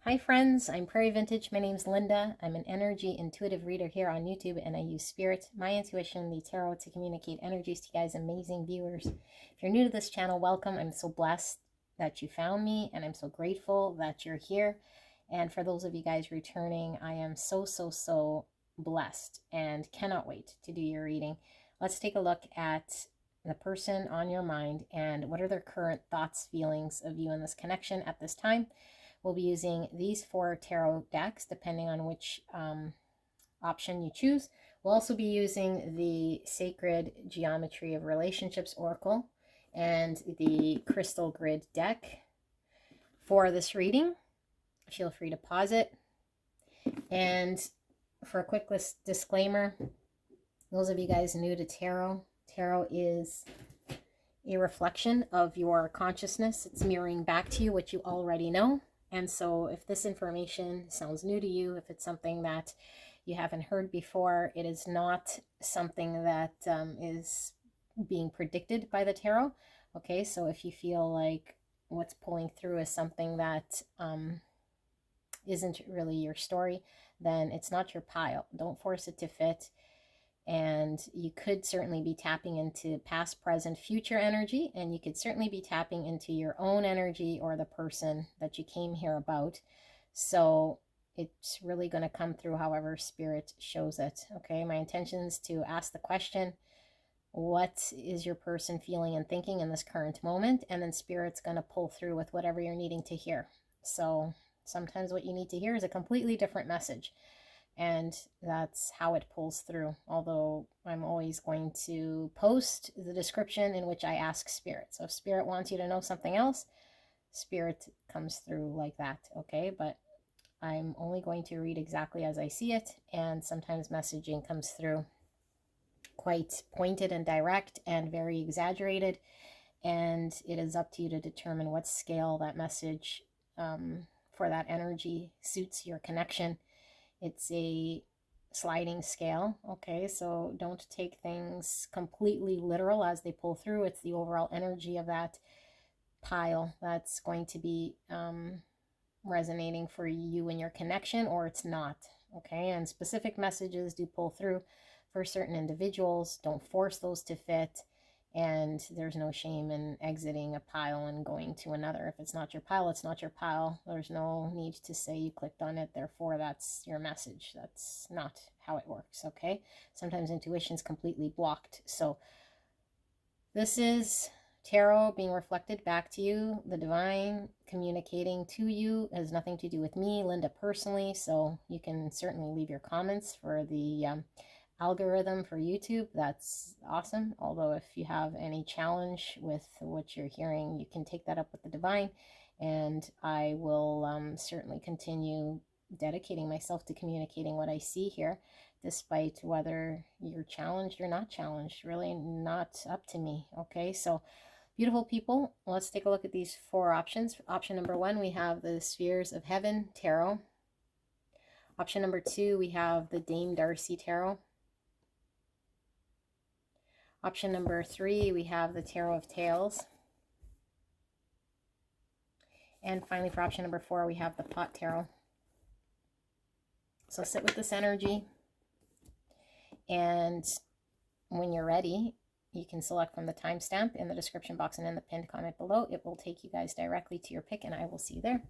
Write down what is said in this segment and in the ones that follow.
Hi friends, I'm Prairie Vintage. My name's Linda. I'm an energy intuitive reader here on YouTube, and I use spirit, my intuition, the tarot to communicate energies to you guys, amazing viewers. If you're new to this channel, welcome. I'm so blessed that you found me, and I'm so grateful that you're here. And for those of you guys returning, I am so blessed and cannot wait to do your reading. Let's take a look at the person on your mind and what are their current thoughts, feelings of you in this connection at this time. We'll be using these 4 tarot decks, depending on which option you choose. We'll also be using the Sacred Geometry of Relationships Oracle and the Crystal Grid deck for this reading. Feel free to pause it. And for a quick disclaimer, those of you guys new to tarot is a reflection of your consciousness. It's mirroring back to you what you already know. And so if this information sounds new to you, if it's something that you haven't heard before, it is not something that is being predicted by the tarot. Okay, so if you feel like what's pulling through is something that isn't really your story, then it's not your pile. Don't force it to fit. And you could certainly be tapping into past, present, future energy, and you could certainly be tapping into your own energy or the person that you came here about. So it's really going to come through however spirit shows it. Okay, my intention is to ask the question, what is your person feeling and thinking in this current moment? And then spirit's going to pull through with whatever you're needing to hear. So sometimes what you need to hear is a completely different message. And that's how it pulls through. Although I'm always going to post the description in which I ask spirit. So if spirit wants you to know something else, spirit comes through like that, okay? But I'm only going to read exactly as I see it, and sometimes messaging comes through quite pointed and direct and very exaggerated, and it is up to you to determine what scale that message for that energy suits your connection. It's a sliding scale, okay? So don't take things completely literal as they pull through. It's the overall energy of that pile that's going to be resonating for you and your connection, or it's not, okay? And specific messages do pull through for certain individuals. Don't force those to fit. And there's no shame in exiting a pile and going to another. If it's not your pile, it's not your pile. There's no need to say you clicked on it, therefore that's your message. That's not how it works, okay? Sometimes intuition's completely blocked. So this is tarot being reflected back to you. The divine communicating to you has nothing to do with me, Linda, personally. So you can certainly leave your comments for the algorithm for YouTube. That's awesome. Although if you have any challenge with what you're hearing, you can take that up with the divine, and I will certainly continue dedicating myself to communicating what I see here, despite whether you're challenged or not challenged. Really not up to me, okay? So beautiful people, let's take a look at these 4 options. Option number 1, we have the Spheres of Heaven Tarot. Option number 2, we have the Dame Darcy Tarot. Option number 3, we have the Tarot of Tails. And finally, for option number 4, we have the Pot Tarot. So sit with this energy, and when you're ready, you can select from the timestamp in the description box and in the pinned comment below. It will take you guys directly to your pick, and I will see you there.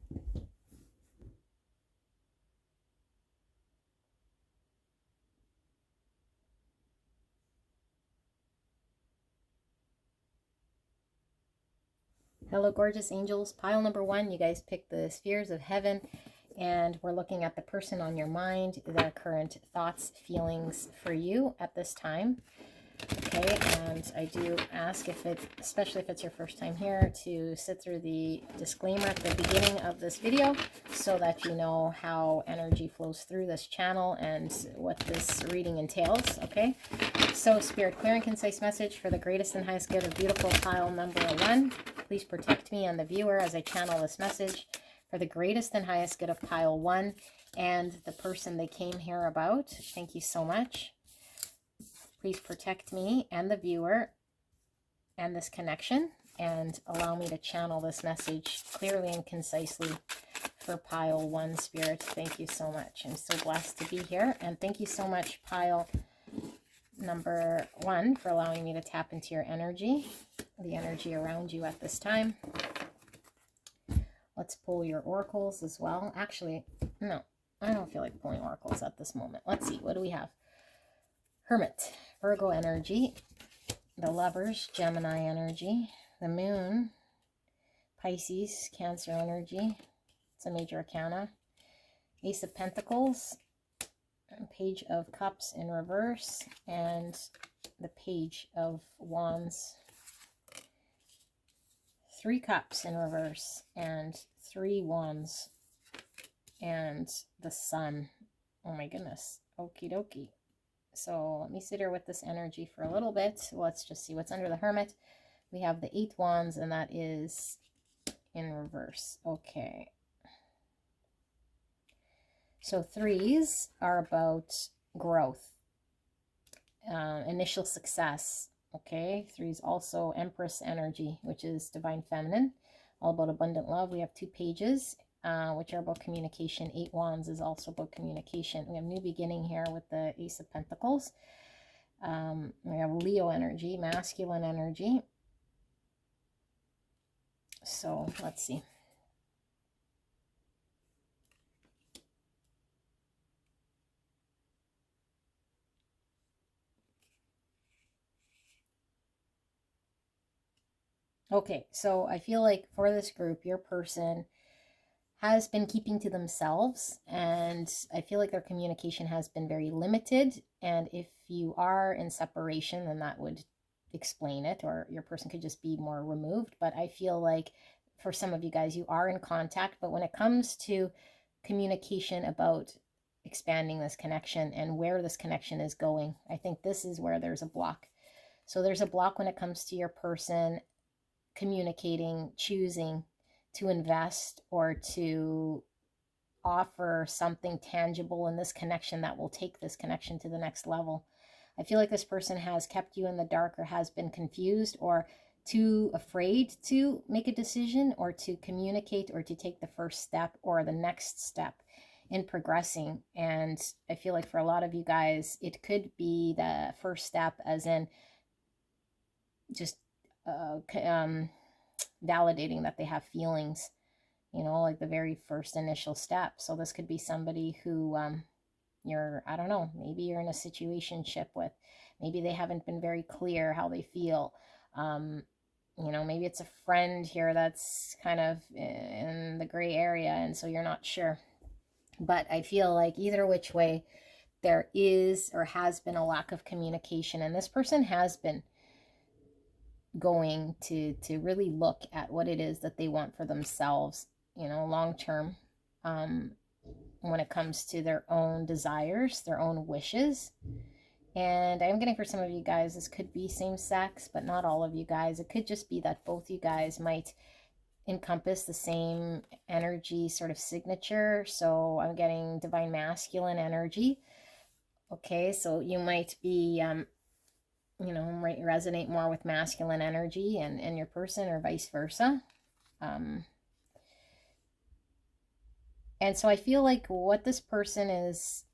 Hello, gorgeous angels. Pile number 1, you guys picked the Spheres of Heaven, and we're looking at the person on your mind, their current thoughts, feelings for you at this time. Okay, and I do ask, especially if it's your first time here, to sit through the disclaimer at the beginning of this video so that you know how energy flows through this channel and what this reading entails, okay? So, Spirit, clear and concise message for the greatest and highest good of beautiful pile number 1. Please protect me and the viewer as I channel this message for the greatest and highest good of pile 1 and the person they came here about. Thank you so much. Please protect me and the viewer and this connection, and allow me to channel this message clearly and concisely for pile 1, Spirit. Thank you so much. I'm so blessed to be here. And thank you so much, pile number 1, for allowing me to tap into your energy, the energy around you at this time. Let's pull your oracles as well. Actually, no, I don't feel like pulling oracles at this moment. Let's see, what do we have? Hermit, Virgo energy, the Lovers, Gemini energy, the Moon, Pisces, Cancer energy. It's a major arcana. Ace of Pentacles, Page of Cups in reverse, and the Page of Wands. 3 Cups in reverse, and 3 Wands, and the Sun. Oh my goodness. Okie dokie. So let me sit here with this energy for a little bit. Let's just see what's under the Hermit. We have the 8 Wands, and that is in reverse. Okay. So 3s are about growth, initial success. Okay, 3s also Empress energy, which is divine feminine, all about abundant love. We have 2 pages, which are about communication. 8 wands is also about communication. We have new beginning here with the Ace of Pentacles. We have Leo energy, masculine energy. So let's see. Okay, so I feel like for this group, your person has been keeping to themselves, and I feel like their communication has been very limited. And if you are in separation, then that would explain it, or your person could just be more removed. But I feel like for some of you guys, you are in contact, but when it comes to communication about expanding this connection and where this connection is going, I think this is where there's a block. So there's a block when it comes to your person communicating, choosing to invest or to offer something tangible in this connection that will take this connection to the next level. I feel like this person has kept you in the dark, or has been confused, or too afraid to make a decision, or to communicate, or to take the first step or the next step in progressing. And I feel like for a lot of you guys, it could be the first step, as in just validating that they have feelings, you know, like the very first initial step. So this could be somebody who I don't know, maybe you're in a situationship with. Maybe they haven't been very clear how they feel. You know, maybe it's a friend here that's kind of in the gray area, and so you're not sure. But I feel like either which way, there is or has been a lack of communication, and this person has been going to really look at what it is that they want for themselves, you know, long term, when it comes to their own desires, their own wishes. And I'm getting for some of you guys, this could be same sex, but not all of you guys. It could just be that both you guys might encompass the same energy sort of signature. So I'm getting divine masculine energy. Okay, so you might be you know, might resonate more with masculine energy and your person, or vice versa. And so I feel like what this person is,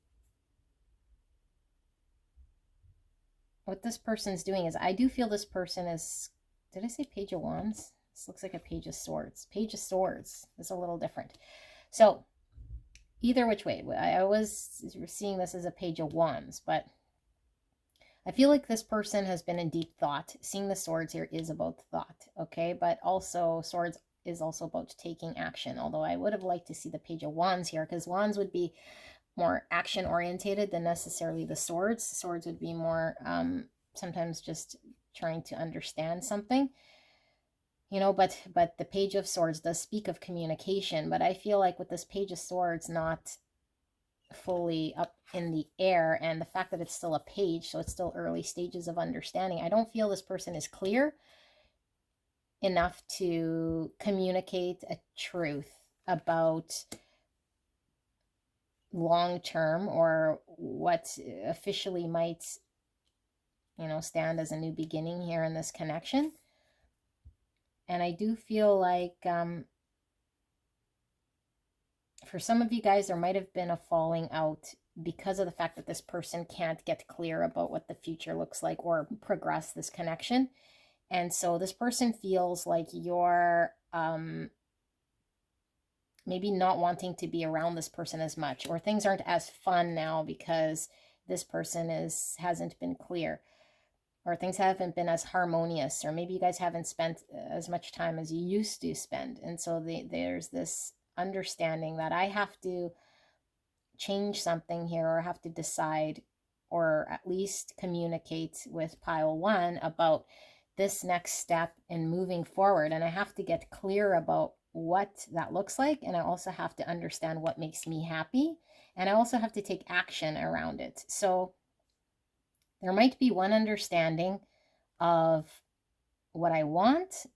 what this person's doing is, I do feel this person is, did I say Page of Wands? This looks like a Page of Swords. Page of Swords is a little different. So either which way, I was seeing this as a Page of Wands, but I feel like this person has been in deep thought. Seeing the swords here is about thought, okay? But also swords is also about taking action, although I would have liked to see the Page of Wands here, because Wands would be more action orientated than necessarily the swords. Swords would be more sometimes just trying to understand something, you know, but the Page of Swords does speak of communication. But I feel like with this Page of Swords not fully up in the air, and the fact that it's still a page, so it's still early stages of understanding, I don't feel this person is clear enough to communicate a truth about long term, or what officially might, you know, stand as a new beginning here in this connection. And I do feel like For some of you guys, there might have been a falling out because of the fact that this person can't get clear about what the future looks like or progress this connection. And so this person feels like you're maybe not wanting to be around this person as much, or things aren't as fun now because this person hasn't been clear, or things haven't been as harmonious, or maybe you guys haven't spent as much time as you used to spend. And so there's this understanding that I have to change something here, or have to decide, or at least communicate with pile one about this next step in moving forward. And I have to get clear about what that looks like. And I also have to understand what makes me happy. And I also have to take action around it. So there might be one understanding of what I want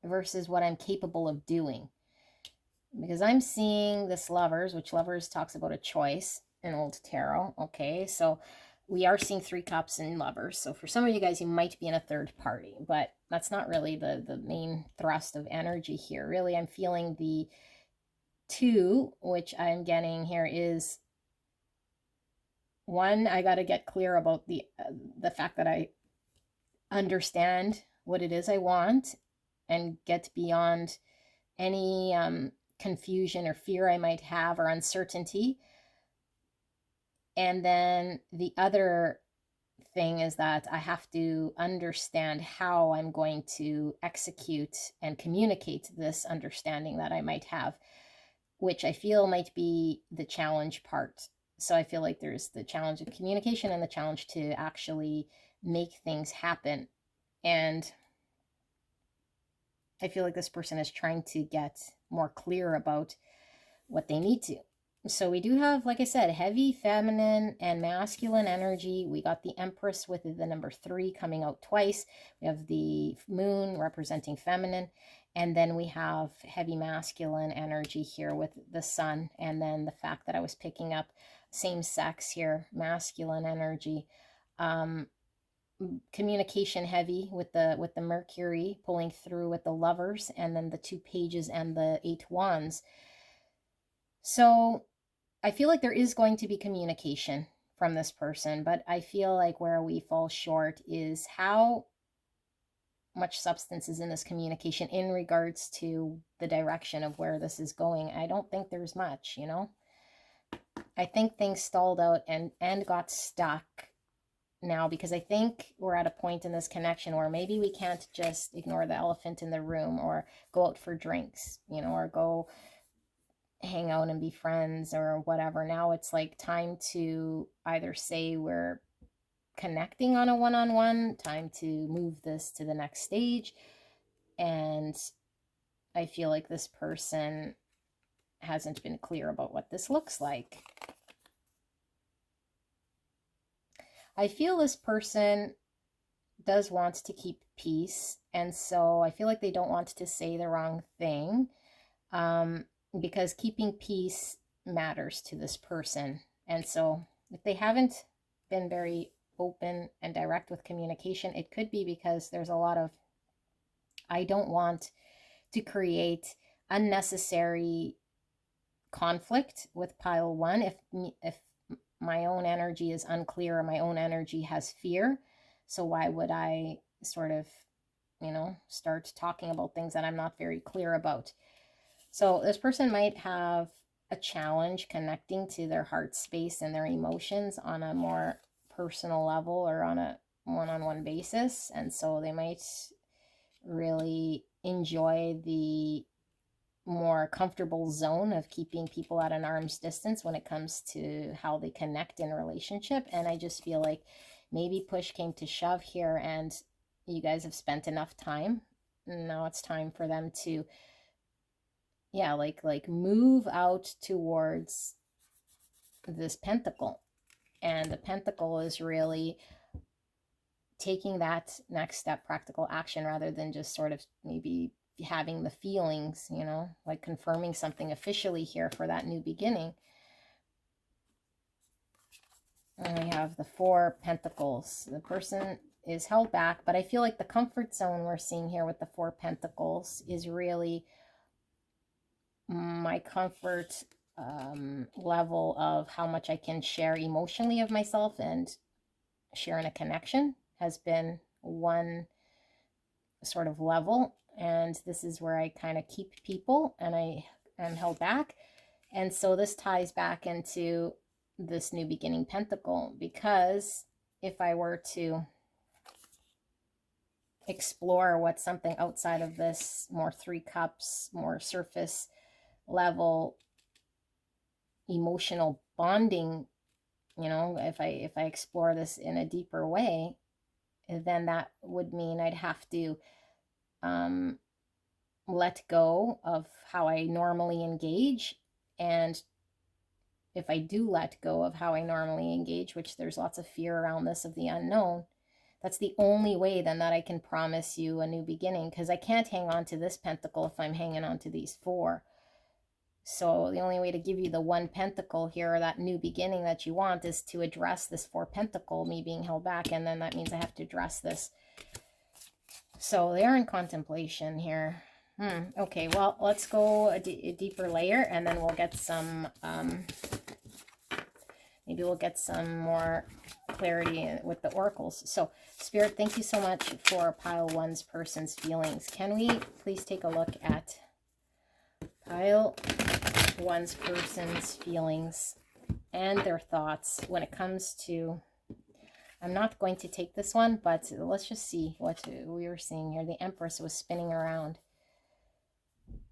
versus what I'm capable of doing. Because I'm seeing this Lovers, which Lovers talks about a choice in Old Tarot. Okay, so we are seeing 3 cups in Lovers. So for some of you guys, you might be in a third party, but that's not really the main thrust of energy here. Really, I'm feeling the 2, which I'm getting here is, 1, I got to get clear about the fact that I understand what it is I want and get beyond any confusion or fear I might have, or uncertainty. And then the other thing is that I have to understand how I'm going to execute and communicate this understanding that I might have, which I feel might be the challenge part. So I feel like there's the challenge of communication and the challenge to actually make things happen. And I feel like this person is trying to get more clear about what they need to. So we do have, like I said, heavy feminine and masculine energy. We got the Empress with the number 3 coming out twice. We have the Moon representing feminine. And then we have heavy masculine energy here with the Sun. And then the fact that I was picking up same sex here, masculine energy. Communication heavy with the Mercury pulling through with the Lovers, and then the 2 pages and the 8 wands. So I feel like there is going to be communication from this person, but I feel like where we fall short is how much substance is in this communication in regards to the direction of where this is going. I don't think there's much, you know. I think things stalled out and got stuck now, because I think we're at a point in this connection where maybe we can't just ignore the elephant in the room, or go out for drinks, you know, or go hang out and be friends or whatever. Now it's like time to either say we're connecting on a one-on-one, time to move this to the next stage. And I feel like this person hasn't been clear about what this looks like. I feel this person does want to keep peace, and so I feel like they don't want to say the wrong thing, because keeping peace matters to this person. And so if they haven't been very open and direct with communication, it could be because there's a lot of, I don't want to create unnecessary conflict with pile 1. If my own energy is unclear, or my own energy has fear, so why would I sort of, you know, start talking about things that I'm not very clear about? So this person might have a challenge connecting to their heart space and their emotions on a more personal level, or on a one-on-one basis. And so they might really enjoy the more comfortable zone of keeping people at an arm's distance when it comes to how they connect in a relationship. And I just feel like maybe push came to shove here, and you guys have spent enough time. Now it's time for them to, yeah, like move out towards this pentacle. And the pentacle is really taking that next step, practical action, rather than just sort of maybe having the feelings, you know, like confirming something officially here for that new beginning. And we have the 4 pentacles. The person is held back, but I feel like the comfort zone we're seeing here with the 4 pentacles is really my comfort level of how much I can share emotionally of myself and share in a connection has been one sort of level. And this is where I kind of keep people and I am held back. And so this ties back into this new beginning pentacle, because if I were to explore what's something outside of this, more three cups, more surface level emotional bonding, you know, if I explore this in a deeper way, then that would mean I'd have to let go of how I normally engage. And if I do let go of how I normally engage, which there's lots of fear around this of the unknown, that's the only way then that I can promise you a new beginning, because I can't hang on to this pentacle if I'm hanging on to these four. So the only way to give you the one pentacle here, or that new beginning that you want, is to address this four pentacle, me being held back, and then that means I have to address this. So they're in contemplation here. Okay, well, let's go a deeper layer, and then we'll get some, maybe we'll get some more clarity with the oracles. So, Spirit, thank you so much for pile one's person's feelings. Can we please take a look at pile one's person's feelings and their thoughts when it comes to, I'm not going to take this one, but let's just see what we were seeing here. The Empress was spinning around.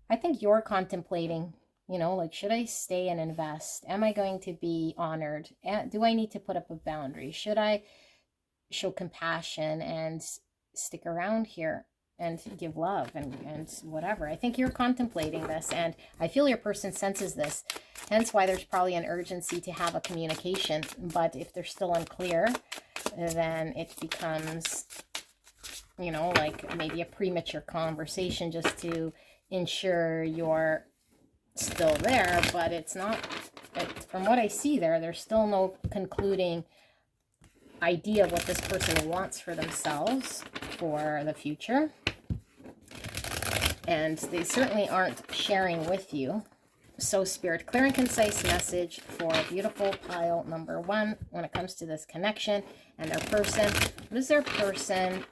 I think you're contemplating, you know, like, should I stay and invest? Am I going to be honored? Do I need to put up a boundary? Should I show compassion and stick around here and give love and whatever? I think you're contemplating this, and I feel your person senses this, hence why there's probably an urgency to have a communication. But if they're still unclear, then it becomes, you know, like maybe a premature conversation just to ensure you're still there. But it's not, from what I see there, there's still no concluding idea of what this person wants for themselves for the future, and they certainly aren't sharing with you. So Spirit, clear and concise message for beautiful pile number one when it comes to this connection and their person. What is their person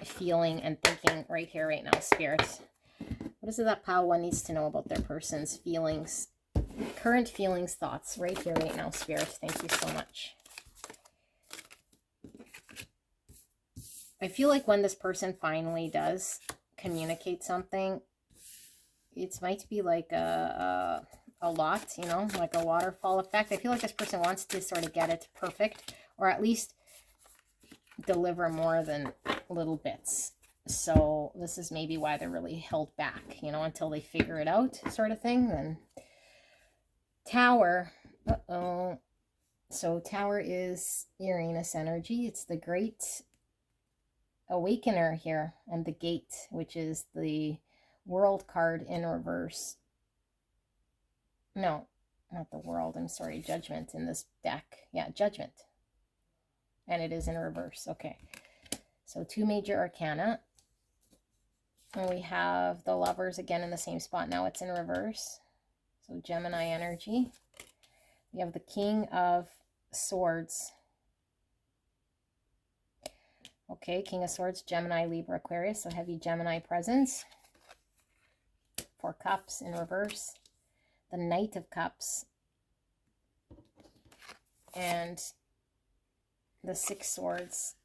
feeling and thinking right here, right now, Spirit? What is it that pile one needs to know about their person's feelings, current feelings, thoughts right here, right now, Spirit? Thank you so much. I feel like when this person finally does communicate something, it might be like a lot, you know, like a waterfall effect. I feel like this person wants to sort of get it perfect, or at least deliver more than little bits. So this is maybe why they're really held back, you know, until they figure it out, sort of thing. Then Tower. So Tower is Uranus energy. It's the great awakener here, and the Gate, which is the World card in reverse. No, not the World, I'm sorry, Judgment in this deck. Yeah, Judgment. And it is in reverse. Okay. So two major arcana. And we have the Lovers again in the same spot. Now it's in reverse. So Gemini energy. We have the King of Swords. Okay, King of Swords, Gemini, Libra, Aquarius. So heavy Gemini presence. Four Cups in reverse. The Knight of Cups. And the Six Swords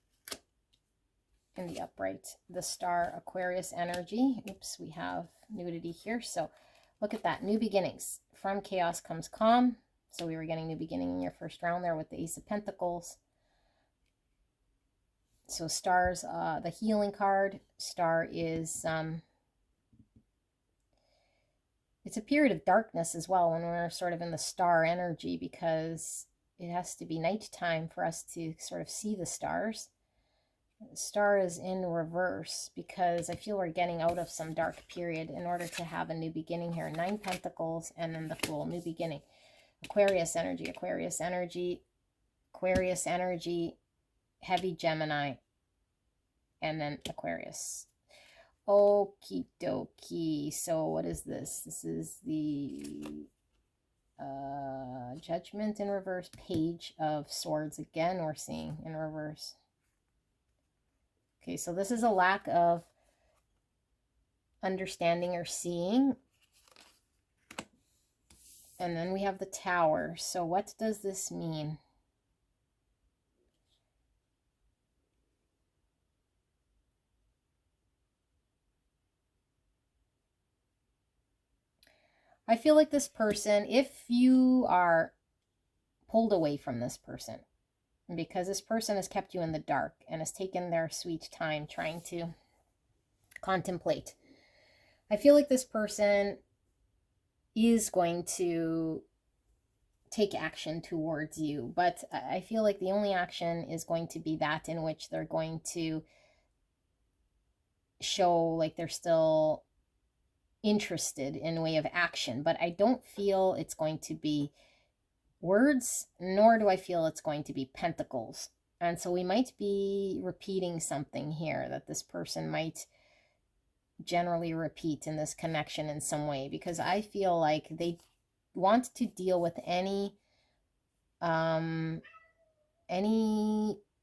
in the upright. The Star, Aquarius energy. Oops, we have nudity here. So look at that. New beginnings. From chaos comes calm. So we were getting new beginning in your first round there with the Ace of Pentacles. So Star's the healing card. Star is it's a period of darkness as well when we're sort of in the star energy, because it has to be nighttime for us to sort of see the stars. The Star is in reverse because I feel we're getting out of some dark period in order to have a new beginning here. 9 Pentacles and then the Fool, new beginning. Aquarius energy, Aquarius energy, Aquarius energy, heavy Gemini, and then Aquarius. Okie dokie. So what is this? This is the Judgment in reverse, Page of Swords again we're seeing in reverse. Okay, so this is a lack of understanding or seeing. And then we have the Tower. So what does this mean? I feel like this person, if you are pulled away from this person, because this person has kept you in the dark and has taken their sweet time trying to contemplate, I feel like this person is going to take action towards you, but I feel like the only action is going to be that in which they're going to show like they're still interested in way of action, but I don't feel it's going to be words, nor do I feel it's going to be pentacles. And so we might be repeating something here that this person might generally repeat in this connection in some way, because I feel like they want to deal with any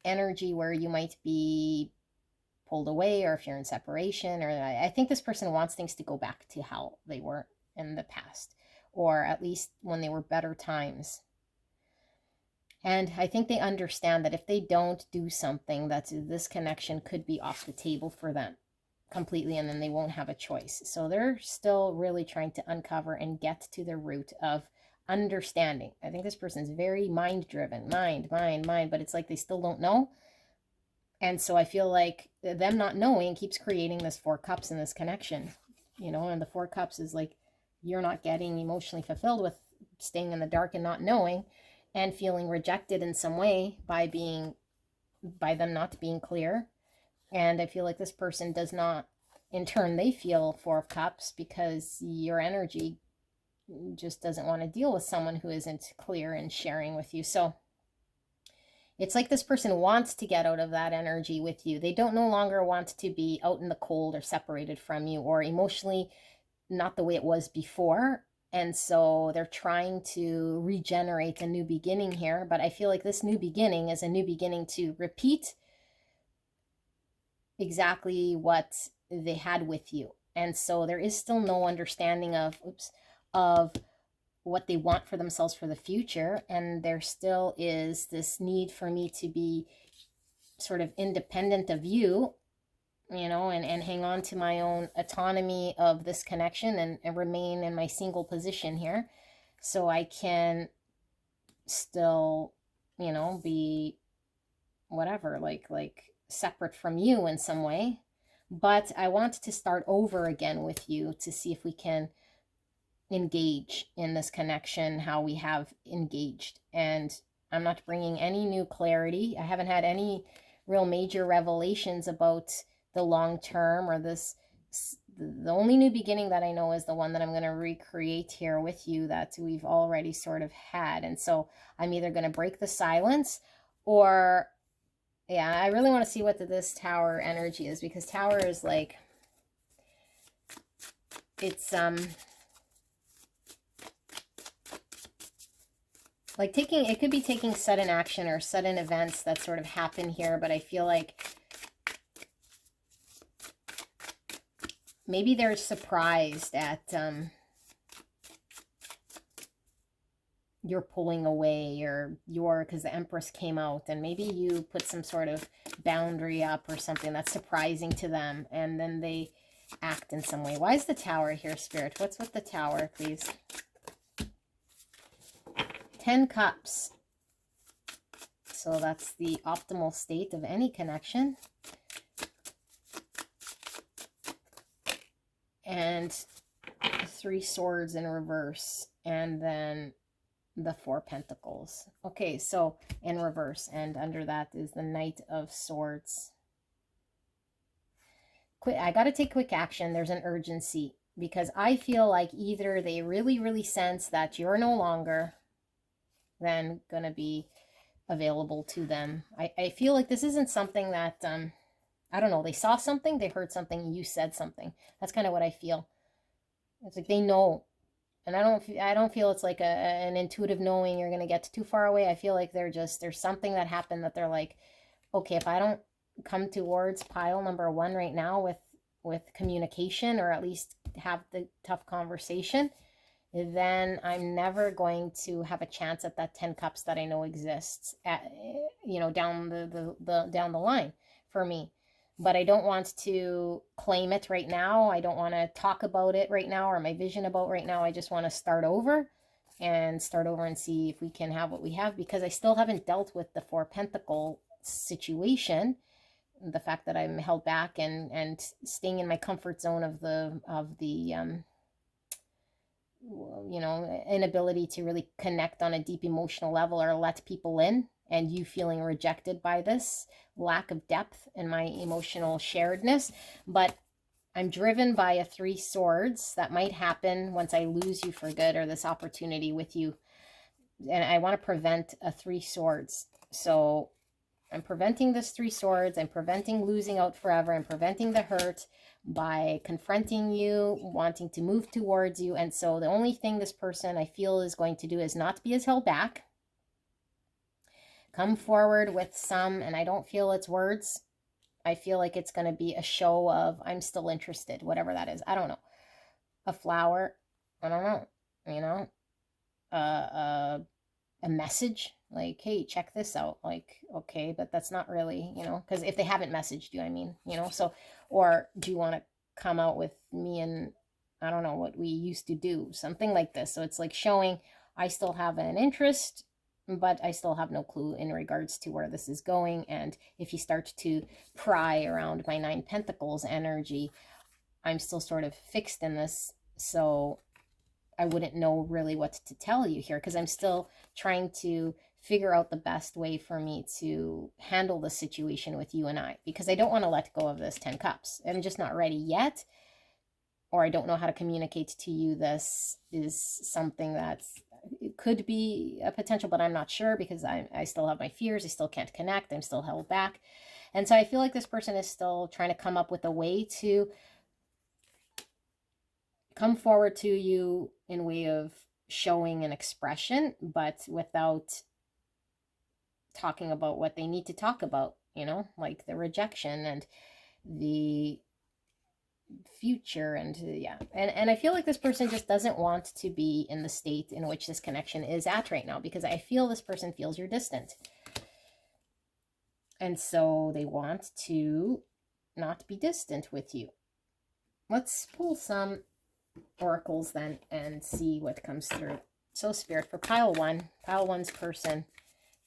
energy where you might be pulled away, or if you're in separation, or I think this person wants things to go back to how they were in the past, or at least when they were better times. And I think they understand that if they don't do something, that this connection could be off the table for them completely, and then they won't have a choice. So they're still really trying to uncover and get to the root of understanding. I think this person is very mind driven, mind, but it's like they still don't know. And so I feel like them not knowing keeps creating this Four Cups in this connection, and the Four Cups is like you're not getting emotionally fulfilled with staying in the dark and not knowing, and feeling rejected in some way by them not being clear. And I feel like this person does not, in turn, they feel Four of Cups because your energy just doesn't want to deal with someone who isn't clear and sharing with you. So it's like this person wants to get out of that energy with you. They don't no longer want to be out in the cold or separated from you, or emotionally not the way it was before. And so they're trying to regenerate a new beginning here. But I feel like this new beginning is a new beginning to repeat exactly what they had with you. And so there is still no understanding of what they want for themselves for the future. And there still is this need for me to be sort of independent of you, and hang on to my own autonomy of this connection, and remain in my single position here, so I can still, be whatever, like separate from you in some way. But I want to start over again with you to see if we can engage in this connection how we have engaged. And I'm not bringing any new clarity. I haven't had any real major revelations about the long term or this. The only new beginning that I know is the one that I'm going to recreate here with you that we've already sort of had. And so I'm either going to break the silence, or I really want to see what this Tower energy is, because Tower is like, it's like it could be taking sudden action or sudden events that sort of happen here, but I feel like maybe they're surprised at you're pulling away, or because the Empress came out, and maybe you put some sort of boundary up or something that's surprising to them, and then they act in some way. Why is the Tower here, Spirit? What's with the Tower, please? 10 Cups. So that's the optimal state of any connection. And 3 Swords in reverse, and then the 4 Pentacles. Okay, so in reverse, and under that is the Knight of Swords. I got to take quick action. There's an urgency, because I feel like either they really, really sense that you're no longer then going to be available to them. I feel like this isn't something that, I don't know, they saw something, they heard something, you said something. That's kind of what I feel. It's like they know And I don't feel it's like an intuitive knowing you're going to get too far away. I feel like there's something that happened that they're like, okay, if I don't come towards pile number one right now with communication, or at least have the tough conversation, then I'm never going to have a chance at that 10 cups that I know exists at, down the down the line for me. But I don't want to claim it right now. I don't want to talk about it right now, or my vision about right now. I just want to start over and see if we can have what we have, because I still haven't dealt with the Four Pentacle situation, the fact that I'm held back and staying in my comfort zone of the inability to really connect on a deep emotional level or let people in, and you feeling rejected by this lack of depth in my emotional sharedness. But I'm driven by a Three Swords that might happen once I lose you for good, or this opportunity with you. And I want to prevent a Three Swords. So I'm preventing this Three Swords. I'm preventing losing out forever. I'm preventing the hurt by confronting you, wanting to move towards you. And so the only thing this person I feel is going to do is not be as held back. Come forward with some, and I don't feel it's words. I feel like it's going to be a show of I'm still interested, whatever that is. I don't know. A flower. I don't know. A message like, hey, check this out. Like, okay, but that's not really, because if they haven't messaged you, I mean, so, or do you want to come out with me and I don't know what we used to do, something like this. So it's like showing I still have an interest, but I still have no clue in regards to where this is going. And if you start to pry around my Nine Pentacles energy, I'm still sort of fixed in this. So I wouldn't know really what to tell you here, because I'm still trying to figure out the best way for me to handle the situation with you and I, because I don't want to let go of this 10 cups. I'm just not ready yet, or I don't know how to communicate to you this is something that's, it could be a potential, but I'm not sure, because I still have my fears. I still can't connect. I'm still held back. And so I feel like this person is still trying to come up with a way to come forward to you in way of showing an expression, but without talking about what they need to talk about, like the rejection and the future. And yeah, and I feel like this person just doesn't want to be in the state in which this connection is at right now, because I feel this person feels you're distant, and so they want to not be distant with you. Let's pull some oracles then and see what comes through. So Spirit, for pile one's person,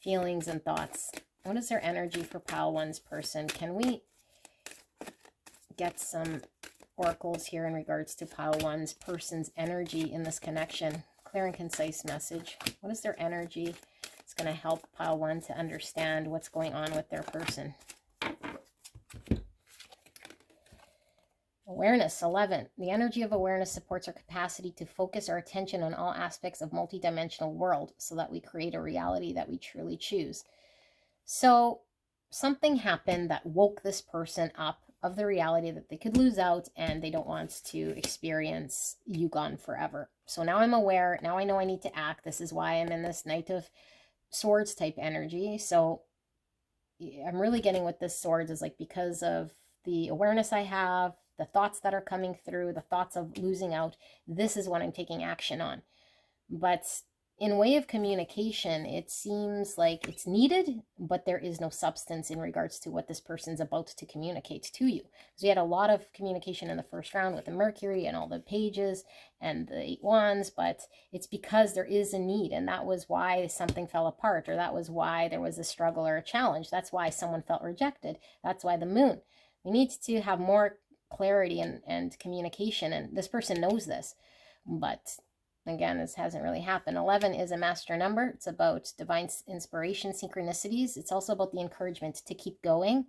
feelings and thoughts. What is their energy for pile one's person? Can we get some oracles here in regards to pile one's person's energy in this connection? Clear and concise message. What is their energy? It's going to help pile one to understand what's going on with their person. Awareness, 11. The energy of awareness supports our capacity to focus our attention on all aspects of multidimensional world so that we create a reality that we truly choose. So something happened that woke this person up of the reality that they could lose out, and they don't want to experience you gone forever. So now I'm aware. Now I know I need to act. This is why I'm in this Knight of Swords type energy. So I'm really getting with this Swords is like, because of the awareness I have, the thoughts that are coming through, the thoughts of losing out, this is what I'm taking action on. But in way of communication, it seems like it's needed, but there is no substance in regards to what this person's about to communicate to you. So we had a lot of communication in the first round with the Mercury and all the pages and the 8 wands, but it's because there is a need, and that was why something fell apart, or that was why there was a struggle or a challenge. That's why someone felt rejected. That's why the moon. We need to have more clarity and communication, and this person knows this, but again, this hasn't really happened. 11 is a master number. It's about divine inspiration, synchronicities. It's also about the encouragement to keep going.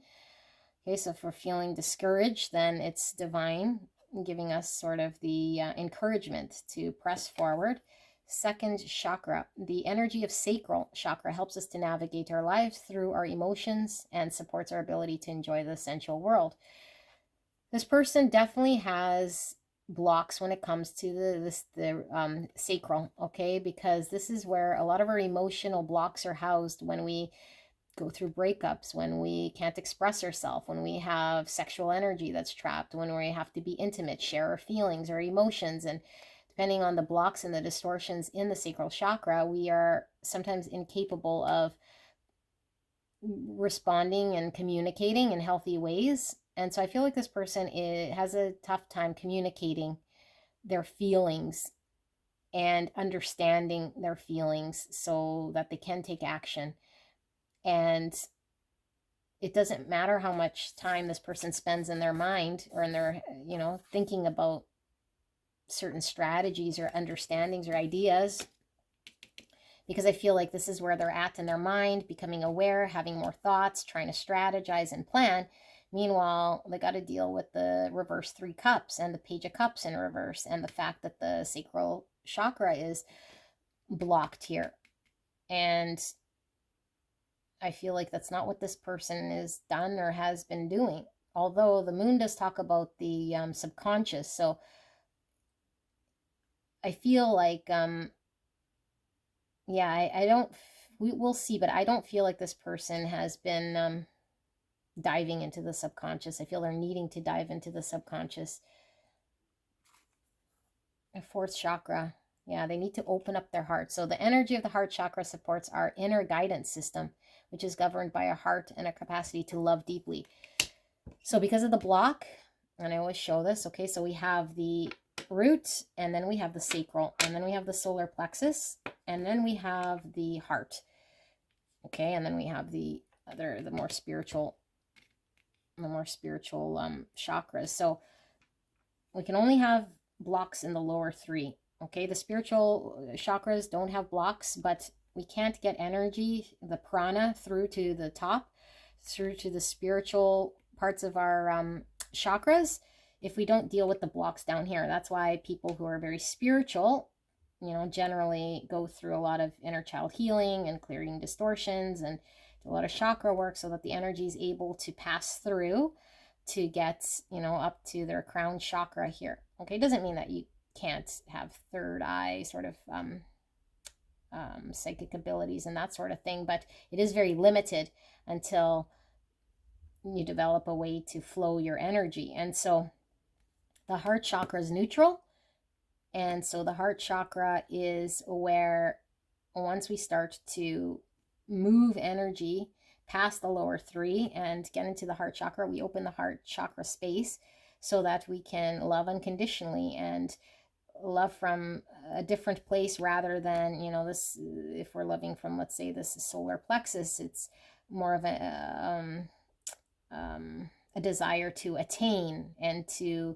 Okay, so if we're feeling discouraged, then it's divine giving us sort of the encouragement to press forward. Second chakra, the energy of sacral chakra helps us to navigate our lives through our emotions and supports our ability to enjoy the sensual world. This person definitely has blocks when it comes to the sacral, okay? Because this is where a lot of our emotional blocks are housed when we go through breakups, when we can't express ourselves, when we have sexual energy that's trapped, when we have to be intimate, share our feelings or emotions. And depending on the blocks and the distortions in the sacral chakra, we are sometimes incapable of responding and communicating in healthy ways. And so I feel like this person has a tough time communicating their feelings and understanding their feelings so that they can take action. And it doesn't matter how much time this person spends in their mind or in their, thinking about certain strategies or understandings or ideas, because I feel like this is where they're at in their mind, becoming aware, having more thoughts, trying to strategize and plan. Meanwhile, they got to deal with the reverse 3 cups and the page of cups in reverse, and the fact that the sacral chakra is blocked here. And I feel like that's not what this person is done or has been doing. Although the moon does talk about the subconscious. So I feel like, I don't, we'll see, but I don't feel like this person has been diving into the subconscious. I feel they're needing to dive into the subconscious. The 4th chakra. Yeah, they need to open up their heart. So the energy of the heart chakra supports our inner guidance system, which is governed by our heart and our capacity to love deeply. So because of the block, and I always show this, okay, so we have the root, and then we have the sacral, and then we have the solar plexus, and then we have the heart, okay, and then we have the more spiritual chakras. So we can only have blocks in the lower 3, okay? The spiritual chakras don't have blocks, but we can't get energy, the prana, through to the top, through to the spiritual parts of our chakras, if we don't deal with the blocks down here. That's why people who are very spiritual, generally go through a lot of inner child healing and clearing distortions and do a lot of chakra work so that the energy is able to pass through to get, up to their crown chakra here. Okay, doesn't mean that you can't have third eye sort of psychic abilities and that sort of thing, but it is very limited until you develop a way to flow your energy. And so the heart chakra is neutral. And so the heart chakra is where, once we start to move energy past the lower 3 and get into the heart chakra, we open the heart chakra space so that we can love unconditionally and love from a different place, rather than, this, if we're loving from, let's say, this solar plexus, it's more of a desire to attain and to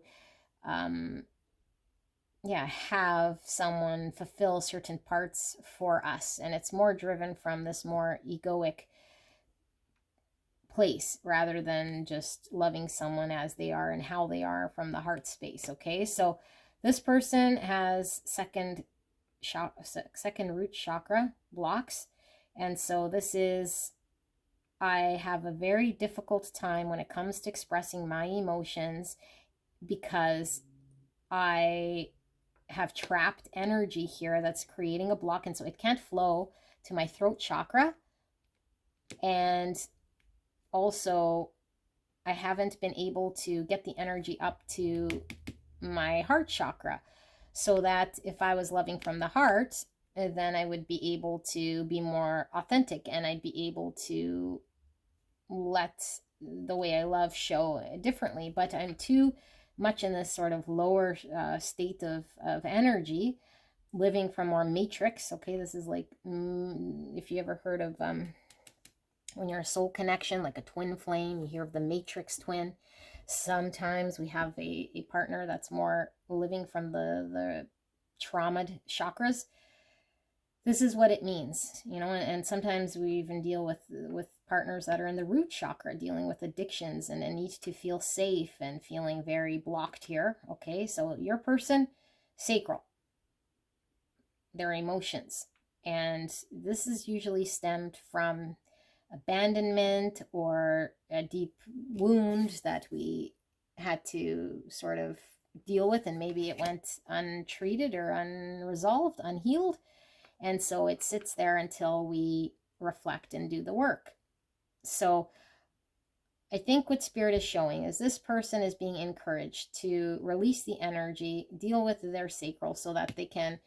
have someone fulfill certain parts for us. And it's more driven from this more egoic place, rather than just loving someone as they are and how they are from the heart space. Okay, so this person has second root chakra blocks. And so this is, I have a very difficult time when it comes to expressing my emotions, because I have trapped energy here that's creating a block, and so it can't flow to my throat chakra. And also, I haven't been able to get the energy up to my heart chakra, so that if I was loving from the heart, then I would be able to be more authentic, and I'd be able to let the way I love show differently. But I'm too much in this sort of lower state of energy, living from more matrix. Okay, this is like, if you ever heard of when you're a soul connection, like a twin flame, you hear of the matrix twin. Sometimes we have a partner that's more living from the traumaed chakras. This is what it means, and sometimes we even deal with partners that are in the root chakra, dealing with addictions and a need to feel safe and feeling very blocked here. Okay, so your person, sacral, their emotions. And this is usually stemmed from abandonment or a deep wound that we had to sort of deal with, and maybe it went untreated or unresolved, unhealed. And so it sits there until we reflect and do the work. So I think what Spirit is showing is this person is being encouraged to release the energy, deal with their sacral so that they can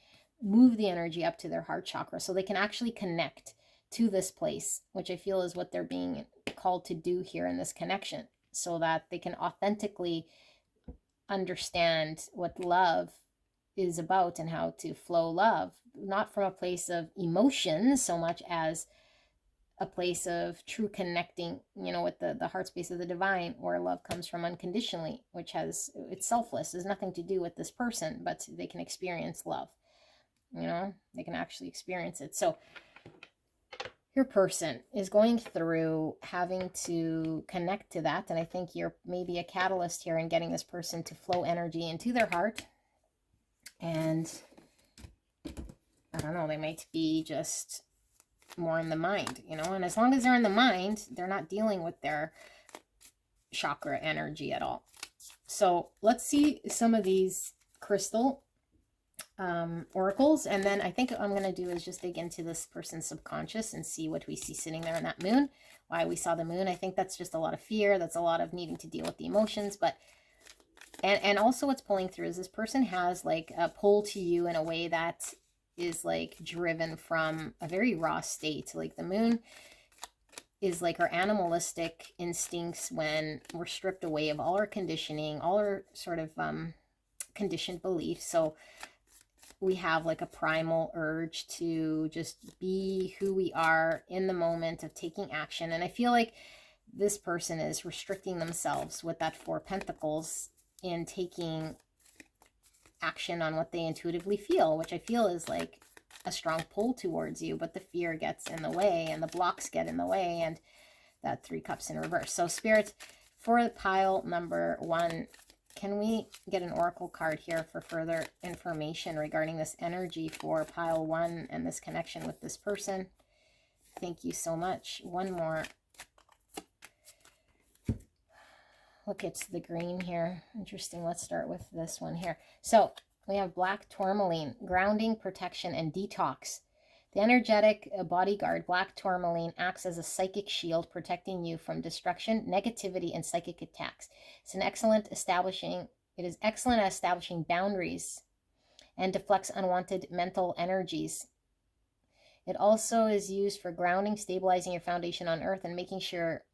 move the energy up to their heart chakra, so they can actually connect to this place, which I feel is what they're being called to do here in this connection, so that they can authentically understand what love is about and how to flow love, not from a place of emotion so much as a place of true connecting, with the heart space of the divine, where love comes from unconditionally, which it's selfless. There's nothing to do with this person, but they can experience love. They can actually experience it. So your person is going through having to connect to that. And I think you're maybe a catalyst here in getting this person to flow energy into their heart. And I don't know, they might be just more in the mind, and as long as they're in the mind, they're not dealing with their chakra energy at all. So let's see some of these crystal oracles, and then I think what I'm going to do is just dig into this person's subconscious and see what we see sitting there in that moon, why we saw the moon. I think that's just a lot of fear, that's a lot of needing to deal with the emotions, but and also what's pulling through is this person has like a pull to you in a way that is like driven from a very raw state. Like the moon is like our animalistic instincts when we're stripped away of all our conditioning, all our sort of conditioned beliefs. So we have like a primal urge to just be who we are in the moment of taking action. And I feel like this person is restricting themselves with that Four of Pentacles in taking action on what they intuitively feel, which I feel is like a strong pull towards you, but the fear gets in the way and the blocks get in the way, and that Three Cups in reverse. So Spirit, for pile number 1, can we get an oracle card here for further information regarding this energy for pile 1 and this connection with this person? Thank you so much. One more. Look, it's the green here. Interesting. Let's start with this one here. So we have black tourmaline, grounding, protection, and detox. The energetic bodyguard, black tourmaline, acts as a psychic shield, protecting you from destruction, negativity, and psychic attacks. It is excellent at establishing boundaries and deflects unwanted mental energies. It also is used for grounding, stabilizing your foundation on earth, and making sure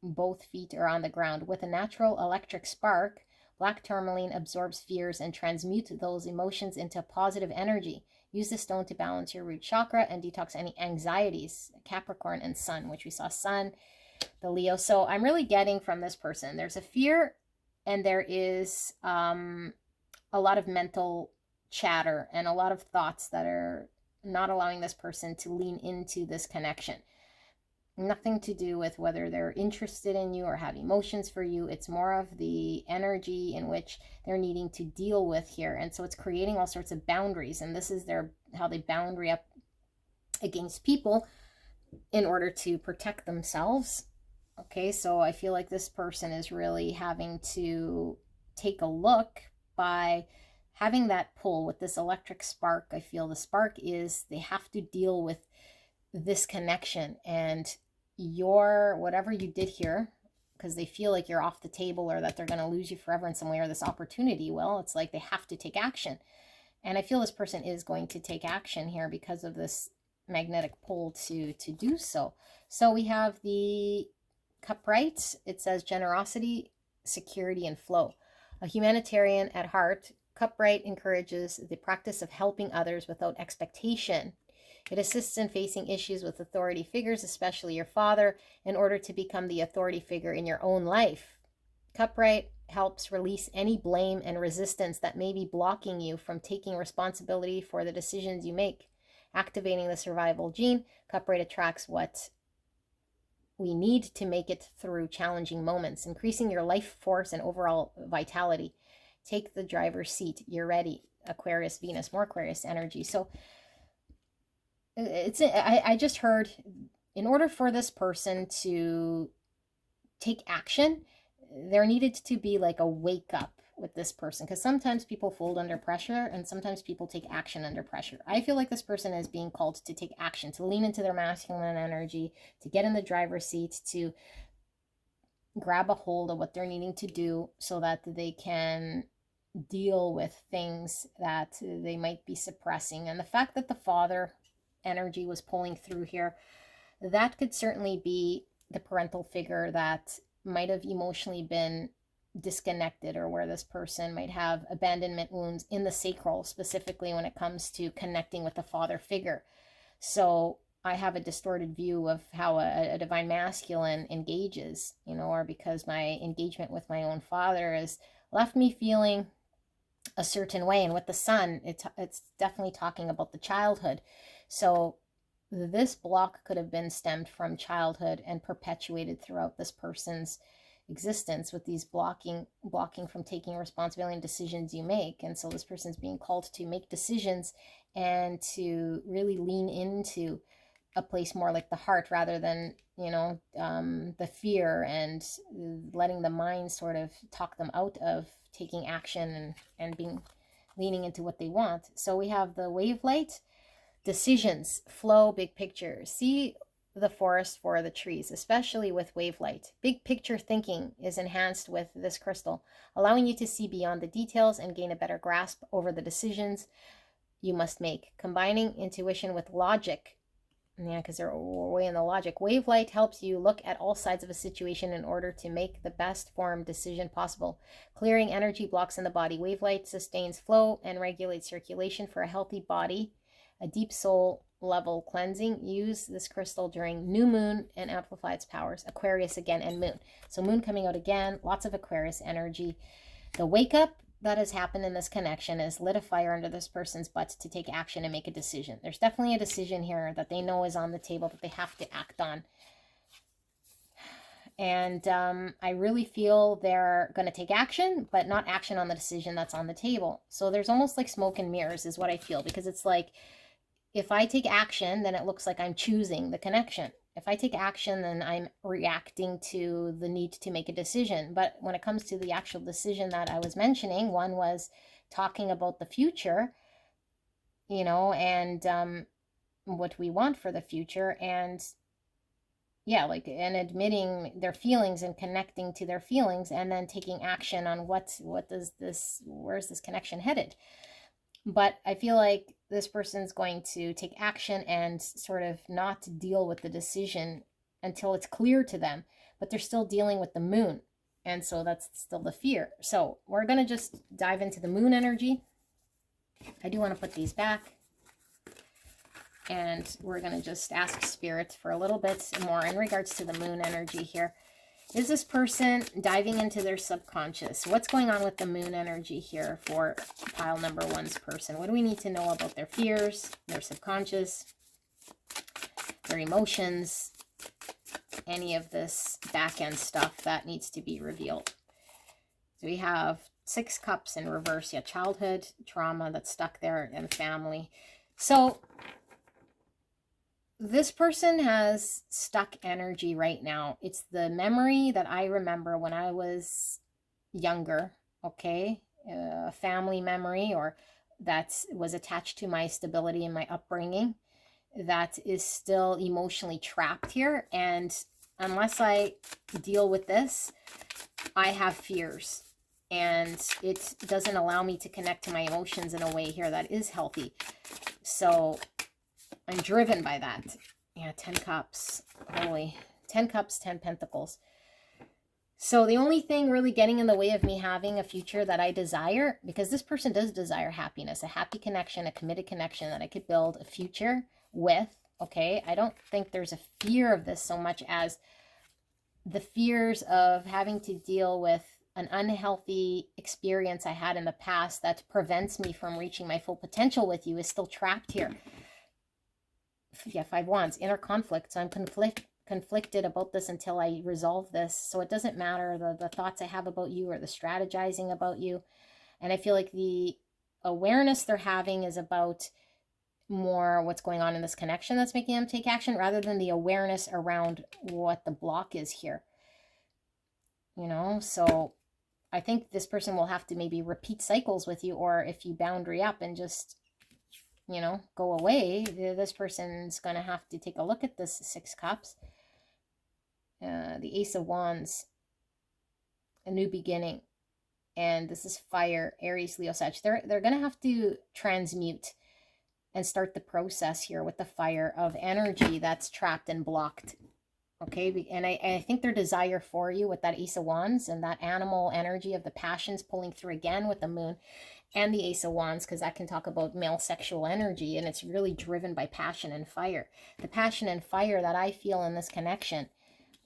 both feet are on the ground. With a natural electric spark, black tourmaline absorbs fears and transmutes those emotions into positive energy. Use the stone to balance your root chakra and detox any anxieties. Capricorn and Sun, which we saw Sun, the Leo. So I'm really getting from this person, there's a fear and there is a lot of mental chatter and a lot of thoughts that are not allowing this person to lean into this connection. Nothing to do with whether they're interested in you or have emotions for you. It's more of the energy in which they're needing to deal with here. And so it's creating all sorts of boundaries. And this is how they boundary up against people in order to protect themselves. Okay, so I feel like this person is really having to take a look by having that pull with this electric spark. I feel the spark is they have to deal with this connection and whatever you did here, because they feel like you're off the table or that they're going to lose you forever in some way, or this opportunity will. It's like they have to take action. And I feel this person is going to take action here because of this magnetic pull to do so. So we have the Cupright. It says generosity, security, and flow. A humanitarian at heart, Cupright encourages the practice of helping others without expectation. It assists in facing issues with authority figures, especially your father, in order to become the authority figure in your own life. Cupright helps release any blame and resistance that may be blocking you from taking responsibility for the decisions you make. Activating the survival gene, Cupright attracts what we need to make it through challenging moments, increasing your life force and overall vitality. Take the driver's seat. You're ready. Aquarius, Venus, more Aquarius energy. So I just heard, in order for this person to take action, there needed to be like a wake up with this person, because sometimes people fold under pressure and sometimes people take action under pressure. I feel like this person is being called to take action, to lean into their masculine energy, to get in the driver's seat, to grab a hold of what they're needing to do so that they can deal with things that they might be suppressing. And the fact that the father energy was pulling through here, that could certainly be the parental figure that might have emotionally been disconnected, or where this person might have abandonment wounds in the sacral, specifically when it comes to connecting with the father figure. So I have a distorted view of how a divine masculine engages, or because my engagement with my own father has left me feeling a certain way. And with the sun, it's definitely talking about the childhood. So this block could have been stemmed from childhood and perpetuated throughout this person's existence, with these blocking from taking responsibility and decisions you make. And so this person's being called to make decisions and to really lean into a place more like the heart, rather than the fear and letting the mind sort of talk them out of taking action and leaning into what they want. So we have the wave light, decisions, flow, big picture. See the forest for the trees, especially with wave light. Big picture thinking is enhanced with this crystal, allowing you to see beyond the details and gain a better grasp over the decisions you must make. Combining intuition with logic, because they're way in the logic. Wave light helps you look at all sides of a situation in order to make the best formed decision possible. Clearing energy blocks in the body. Wave light sustains flow and regulates circulation for a healthy body. A deep soul level cleansing. Use this crystal during new moon and amplify its powers. Aquarius again and moon. So moon coming out again, lots of Aquarius energy. The wake up that has happened in this connection is lit a fire under this person's butt to take action and make a decision. There's definitely a decision here that they know is on the table that they have to act on. And I really feel they're going to take action, but not action on the decision that's on the table. So there's almost like smoke and mirrors is what I feel, because it's like, if I take action, then it looks like I'm choosing the connection. If I take action, then I'm reacting to the need to make a decision. But when it comes to the actual decision that I was mentioning, one was talking about the future, and what we want for the future. And and admitting their feelings and connecting to their feelings, and then taking action on where's this connection headed. But I feel like this person's going to take action and sort of not deal with the decision until it's clear to them, but they're still dealing with the moon. And so that's still the fear. So we're going to just dive into the moon energy. I do want to put these back. And we're going to just ask Spirit for a little bit more in regards to the moon energy here. Is this person diving into their subconscious? What's going on with the moon energy here for pile number one's person? What do we need to know about their fears, their subconscious, their emotions, any of this back end stuff that needs to be revealed? So we have 6 cups in reverse. Yeah, childhood trauma that's stuck there and family. So this person has stuck energy right now. It's the memory that I remember when I was younger, okay? A family memory, or that was attached to my stability and my upbringing, that is still emotionally trapped here. And unless I deal with this, I have fears. And it doesn't allow me to connect to my emotions in a way here that is healthy. So I'm driven by that. Yeah, 10 cups. Holy. 10 cups, 10 pentacles. So the only thing really getting in the way of me having a future that I desire, because this person does desire happiness, a happy connection, a committed connection that I could build a future with, okay? I don't think there's a fear of this so much as the fears of having to deal with an unhealthy experience I had in the past that prevents me from reaching my full potential with you is still trapped here. Yeah, 5 wands, inner conflict. So I'm conflicted about this until I resolve this. So it doesn't matter the thoughts I have about you or the strategizing about you. And I feel like the awareness they're having is about more what's going on in this connection that's making them take action, rather than the awareness around what the block is here. So I think this person will have to maybe repeat cycles with you, or if you boundary up and just, you know, go away, this person's going to have to take a look at this Six Cups. The Ace of Wands, a new beginning. And this is fire, Aries, Leo, Sag. They're going to have to transmute and start the process here with the fire of energy that's trapped and blocked. Okay, and I think their desire for you with that Ace of Wands and that animal energy of the passions pulling through again with the moon and the Ace of Wands, because that can talk about male sexual energy, and it's really driven by passion and fire. The passion and fire that I feel in this connection,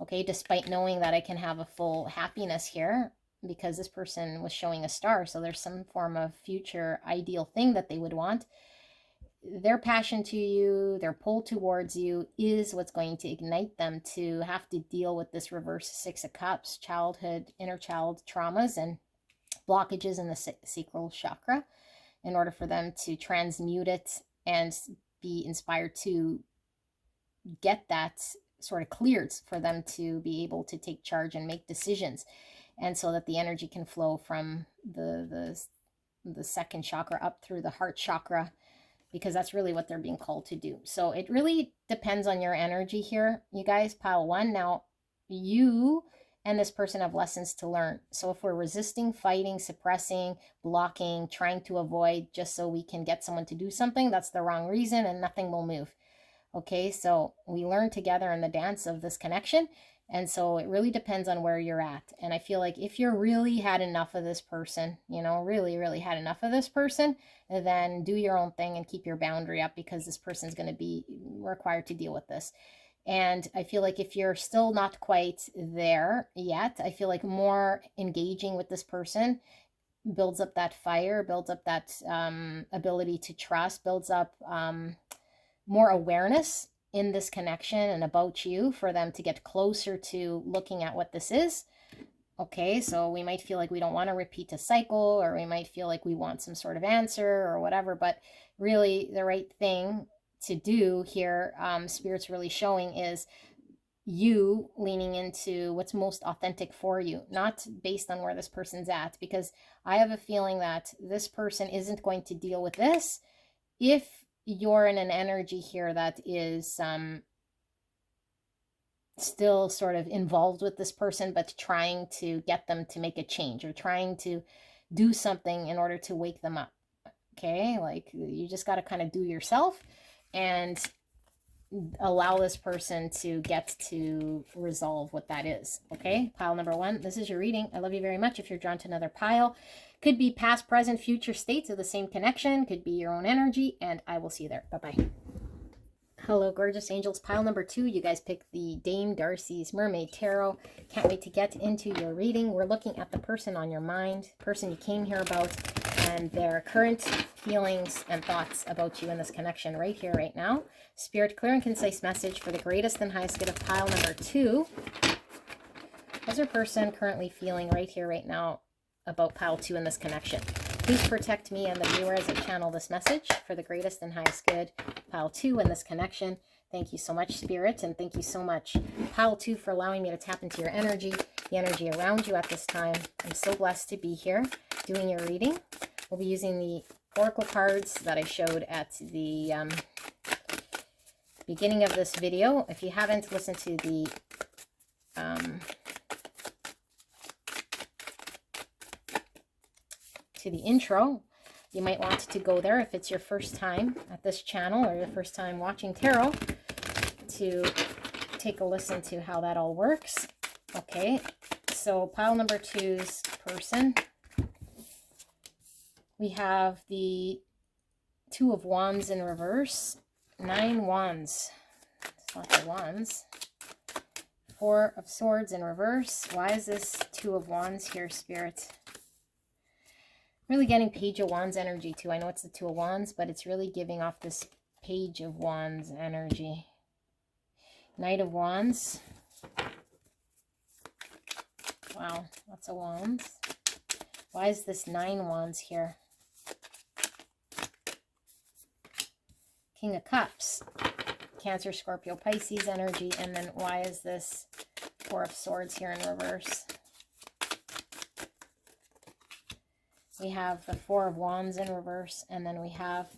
okay, despite knowing that I can have a full happiness here, because this person was showing a star, so there's some form of future ideal thing that they would want. Their passion to you, their pull towards you is what's going to ignite them to have to deal with this reverse Six of Cups, childhood, inner child traumas and blockages in the sacral chakra, in order for them to transmute it and be inspired to get that sort of cleared for them to be able to take charge and make decisions, and so that the energy can flow from the second chakra up through the heart chakra, because that's really what they're being called to do. So it really depends on your energy here, you guys. Pile 1. Now, you and this person have lessons to learn. So if we're resisting, fighting, suppressing, blocking, trying to avoid just so we can get someone to do something, that's the wrong reason and nothing will move. Okay, so we learn together in the dance of this connection. And so it really depends on where you're at. And I feel like if you're really had enough of this person, you know, really, really had enough of this person, then do your own thing and keep your boundary up, because this person's going to be required to deal with this. And I feel like if you're still not quite there yet, I feel like more engaging with this person builds up that fire, builds up that ability to trust, builds up more awareness in this connection and about you, for them to get closer to looking at what this is. Okay, so we might feel like we don't want to repeat a cycle, or we might feel like we want some sort of answer or whatever, but really the right thing to do here, Spirit's really showing, is you leaning into what's most authentic for you, not based on where this person's at, because I have a feeling that this person isn't going to deal with this if you're in an energy here that is still sort of involved with this person, but trying to get them to make a change, or trying to do something in order to wake them up. Okay, like you just got to kind of do yourself and allow this person to get to resolve what that is. Okay, pile number 1, this is your reading. I love you very much. If you're drawn to another pile, could be past, present, future states of the same connection, could be your own energy, and I will see you there. Bye-bye. Hello, gorgeous angels. Pile number 2, you guys picked the Dame Darcy's Mermaid Tarot. Can't wait to get into your reading. We're looking at the person on your mind, person you came here about, and their current feelings and thoughts about you in this connection right here, right now. Spirit, clear and concise message for the greatest and highest good of pile number 2. How's your person currently feeling right here, right now about pile 2 in this connection? Please protect me and the viewer as I channel this message for the greatest and highest good, pile 2 in this connection. Thank you so much, Spirit, and thank you so much, pile 2, for allowing me to tap into your energy, the energy around you at this time. I'm so blessed to be here doing your reading. We'll be using the oracle cards that I showed at the beginning of this video. If you haven't listened to the intro, you might want to go there if it's your first time at this channel, or your first time watching tarot, to take a listen to how that all works. Okay, so pile number 2's person, we have the 2 of Wands in reverse, 9 Wands, it's not the Wands, 4 of Swords in reverse. Why is this 2 of Wands here, Spirit? Really getting Page of Wands energy too. I know it's the 2 of Wands, but it's really giving off this Page of Wands energy. Knight of Wands. Wow, lots of Wands. Why is this 9 Wands here? King of Cups. Cancer, Scorpio, Pisces energy. And then why is this 4 of Swords here in reverse? We have the Four of Wands in reverse, and then we have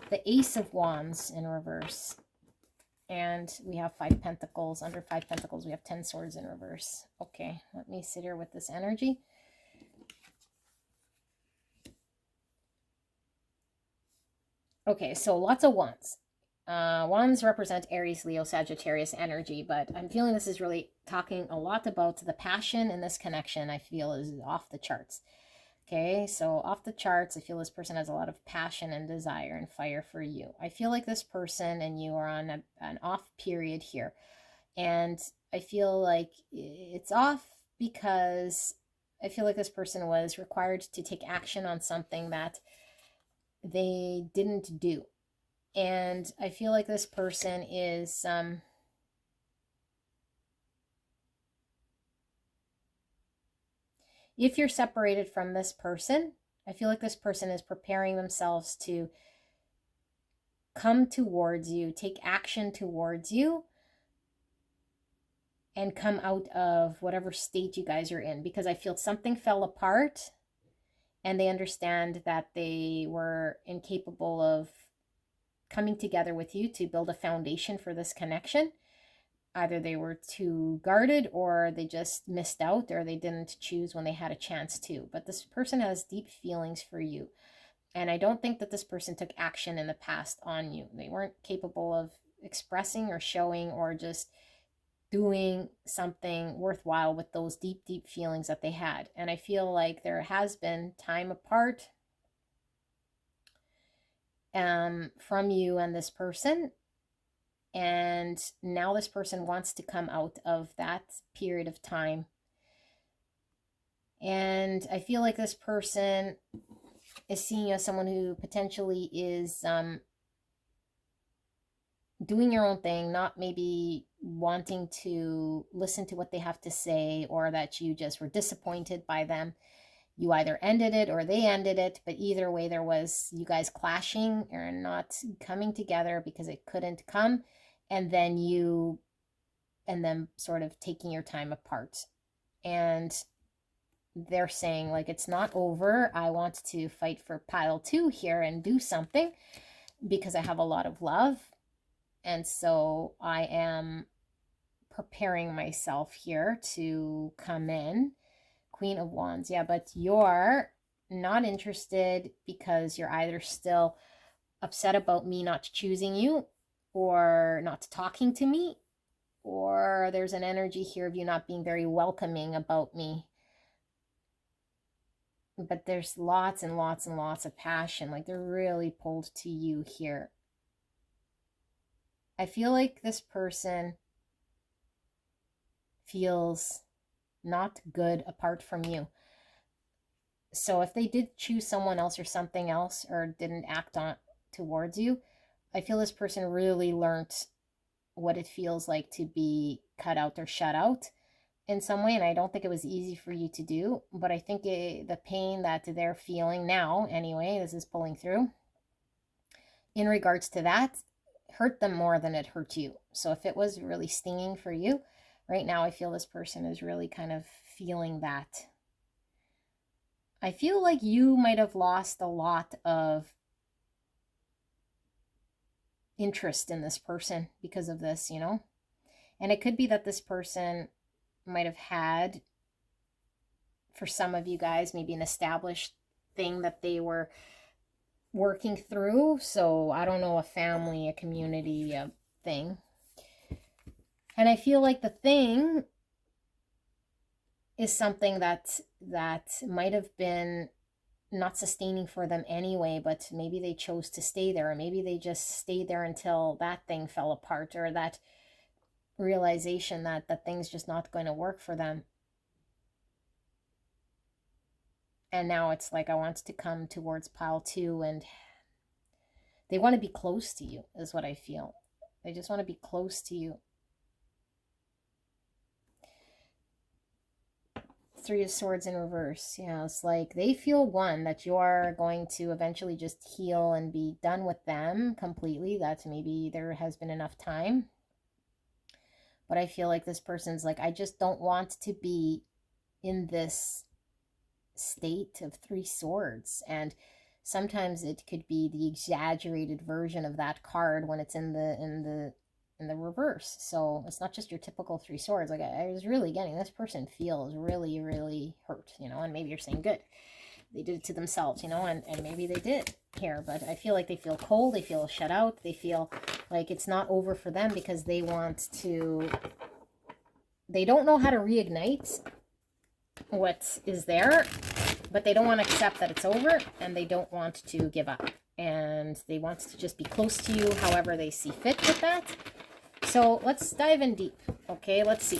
the Ace of Wands in reverse. And we have 5 Pentacles. Under 5 Pentacles, we have 10 Swords in reverse. Okay, let me sit here with this energy. Okay, so lots of wands. Wands represent Aries, Leo, Sagittarius energy, but I'm feeling this is really talking a lot about the passion in this connection. I feel is off the charts. Okay, so off the charts, I feel this person has a lot of passion and desire and fire for you. I feel like this person and you are on an off period here. And I feel like it's off because I feel like this person was required to take action on something that they didn't do. And I feel like this person is if you're separated from this person, I feel like this person is preparing themselves to come towards you, take action towards you, and come out of whatever state you guys are in. Because I feel something fell apart and they understand that they were incapable of coming together with you to build a foundation for this connection. Either they were too guarded or they just missed out or they didn't choose when they had a chance to. But this person has deep feelings for you. And I don't think that this person took action in the past on you. They weren't capable of expressing or showing or just doing something worthwhile with those deep, deep feelings that they had. And I feel like there has been time apart from you and this person. And now this person wants to come out of that period of time. And I feel like this person is seeing you as someone who potentially is doing your own thing, not maybe wanting to listen to what they have to say, or that you just were disappointed by them. You either ended it or they ended it, but either way there was you guys clashing or not coming together because it couldn't come, and then sort of taking your time apart. And they're saying like, it's not over. I want to fight for pile 2 here and do something because I have a lot of love. And so I am preparing myself here to come in. Queen of Wands. Yeah, but you're not interested because you're either still upset about me not choosing you or not talking to me, or there's an energy here of you not being very welcoming about me. But there's lots and lots and lots of passion. Like they're really pulled to you here. I feel like this person feels not good apart from you. So if they did choose someone else or something else or didn't act on towards you, I feel this person really learned what it feels like to be cut out or shut out in some way. And I don't think it was easy for you to do, but I think the pain that they're feeling now, anyway, this is pulling through in regards to that, hurt them more than it hurt you. So if it was really stinging for you right now, I feel this person is really kind of feeling that. I feel like you might have lost a lot of interest in this person because of this, you know? And it could be that this person might have had, for some of you guys, maybe an established thing that they were working through. So I don't know, a family, a community, a thing. And I feel like the thing is something that might have been not sustaining for them anyway, but maybe they chose to stay there, or maybe they just stayed there until that thing fell apart, or that realization that the thing's just not going to work for them. And now it's like, I want to come towards pile 2, and they want to be close to you is what I feel. They just want to be close to you. 3 of Swords in reverse. Yeah, it's like they feel, one, that you're going to eventually just heal and be done with them completely, that maybe there has been enough time. But I feel like this person's like, I just don't want to be in this state of three swords, and sometimes it could be the exaggerated version of that card when it's in the reverse. So it's not just your typical three swords. Like I was really getting, this person feels really, really hurt, you know, and maybe you're saying good, they did it to themselves, you know, and maybe they did here, but I feel like they feel cold, they feel shut out, they feel like it's not over for them because they want to, they don't know how to reignite what is there, but they don't want to accept that it's over, and they don't want to give up, and they want to just be close to you however they see fit with that. So let's dive in deep. Okay, let's see.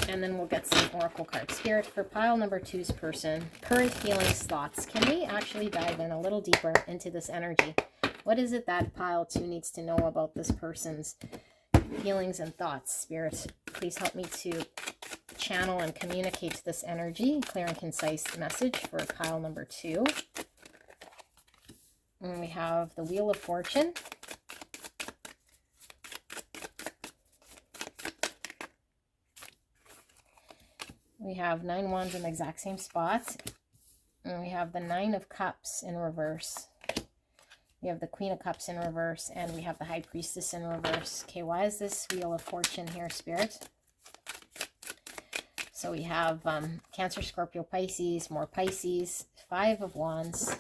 And then we'll get some oracle cards. Spirit, for pile number 2's person, current feelings, thoughts. Can we actually dive in a little deeper into this energy? What is it that pile 2 needs to know about this person's feelings and thoughts? Spirit, please help me to channel and communicate this energy. Clear and concise message for pile number 2. And we have the Wheel of Fortune. We have 9 wands in the exact same spot. And we have the 9 of Cups in reverse. We have the Queen of Cups in reverse. And we have the High Priestess in reverse. Okay, why is this Wheel of Fortune here, Spirit? So we have Cancer, Scorpio, Pisces, more Pisces, 5 of Wands.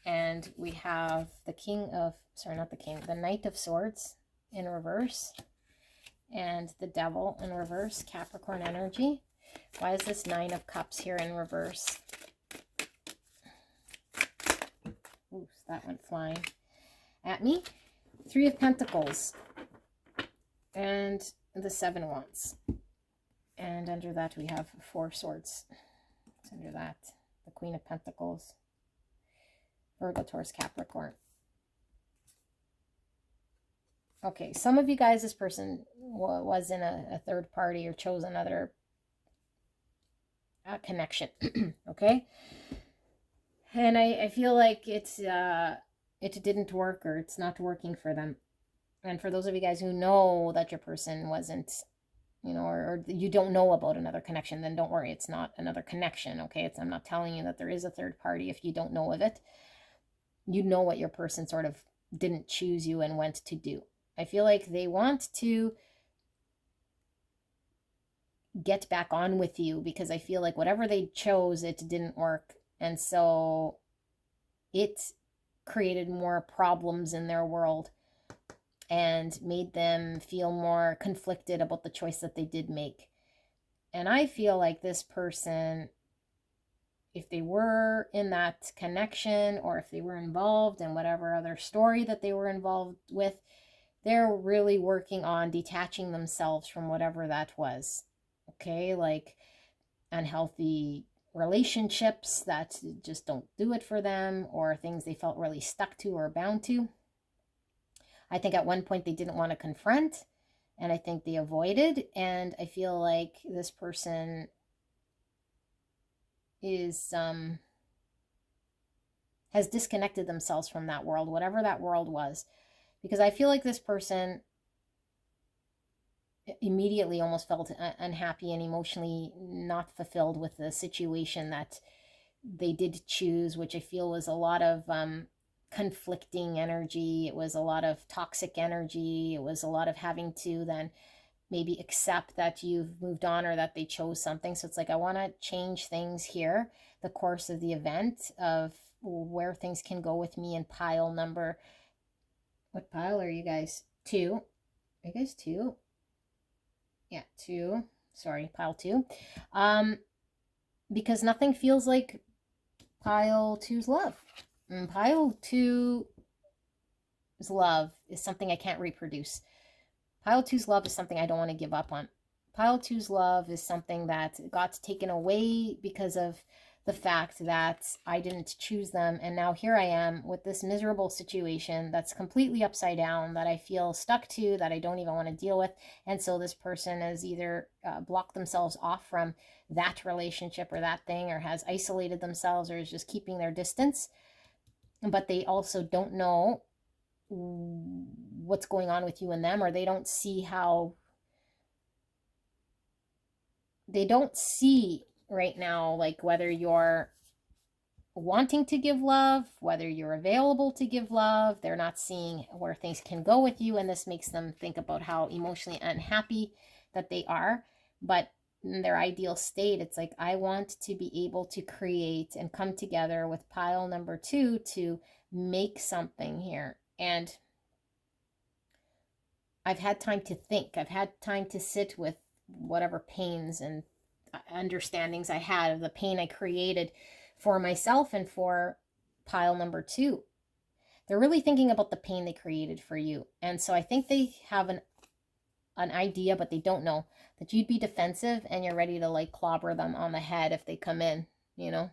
And we have the King of, sorry, not the King, the Knight of Swords in reverse. And the Devil in reverse, Capricorn energy. Why is this 9 of Cups here in reverse? Ooh, that went flying at me. 3 of Pentacles. And the 7 Wands. And under that we have 4 Swords. It's under that, the Queen of Pentacles. Virgo, Taurus, Capricorn. Okay, some of you guys, this person was in a third party or chose another connection. Okay? And I feel like it didn't work, or it's not working for them. And for those of you guys who know that your person wasn't, you know, or you don't know about another connection, then don't worry. It's not another connection, okay? I'm not telling you that there is a third party if you don't know of it. You know what your person sort of didn't choose you and went to do. I feel like they want to get back on with you because I feel like whatever they chose, it didn't work. And so it created more problems in their world and made them feel more conflicted about the choice that they did make. And I feel like this person, if they were in that connection, or if they were involved in whatever other story that they were involved with, they're really working on detaching themselves from whatever that was. Okay, like unhealthy relationships that just don't do it for them, or things they felt really stuck to or bound to. I think at one point they didn't want to confront, and I think they avoided, and I feel like this person is has disconnected themselves from that world, whatever that world was, because I feel like this person immediately almost felt unhappy and emotionally not fulfilled with the situation that they did choose, which I feel was a lot of conflicting energy. It was a lot of toxic energy. It was a lot of having to then maybe accept that you've moved on or that they chose something. So it's like, I want to change things here, the course of the event of where things can go with me in pile number, what pile are you guys? 2. Are you guys 2? Yeah, 2. Sorry, pile 2. Because nothing feels like pile 2's love. And pile 2's love is something I can't reproduce. Pile 2's love is something I don't want to give up on. Pile 2's love is something that got taken away because of the fact that I didn't choose them. And now here I am with this miserable situation that's completely upside down, that I feel stuck to, that I don't even want to deal with. And so this person has either blocked themselves off from that relationship or that thing, or has isolated themselves, or is just keeping their distance. But they also don't know what's going on with you and them, or they don't see how they don't see right now, like whether you're wanting to give love, whether you're available to give love. They're not seeing where things can go with you, and this makes them think about how emotionally unhappy that they are. But in their ideal state, it's like, I want to be able to create and come together with pile number 2 to make something here. And I've had time to think. I've had time to sit with whatever pains and understandings I had of the pain I created for myself and for pile number 2. They're really thinking about the pain they created for you. And so I think they have an idea, but they don't know that you'd be defensive and you're ready to like clobber them on the head if they come in, you know?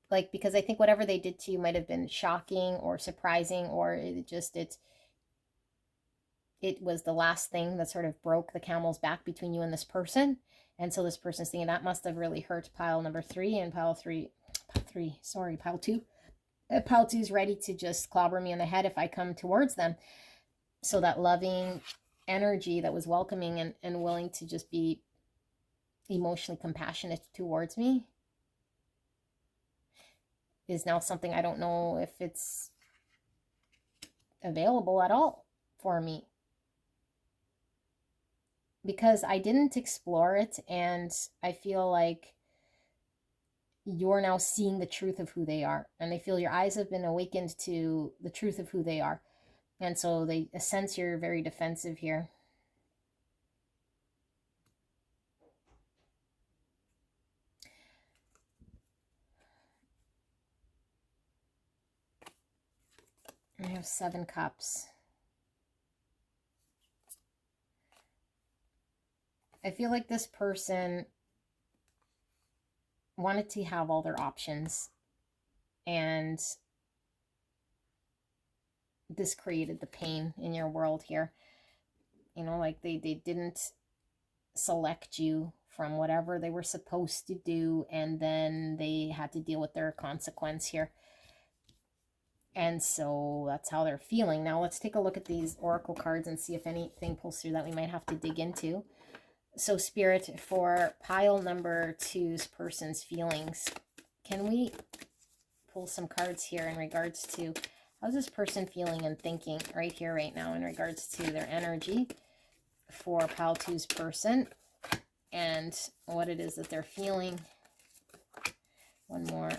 Like, because I think whatever they did to you might have been shocking or surprising, or it was the last thing that sort of broke the camel's back between you and this person. And so this person's thinking that must have really hurt pile number 3, and pile 2. Pile 2 is ready to just clobber me on the head if I come towards them. So that loving energy that was welcoming and willing to just be emotionally compassionate towards me is now something I don't know if it's available at all for me, because I didn't explore it. And I feel like you're now seeing the truth of who they are, and they feel your eyes have been awakened to the truth of who they are. And so they sense you're very defensive here. I have 7 cups. I feel like this person wanted to have all their options, and this created the pain in your world here. You know, like they didn't select you from whatever they were supposed to do, and then they had to deal with their consequence here. And so that's how they're feeling. Now let's take a look at these oracle cards and see if anything pulls through that we might have to dig into. So Spirit, for pile number 2's person's feelings, can we pull some cards here in regards to how's this person feeling and thinking right here, right now, in regards to their energy for pile 2's person and what it is that they're feeling. One more.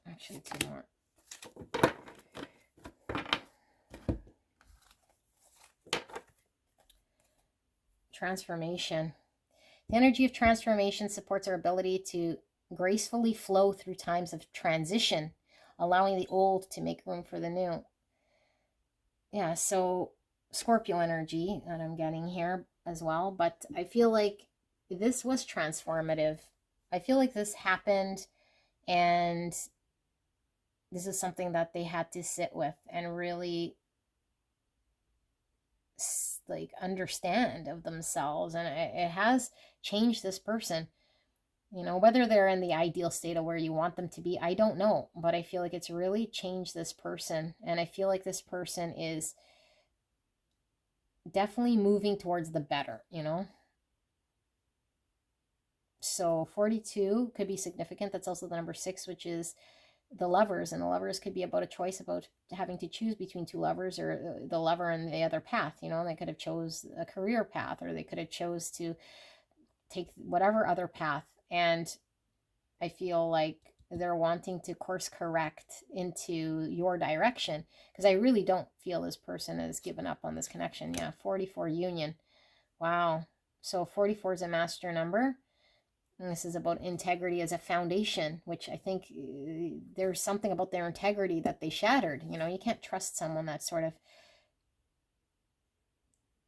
Actually, 2 more. Transformation. The energy of transformation supports our ability to gracefully flow through times of transition, allowing the old to make room for the new. Yeah, so Scorpio energy that I'm getting here as well, but I feel like this was transformative. I feel like this happened, and this is something that they had to sit with and really like understand of themselves, and it has changed this person. You know, whether they're in the ideal state of where you want them to be, I don't know, but I feel like it's really changed this person, and I feel like this person is definitely moving towards the better, you know. So 42 could be significant. That's also the number 6, which is the lovers, and the lovers could be about a choice about having to choose between 2 lovers, or the lover and the other path. You know, they could have chose a career path, or they could have chose to take whatever other path. And I feel like they're wanting to course correct into your direction, because I really don't feel this person has given up on this connection. Yeah, 44 union. Wow. So 44 is a master number. And this is about integrity as a foundation, which I think there's something about their integrity that they shattered. You know, you can't trust someone that sort of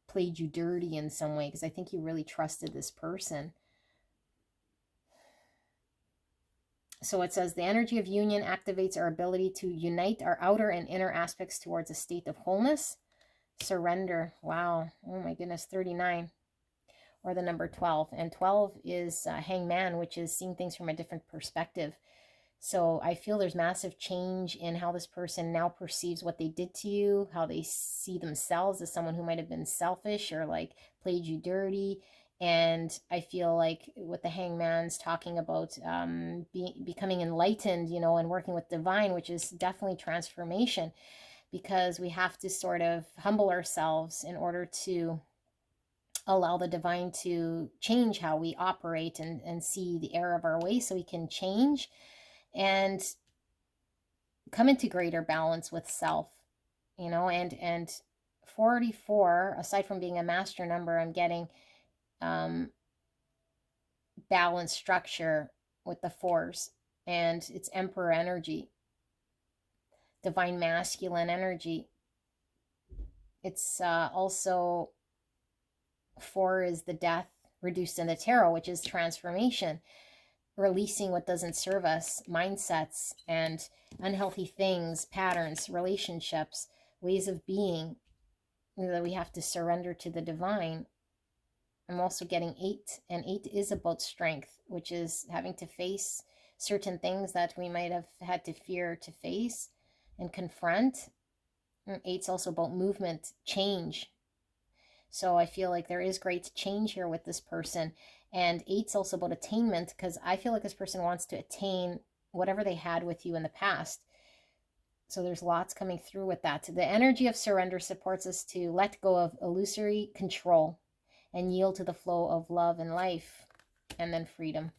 played you dirty in some way, because I think you really trusted this person. So it says the energy of union activates our ability to unite our outer and inner aspects towards a state of wholeness. Surrender. Wow. Oh my goodness. 39. Or the number 12. And 12 is hangman, which is seeing things from a different perspective. So I feel there's massive change in how this person now perceives what they did to you, how they see themselves as someone who might have been selfish or like played you dirty. And I feel like what the hangman's talking about, becoming enlightened, you know, and working with divine, which is definitely transformation, because we have to sort of humble ourselves in order to allow the divine to change how we operate and see the error of our ways, so we can change and come into greater balance with self, you know. And 44, aside from being a master number, I'm getting balance, structure with the fours, and it's emperor energy, divine masculine energy. It's also 4 is the death reduced in the tarot, which is transformation, releasing what doesn't serve us, mindsets and unhealthy things, patterns, relationships, ways of being, that we have to surrender to the divine. I'm also getting 8, and 8 is about strength, which is having to face certain things that we might have had to fear to face and confront. And 8's also about movement, change. So I feel like there is great change here with this person. And 8's also about attainment, because I feel like this person wants to attain whatever they had with you in the past. So there's lots coming through with that. The energy of surrender supports us to let go of illusory control and yield to the flow of love and life, and then freedom.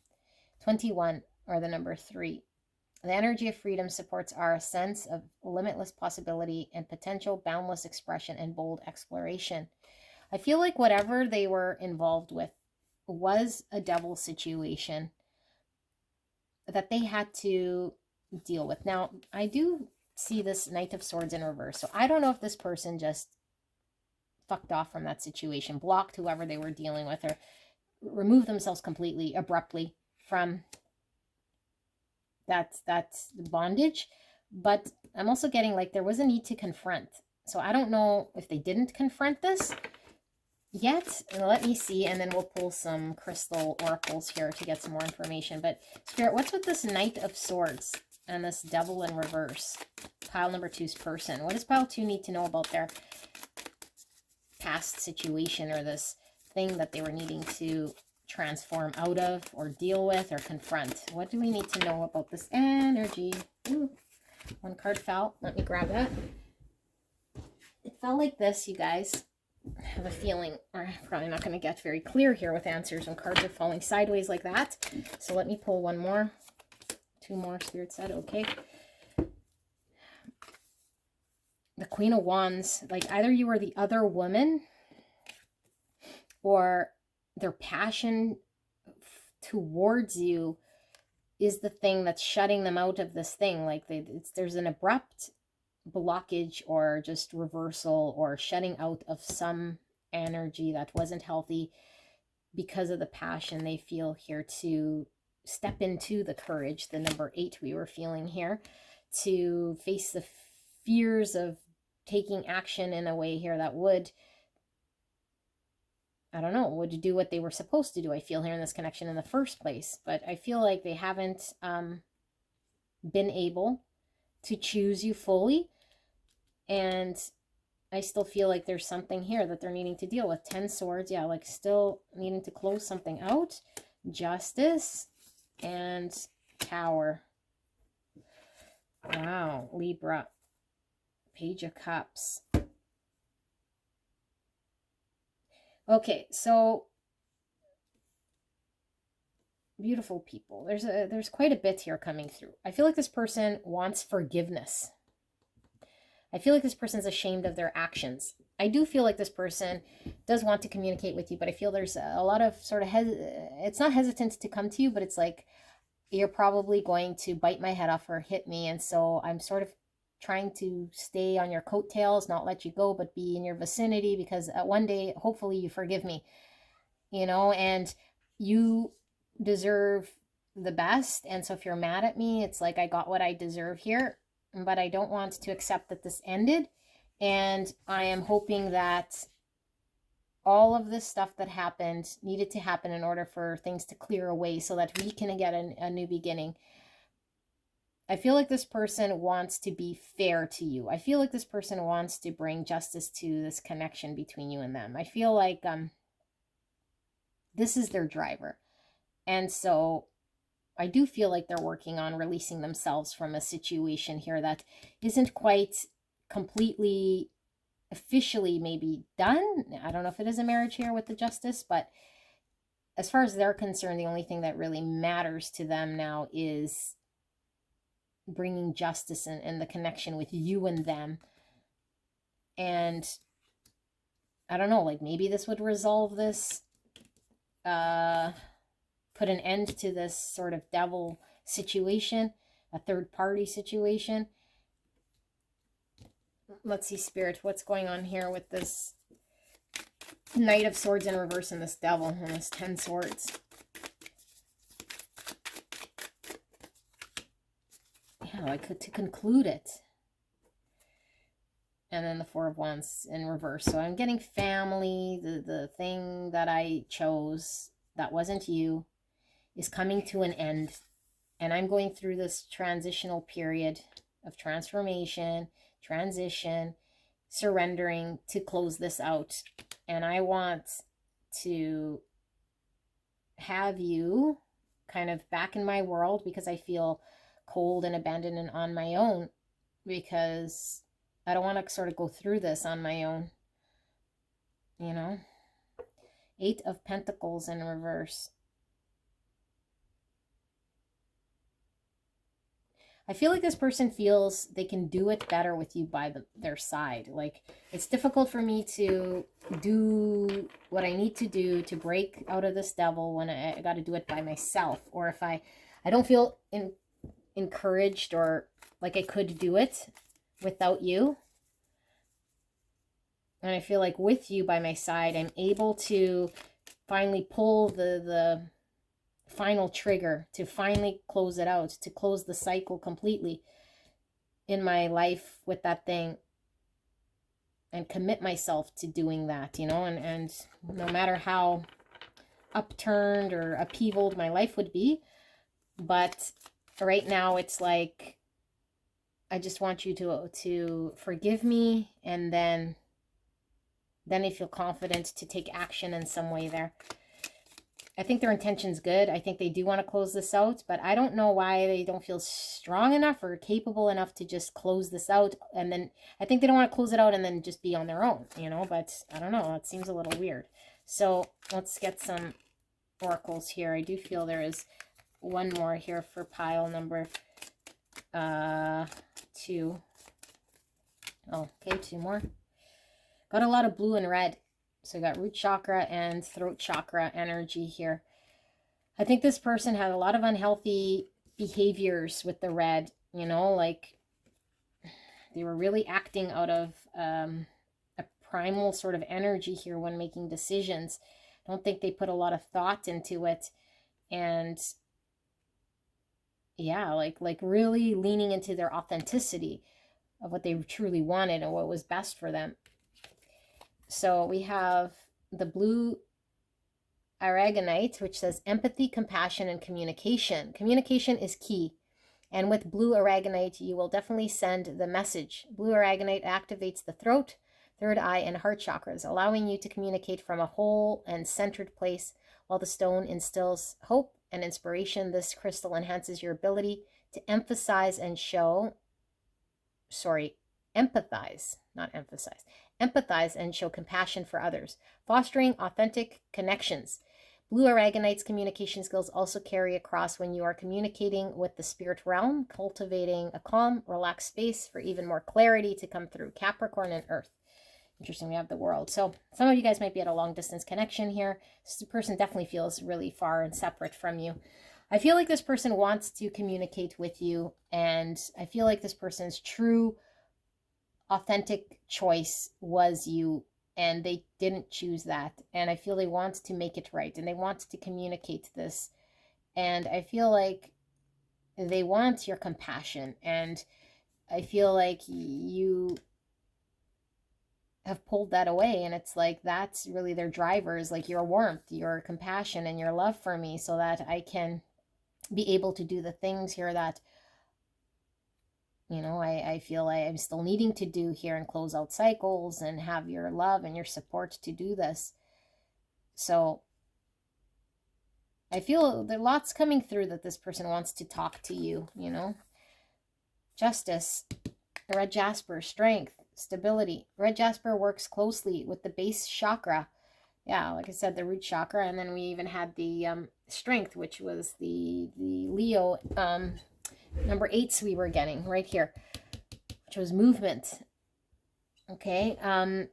21, or the number 3. The energy of freedom supports our sense of limitless possibility and potential, boundless expression, and bold exploration. I feel like whatever they were involved with was a devil situation that they had to deal with. Now, I do see this Knight of Swords in reverse. So I don't know if this person just fucked off from that situation, blocked whoever they were dealing with, or removed themselves completely, abruptly from that bondage. But I'm also getting like there was a need to confront. So I don't know if they didn't confront this yet. Let me see, and then we'll pull some crystal oracles here to get some more information. But Spirit, what's with this Knight of Swords and this Devil in reverse? Pile number 2's person. What does pile 2 need to know about their past situation, or this thing that they were needing to transform out of, or deal with, or confront? What do we need to know about this energy? Ooh, one card fell. Let me grab that. It felt like this, you guys. I have a feeling I'm probably not going to get very clear here with answers when cards are falling sideways like that. So let me pull one more. 2 more, Spirit said. Okay. The Queen of Wands. Like either you are the other woman, or their passion towards you is the thing that's shutting them out of this thing. Like there's an abrupt blockage, or just reversal, or shutting out of some energy that wasn't healthy because of the passion they feel here to step into the courage, the number 8 we were feeling here, to face the fears of taking action in a way here that would, I don't know, would do what they were supposed to do, I feel, here in this connection in the first place. But I feel like they haven't been able to choose you fully. And I still feel like there's something here that they're needing to deal with. 10 swords, yeah, like still needing to close something out. Justice and Tower. Wow, Libra. Page of Cups. Okay, so beautiful people. There's quite a bit here coming through. I feel like this person wants forgiveness. I feel like this person's ashamed of their actions. I do feel like this person does want to communicate with you, but I feel there's a lot of sort of, it's not hesitant to come to you, but it's like, you're probably going to bite my head off or hit me. And so I'm sort of trying to stay on your coattails, not let you go, but be in your vicinity, because one day, hopefully you forgive me, you know, and you deserve the best. And so if you're mad at me, it's like I got what I deserve here, but I don't want to accept that this ended. And I am hoping that all of this stuff that happened needed to happen in order for things to clear away so that we can get a new beginning. I feel like this person wants to be fair to you. I feel like this person wants to bring justice to this connection between you and them. I feel like This is their driver. And so I do feel like they're working on releasing themselves from a situation here that isn't quite completely officially maybe done. I don't know if it is a marriage here with the justice, but as far as they're concerned, the only thing that really matters to them now is bringing justice and the connection with you and them. And I don't know, like maybe this would resolve this, put an end to this sort of devil situation, a third party situation. Let's see, Spirit, what's going on here with this Knight of Swords in reverse and this devil and this 10 swords. Yeah, like to conclude it. And then the Four of Wands in reverse. So I'm getting family, the thing that I chose that wasn't you is coming to an end. And I'm going through this transitional period of transformation, transition, surrendering to close this out. And I want to have you kind of back in my world because I feel cold and abandoned and on my own, because I don't want to sort of go through this on my own, you know? 8 of Pentacles in reverse. I feel like this person feels they can do it better with you by their side. Like, it's difficult for me to do what I need to do to break out of this devil when I got to do it by myself. Or if I don't feel encouraged or like I could do it without you. And I feel like with you by my side, I'm able to finally pull the final trigger, to finally close it out, to close the cycle completely in my life with that thing and commit myself to doing that, you know, and no matter how upturned or upheavaled my life would be, but right now it's like I just want you to forgive me, and then I feel confident to take action in some way there. I think their intention's good. I think they do want to close this out, but I don't know why they don't feel strong enough or capable enough to just close this out. And then I think they don't want to close it out and then just be on their own, you know, but I don't know. It seems a little weird. So let's get some oracles here. I do feel there is one more here for pile number 2. Oh, okay, 2 more. Got a lot of blue and red. So I got root chakra and throat chakra energy here. I think this person had a lot of unhealthy behaviors with the red, you know, like they were really acting out of a primal sort of energy here when making decisions. I don't think they put a lot of thought into it. And yeah, like really leaning into their authenticity of what they truly wanted and what was best for them. So we have the blue aragonite, which says empathy, compassion, and communication. Communication is key. And with blue aragonite, you will definitely send the message. Blue aragonite activates the throat, third eye, and heart chakras, allowing you to communicate from a whole and centered place, while the stone instills hope and inspiration. This crystal enhances your ability to emphasize and show, empathize, not emphasize, empathize and show compassion for others, fostering authentic connections. Blue aragonite's communication skills also carry across when you are communicating with the spirit realm, cultivating a calm, relaxed space for even more clarity to come through. Capricorn and Earth. Interesting, we have the world. So some of you guys might be at a long distance connection here. This person definitely feels really far and separate from you. I feel like this person wants to communicate with you, and I feel like this person's true authentic choice was you, and they didn't choose that. And I feel they want to make it right, and they want to communicate this. And I feel like they want your compassion, and I feel like you have pulled that away, and it's like that's really their drivers, like your warmth, your compassion, and your love for me, so that I can be able to do the things here that, you know, I feel like I'm still needing to do here and close out cycles and have your love and your support to do this. So I feel there lots coming through that this person wants to talk to you, you know. Justice, red jasper, strength, stability. Red jasper works closely with the base chakra. Yeah, like I said, the root chakra. And then we even had the strength, which was the Leo number 8s we were getting right here, which was movement. Okay,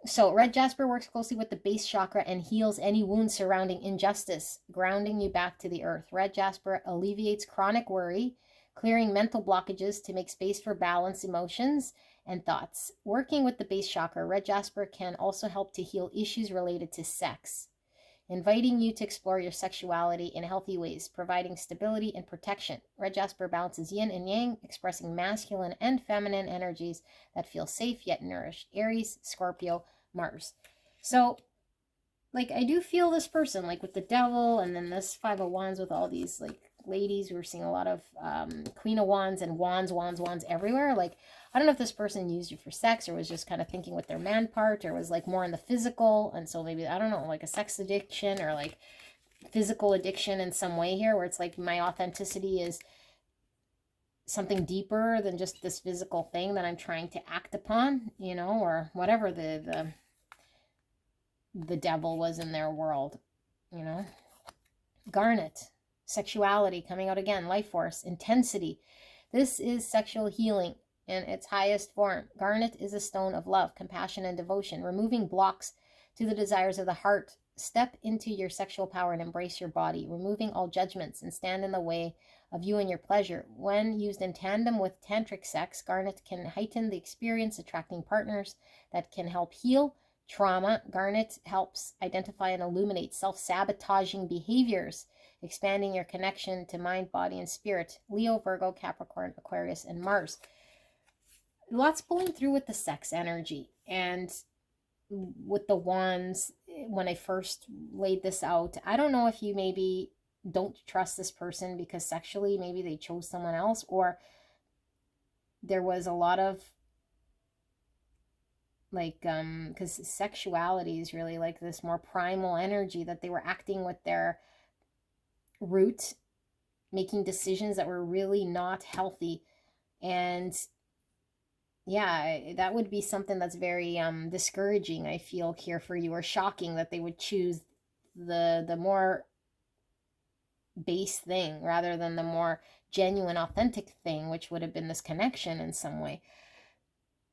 so red jasper works closely with the base chakra and heals any wounds surrounding injustice, grounding you back to the earth. Red jasper alleviates chronic worry, clearing mental blockages to make space for balanced emotions and thoughts. Working with the base chakra, red jasper can also help to heal issues related to sex, inviting you to explore your sexuality in healthy ways, providing stability and protection. Red jasper balances yin and yang, expressing masculine and feminine energies that feel safe yet nourished. Aries, Scorpio, Mars. So, like, I do feel this person, like with the devil, and then this Five of Wands with all these, like, ladies. We're seeing a lot of Queen of Wands and wands everywhere. Like, I don't know if this person used you for sex or was just kind of thinking with their man part, or was like more in the physical. And so maybe, I don't know, like a sex addiction or like physical addiction in some way here, where it's like my authenticity is something deeper than just this physical thing that I'm trying to act upon, you know, or whatever the devil was in their world, you know. Garnet, sexuality coming out again, life force, intensity. This is sexual healing in its highest form. Garnet is a stone of love, compassion, and devotion, removing blocks to the desires of the heart. Step into your sexual power and embrace your body, removing all judgments and stand in the way of you and your pleasure. When used in tandem with tantric sex, garnet can heighten the experience, attracting partners that can help heal trauma. Garnet helps identify and illuminate self-sabotaging behaviors, expanding your connection to mind, body, and spirit. Leo, Virgo, Capricorn, Aquarius, and Mars. Lots pulling through with the sex energy. And with the wands, when I first laid this out, I don't know if you maybe don't trust this person because sexually maybe they chose someone else, or there was a lot of like because sexuality is really like this more primal energy that they were acting with their root, making decisions that were really not healthy. And yeah, that would be something that's very discouraging, I feel, here for you, or shocking that they would choose the more base thing rather than the more genuine, authentic thing, which would have been this connection in some way.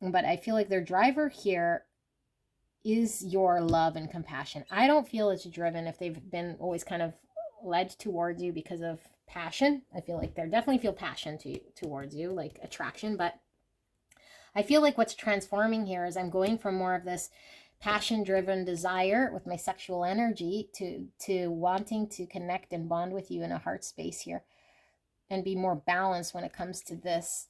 But I feel like their driver here is your love and compassion. I don't feel it's driven if they've been always kind of led towards you because of passion. I feel like they definitely feel passion towards you, like attraction. But I feel like what's transforming here is I'm going from more of this passion-driven desire with my sexual energy to wanting to connect and bond with you in a heart space here and be more balanced when it comes to this.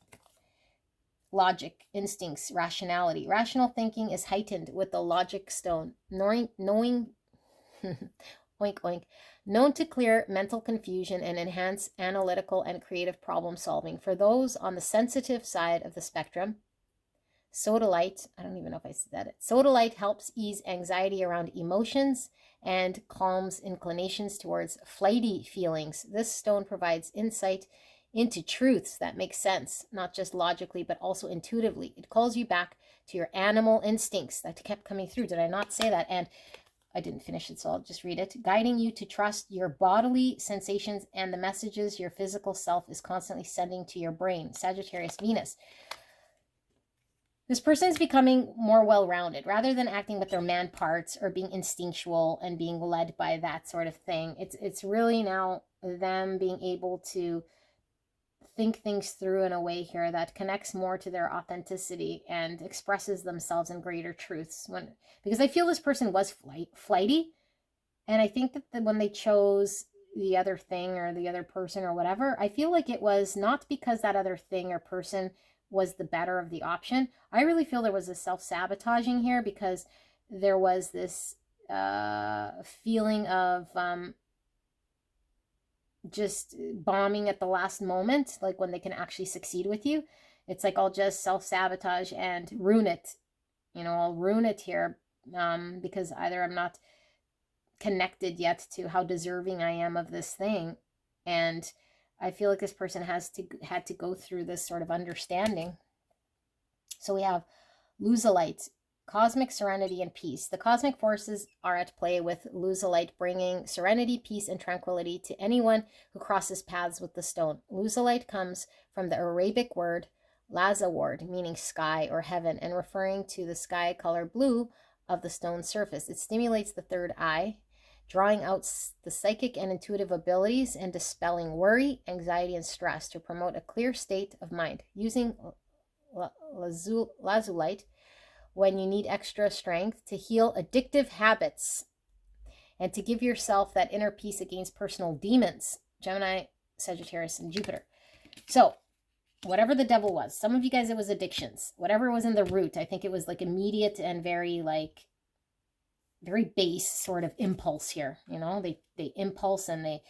Logic, instincts, rationality. Rational thinking is heightened with the logic stone, knowing oink oink, known to clear mental confusion and enhance analytical and creative problem solving. For those on the sensitive side of the spectrum, sodalite, I don't even know if I said it, sodalite helps ease anxiety around emotions and calms inclinations towards flighty feelings. This stone provides insight into truths that make sense, not just logically, but also intuitively. It calls you back to your animal instincts. That kept coming through. Did I not say that? And I didn't finish it, so I'll just read it. Guiding you to trust your bodily sensations and the messages your physical self is constantly sending to your brain. Sagittarius, Venus. This person is becoming more well-rounded. Rather than acting with their man parts or being instinctual and being led by that sort of thing, it's really now them being able to think things through in a way here that connects more to their authenticity and expresses themselves in greater truths. Because I feel this person was flighty, and I think that when they chose the other thing or the other person or whatever, I feel like it was not because that other thing or person was the better of the option. I really feel there was a self-sabotaging here because there was this feeling of just bombing at the last moment, like when they can actually succeed with you. It's like, I'll just self-sabotage and ruin it. You know, I'll ruin it here because either I'm not connected yet to how deserving I am of this thing. And I feel like this person had to go through this sort of understanding. So we have Luzolite, cosmic serenity and peace. The cosmic forces are at play with Luzolite, bringing serenity, peace, and tranquility to anyone who crosses paths with the stone. Luzolite comes from the Arabic word lazaward, meaning sky or heaven, and referring to the sky color blue of the stone's surface. It stimulates the third eye, drawing out the psychic and intuitive abilities and dispelling worry, anxiety, and stress to promote a clear state of mind. Using lazulite when you need extra strength to heal addictive habits and to give yourself that inner peace against personal demons. Gemini, Sagittarius, and Jupiter. So whatever the devil was, some of you guys, it was addictions. Whatever was in the root, I think it was like immediate and very base sort of impulse here. You know, they impulse and they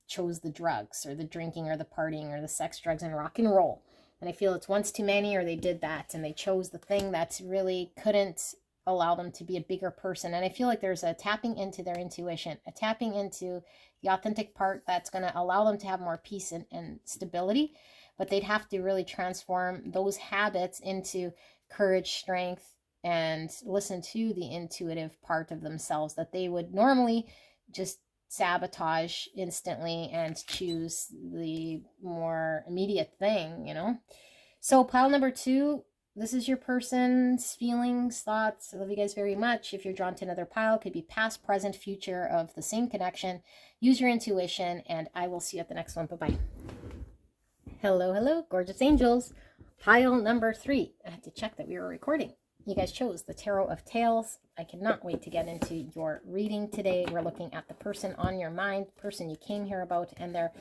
chose the drugs or the drinking or the partying or the sex, drugs, and rock and roll. And I feel it's once too many, or they did that and they chose the thing that really couldn't allow them to be a bigger person. And I feel like there's a tapping into their intuition, a tapping into the authentic part that's going to allow them to have more peace and stability. But they'd have to really transform those habits into courage, strength, and listen to the intuitive part of themselves that they would normally just sabotage instantly and choose the more immediate thing, you know. So pile number 2, this is your person's feelings, thoughts. I love you guys very much. If you're drawn to another pile, it could be past, present, future of the same connection. Use your intuition, and I will see you at the next one. Bye-bye. Hello, hello, gorgeous angels. Pile number 3. I had to check that we were recording. You guys chose the Tarot of Tails. I cannot wait to get into your reading today. We're looking at the person on your mind, the person you came here about, and their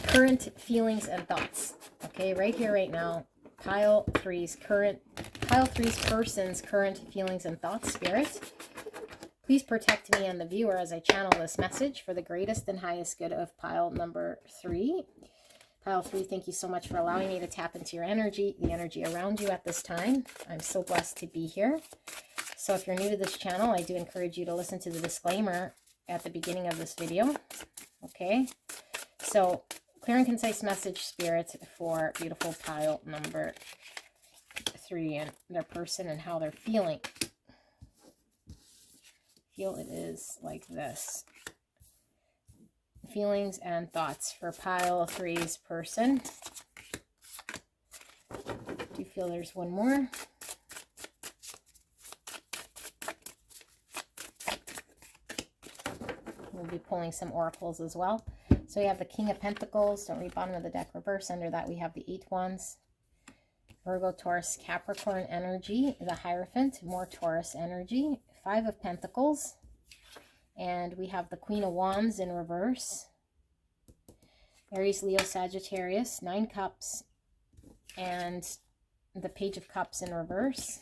current feelings and thoughts. Okay, right here, right now, pile three's person's current feelings and thoughts. Spirit, please protect me and the viewer as I channel this message for the greatest and highest good of pile number 3. Pile 3, thank you so much for allowing me to tap into your energy, the energy around you at this time. I'm so blessed to be here. So if you're new to this channel, I do encourage you to listen to the disclaimer at the beginning of this video. Okay, so clear and concise message, Spirit, for beautiful pile number 3 and their person and how they're feeling. Feel it is like this. Feelings and thoughts for pile 3's person. Do you feel there's one more? We'll be pulling some oracles as well. So we have the King of Pentacles. Don't read bottom of the deck reverse. Under that we have the 8 Wands. Virgo, Taurus, Capricorn energy. The Hierophant, more Taurus energy. 5 of Pentacles. And we have the Queen of Wands in reverse. Aries, Leo, Sagittarius, 9 Cups. And the Page of Cups in reverse.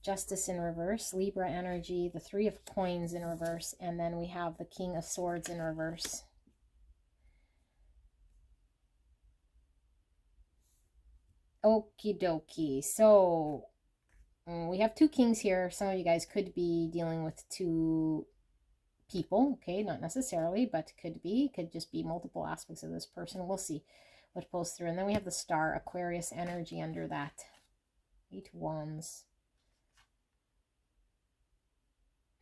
Justice in reverse. Libra energy, the 3 of Coins in reverse. And then we have the King of Swords in reverse. Okie dokie. So we have 2 kings here. Some of you guys could be dealing with 2 people. Okay, not necessarily, but could be. Could just be multiple aspects of this person. We'll see what pulls through. And then we have the Star, Aquarius energy under that. 8 Wands.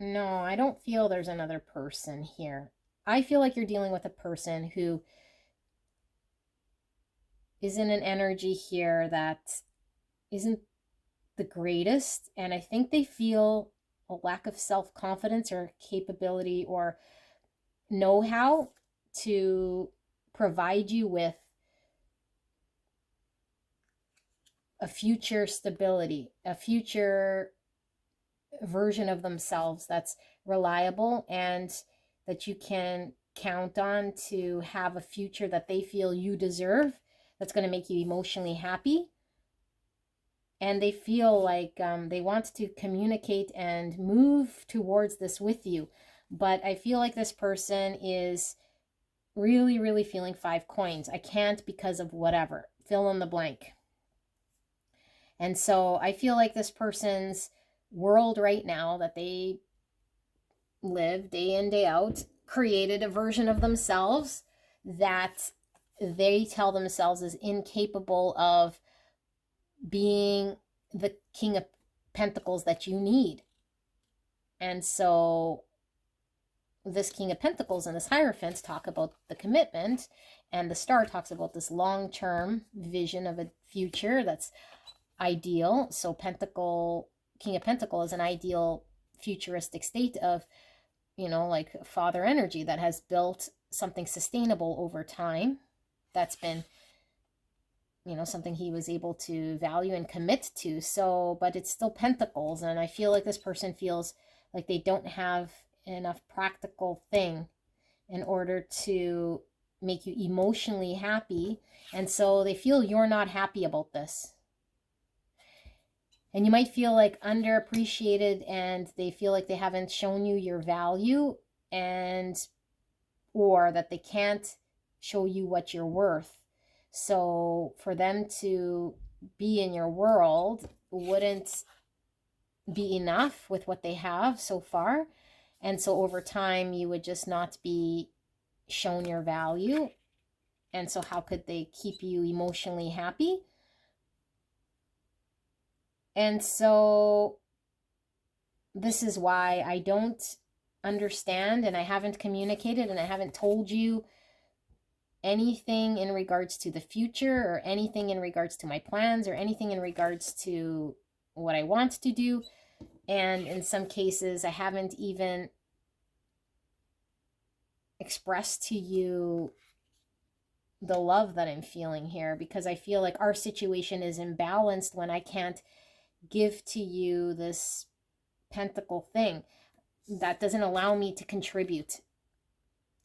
No, I don't feel there's another person here. I feel like you're dealing with a person who is in an energy here that isn't the greatest, and I think they feel a lack of self-confidence or capability or know-how to provide you with a future stability, a future version of themselves that's reliable and that you can count on to have a future that they feel you deserve, that's going to make you emotionally happy. And they feel like they want to communicate and move towards this with you. But I feel like this person is really, really feeling 5 coins. I can't because of whatever. Fill in the blank. And so I feel like this person's world right now that they live day in, day out, created a version of themselves that they tell themselves is incapable of being the King of Pentacles that you need. And so this King of Pentacles and this Hierophant talk about the commitment, and the Star talks about this long-term vision of a future that's ideal. So King of Pentacles is an ideal futuristic state of, like father energy that has built something sustainable over time. That's been, something he was able to value and commit to. So, but it's still Pentacles. And I feel like this person feels like they don't have enough practical thing in order to make you emotionally happy. And so they feel you're not happy about this. And you might feel like underappreciated, and they feel like they haven't shown you your value, or that they can't show you what you're worth. So for them to be in your world wouldn't be enough with what they have so far. And so over time, you would just not be shown your value. And so how could they keep you emotionally happy? And so this is why I don't understand, and I haven't communicated, and I haven't told you anything in regards to the future, or anything in regards to my plans, or anything in regards to what I want to do. And in some cases, I haven't even expressed to you the love that I'm feeling here, because I feel like our situation is imbalanced when I can't give to you this pentacle thing that doesn't allow me to contribute.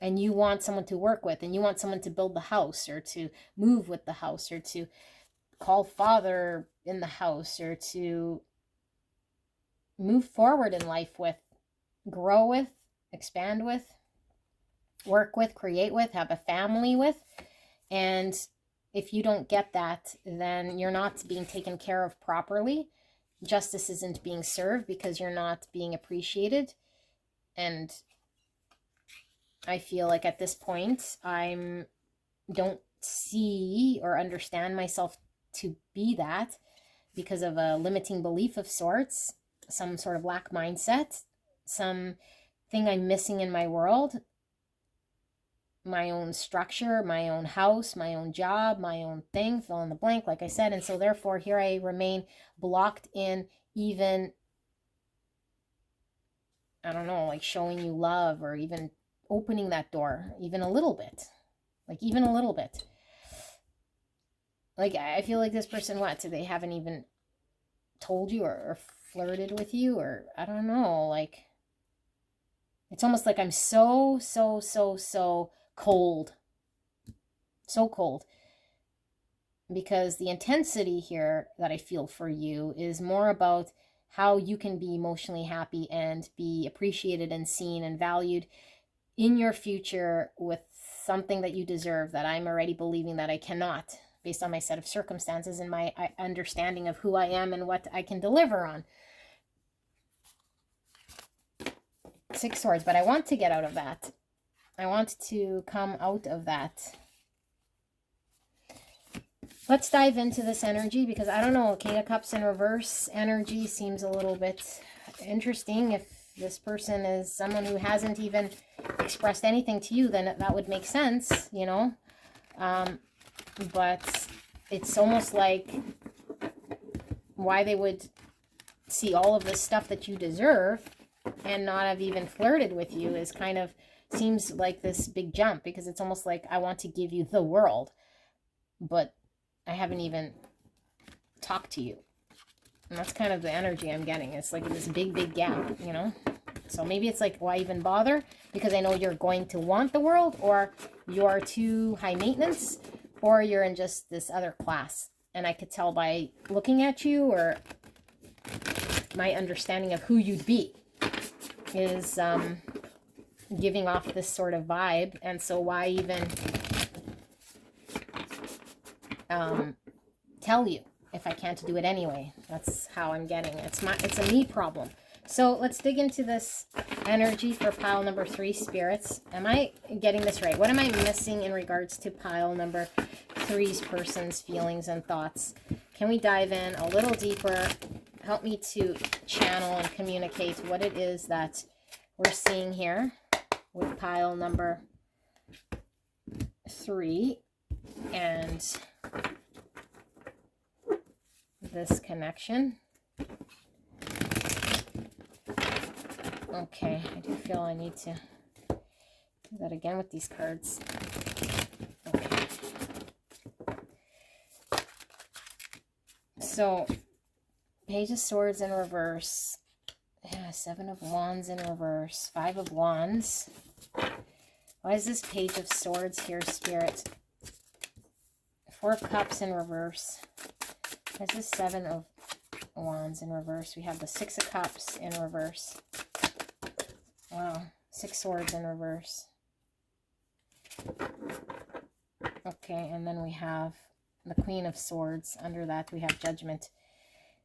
And you want someone to work with, and you want someone to build the house, or to move with the house, or to call father in the house, or to move forward in life with, grow with, expand with, work with, create with, have a family with. And if you don't get that, then you're not being taken care of properly. Justice isn't being served because you're not being appreciated. And I feel like at this point, I don't see or understand myself to be that, because of a limiting belief of sorts, some sort of lack mindset, something I'm missing in my world, my own structure, my own house, my own job, my own thing, fill in the blank, like I said. And so therefore, here I remain blocked in even, I don't know, like showing you love, or even opening that door, even a little bit. Like even a little bit. Like I feel like this person, they haven't even told you, or flirted with you, or I don't know, like it's almost like I'm so cold. So cold. Because the intensity here that I feel for you is more about how you can be emotionally happy and be appreciated and seen and valued in your future with something that you deserve, that I'm already believing that I cannot, based on my set of circumstances and my understanding of who I am and what I can deliver on. 6 Swords, but I want to get out of that. I want to come out of that. Let's dive into this energy, because I don't know, King of Cups in reverse energy seems a little bit interesting. If this person is someone who hasn't even expressed anything to you, then that would make sense, but it's almost like why they would see all of this stuff that you deserve and not have even flirted with you is kind of seems like this big jump, because it's almost like I want to give you the world, but I haven't even talked to you. And that's kind of the energy I'm getting. It's like this big gap, So maybe it's like, why even bother? Because I know you're going to want the world, or you're too high maintenance, or you're in just this other class. And I could tell by looking at you, or my understanding of who you'd be is giving off this sort of vibe. And so why even tell you if I can't do it anyway? That's how I'm getting it. It's a me problem. So let's dig into this energy for pile number 3, spirits. Am I getting this right? What am I missing in regards to pile number 3's person's feelings and thoughts? Can we dive in a little deeper? Help me to channel and communicate what it is that we're seeing here with pile number 3 and this connection. Okay, I do feel I need to do that again with these cards. Okay. So, Page of Swords in reverse. Yeah, 7 of Wands in reverse. 5 of Wands. Why is this Page of Swords here, Spirit? 4 of Cups in reverse. Why is this 7 of Wands in reverse? We have the 6 of Cups in reverse. Wow, 6 swords in reverse. Okay, and then we have the Queen of Swords. Under that, we have Judgment.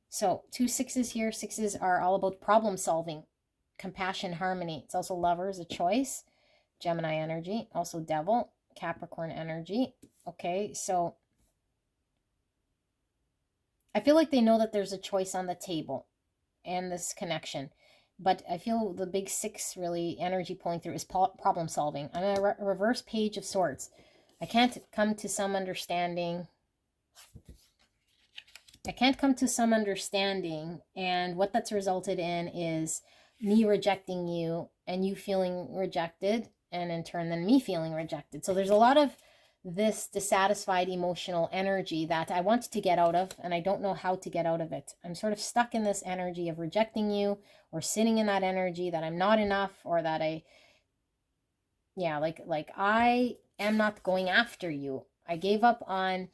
So, 2 sixes here. 6s are all about problem solving, compassion, harmony. It's also Lovers, a choice. Gemini energy. Also Devil, Capricorn energy. Okay, so I feel like they know that there's a choice on the table and this connection. But I feel the big 6 really energy pulling through is problem solving. I'm a reverse Page of Swords. I can't come to some understanding. And what that's resulted in is me rejecting you and you feeling rejected, and in turn then me feeling rejected. So there's a lot of this dissatisfied emotional energy that I want to get out of, and I don't know how to get out of it. I'm sort of stuck in this energy of rejecting you, or sitting in that energy that I'm not enough, or that I am not going after you. I gave up on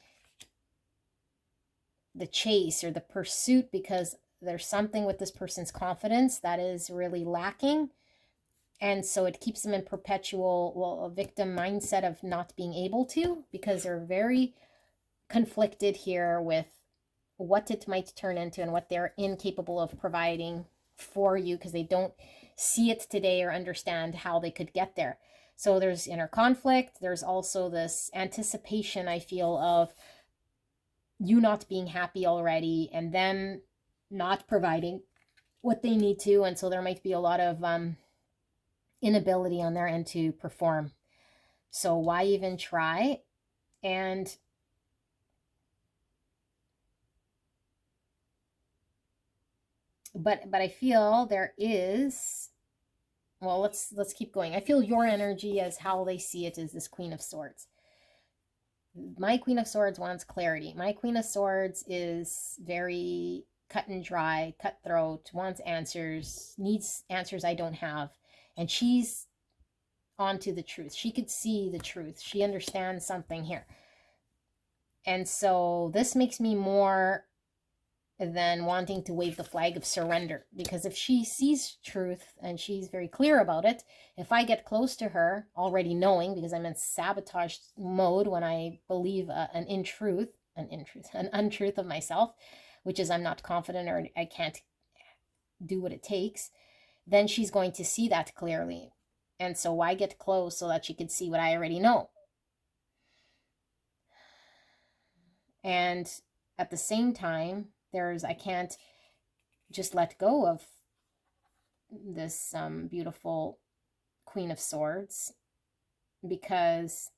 the chase or the pursuit because there's something with this person's confidence that is really lacking. And so it keeps them in perpetual, victim mindset of not being able to, because they're very conflicted here with what it might turn into and what they're incapable of providing for you, because they don't see it today or understand how they could get there. So there's inner conflict. There's also this anticipation, I feel, of you not being happy already and them not providing what they need to. And so there might be a lot of inability on their end to perform. So why even try? But I feel there is, well, let's keep going. I feel your energy, as how they see it, is this Queen of Swords. My Queen of Swords wants clarity. My Queen of Swords is very cut and dry, cutthroat, wants answers, needs answers I don't have. And she's onto the truth. She could see the truth. She understands something here. And so this makes me more than wanting to wave the flag of surrender, because if she sees truth and she's very clear about it, if I get close to her already knowing, because I'm in sabotage mode when I believe an untruth of myself, which is I'm not confident or I can't do what it takes, then she's going to see that clearly. And so why get close so that she could see what I already know? And at the same time, I can't just let go of this beautiful Queen of Swords, because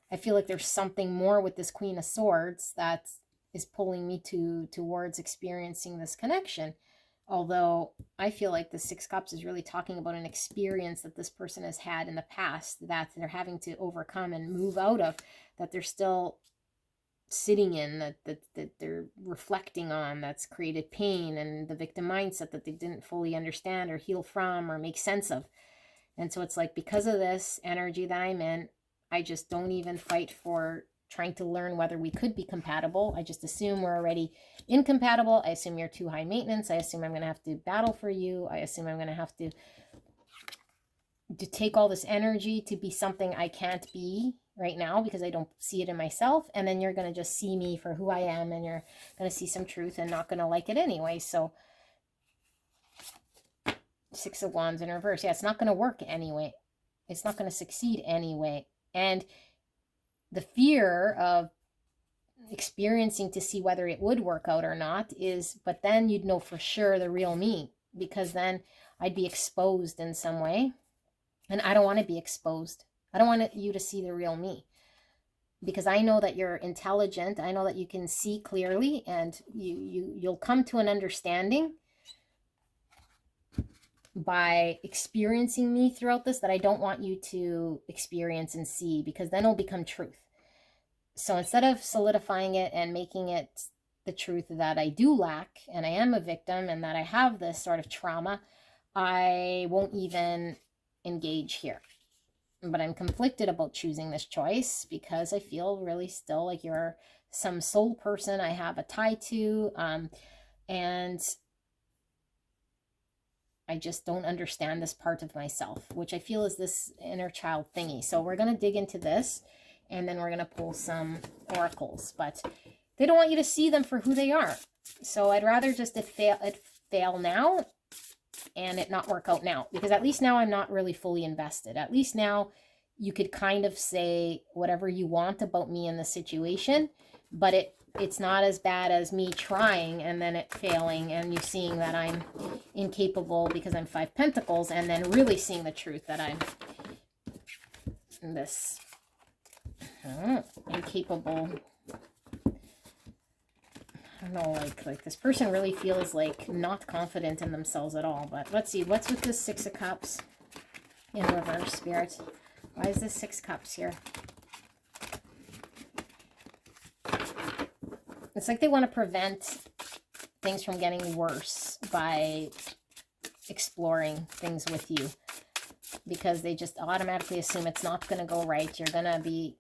I feel like there's something more with this Queen of Swords that is pulling me towards experiencing this connection. Although I feel like the 6 Cups is really talking about an experience that this person has had in the past that they're having to overcome and move out of, that they're still sitting in, that they're reflecting on, that's created pain and the victim mindset that they didn't fully understand or heal from or make sense of. And so it's like, because of this energy that I'm in, I just don't even fight for trying to learn whether we could be compatible. I just assume we're already incompatible. I assume you're too high maintenance. I assume I'm going to have to battle for you. I assume I'm going to have to take all this energy to be something I can't be right now because I don't see it in myself. And then you're going to just see me for who I am, and you're going to see some truth and not going to like it anyway. So Six of Wands in reverse. Yeah, it's not going to work anyway. It's not going to succeed anyway. And the fear of experiencing to see whether it would work out or not is, but then you'd know for sure the real me, because then I'd be exposed in some way. And I don't want to be exposed. I don't want you to see the real me, because I know that you're intelligent. I know that you can see clearly, and you'll come to an understanding by experiencing me throughout this that I don't want you to experience and see, because then it'll become truth. So instead of solidifying it and making it the truth that I do lack and I am a victim and that I have this sort of trauma, I won't even engage here. But I'm conflicted about choosing this choice, because I feel really still like you're some soul person I have a tie to, and I just don't understand this part of myself, which I feel is this inner child thingy. So we're going to dig into this, and then we're going to pull some oracles. But they don't want you to see them for who they are. So I'd rather just it fail now and it not work out now, because at least now I'm not really fully invested. At least now you could kind of say whatever you want about me in the situation, but it's not as bad as me trying and then it failing and you seeing that I'm incapable because I'm 5 Pentacles, and then really seeing the truth that I'm this incapable. I don't know, like this person really feels like not confident in themselves at all. But let's see, what's with this 6 of Cups in reverse, Spirit? Why is this 6 Cups here? It's like they want to prevent things from getting worse by exploring things with you, because they just automatically assume it's not going to go right. You're going to be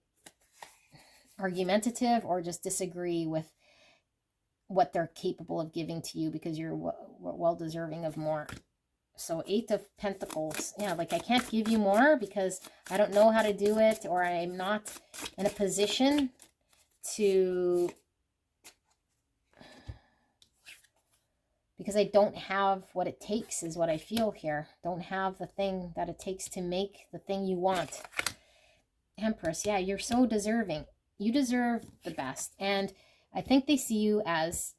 argumentative or just disagree with what they're capable of giving to you, because you're well deserving of more. So 8 of Pentacles. Yeah, like I can't give you more because I don't know how to do it, or I'm not in a position to, because I don't have what it takes is what I feel here. Don't have the thing that it takes to make the thing you want. Empress, yeah, you're so deserving. You deserve the best. And I think they see you as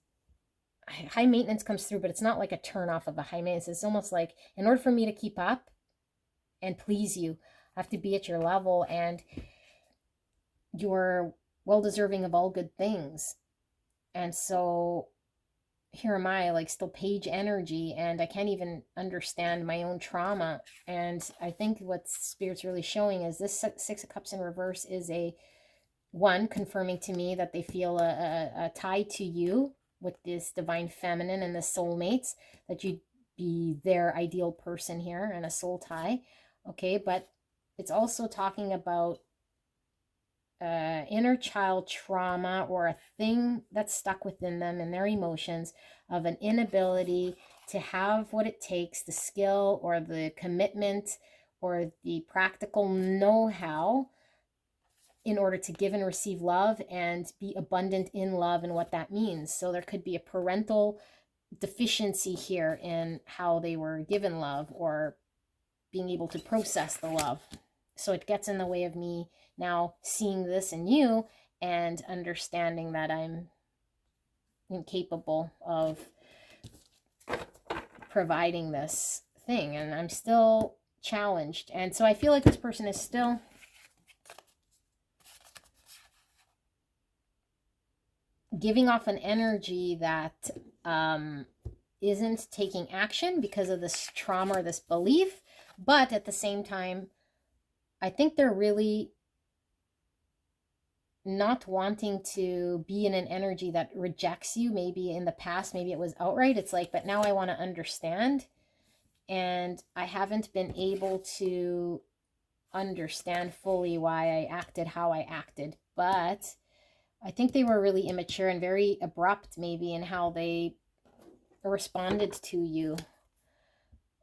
high maintenance comes through, but it's not like a turn off of a high maintenance. It's almost like, in order for me to keep up and please you, I have to be at your level, and you're well deserving of all good things. And so here am I, like still page energy, and I can't even understand my own trauma. And I think what Spirit's really showing is this 6 of Cups in reverse is a one confirming to me that they feel a tie to you with this divine feminine and the soulmates, that you'd be their ideal person here and a soul tie. Okay, but it's also talking about inner child trauma, or a thing that's stuck within them and their emotions of an inability to have what it takes, the skill or the commitment or the practical know-how in order to give and receive love and be abundant in love and what that means. So there could be a parental deficiency here in how they were given love or being able to process the love. So it gets in the way of me now seeing this in you and understanding that I'm incapable of providing this thing, and I'm still challenged. And so I feel like this person is still giving off an energy that isn't taking action because of this trauma or this belief. But at the same time, I think they're really not wanting to be in an energy that rejects you. Maybe in the past, maybe it was outright. It's like, but now I want to understand. And I haven't been able to understand fully why I acted how I acted. But I think they were really immature and very abrupt maybe in how they responded to you.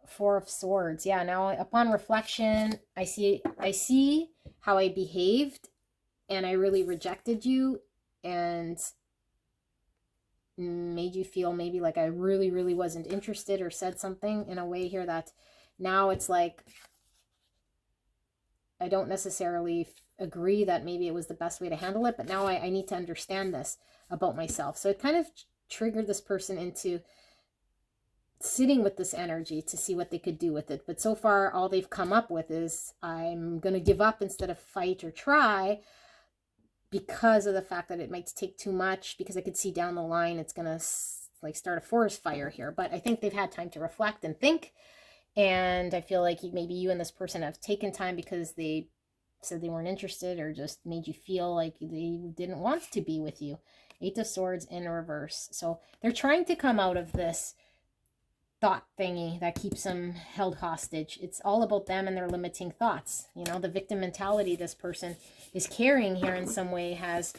4 of Swords. Yeah, now upon reflection, I see how I behaved, and I really rejected you, and made you feel maybe like I really, really wasn't interested, or said something in a way here that now it's like I don't necessarily agree that maybe it was the best way to handle it, but now I need to understand this about myself. So it kind of triggered this person into sitting with this energy to see what they could do with it. But so far, all they've come up with is I'm going to give up instead of fight or try, because of the fact that it might take too much, because I could see down the line it's going to like start a forest fire here. But I think they've had time to reflect and think. And I feel like maybe you and this person have taken time because they said they weren't interested, or just made you feel like they didn't want to be with you. 8 of Swords in reverse. So they're trying to come out of this thought thingy that keeps them held hostage. It's all about them and their limiting thoughts. You know, the victim mentality this person is carrying here in some way has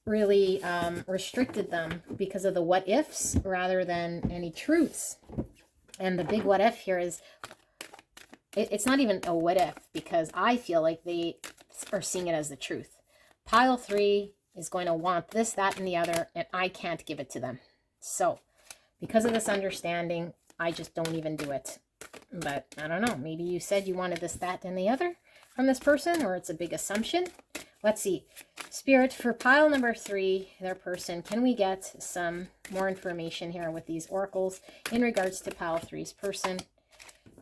really restricted them because of the what ifs rather than any truths. And the big what if here is, it's not even a what if, because I feel like they are seeing it as the truth. Pile 3 is going to want this, that, and the other, and I can't give it to them. So because of this understanding, I just don't even do it. But I don't know. Maybe you said you wanted this, that, and the other from this person, or it's a big assumption. Let's see. Spirit, for pile number 3, their person, can we get some more information here with these oracles in regards to pile 3's person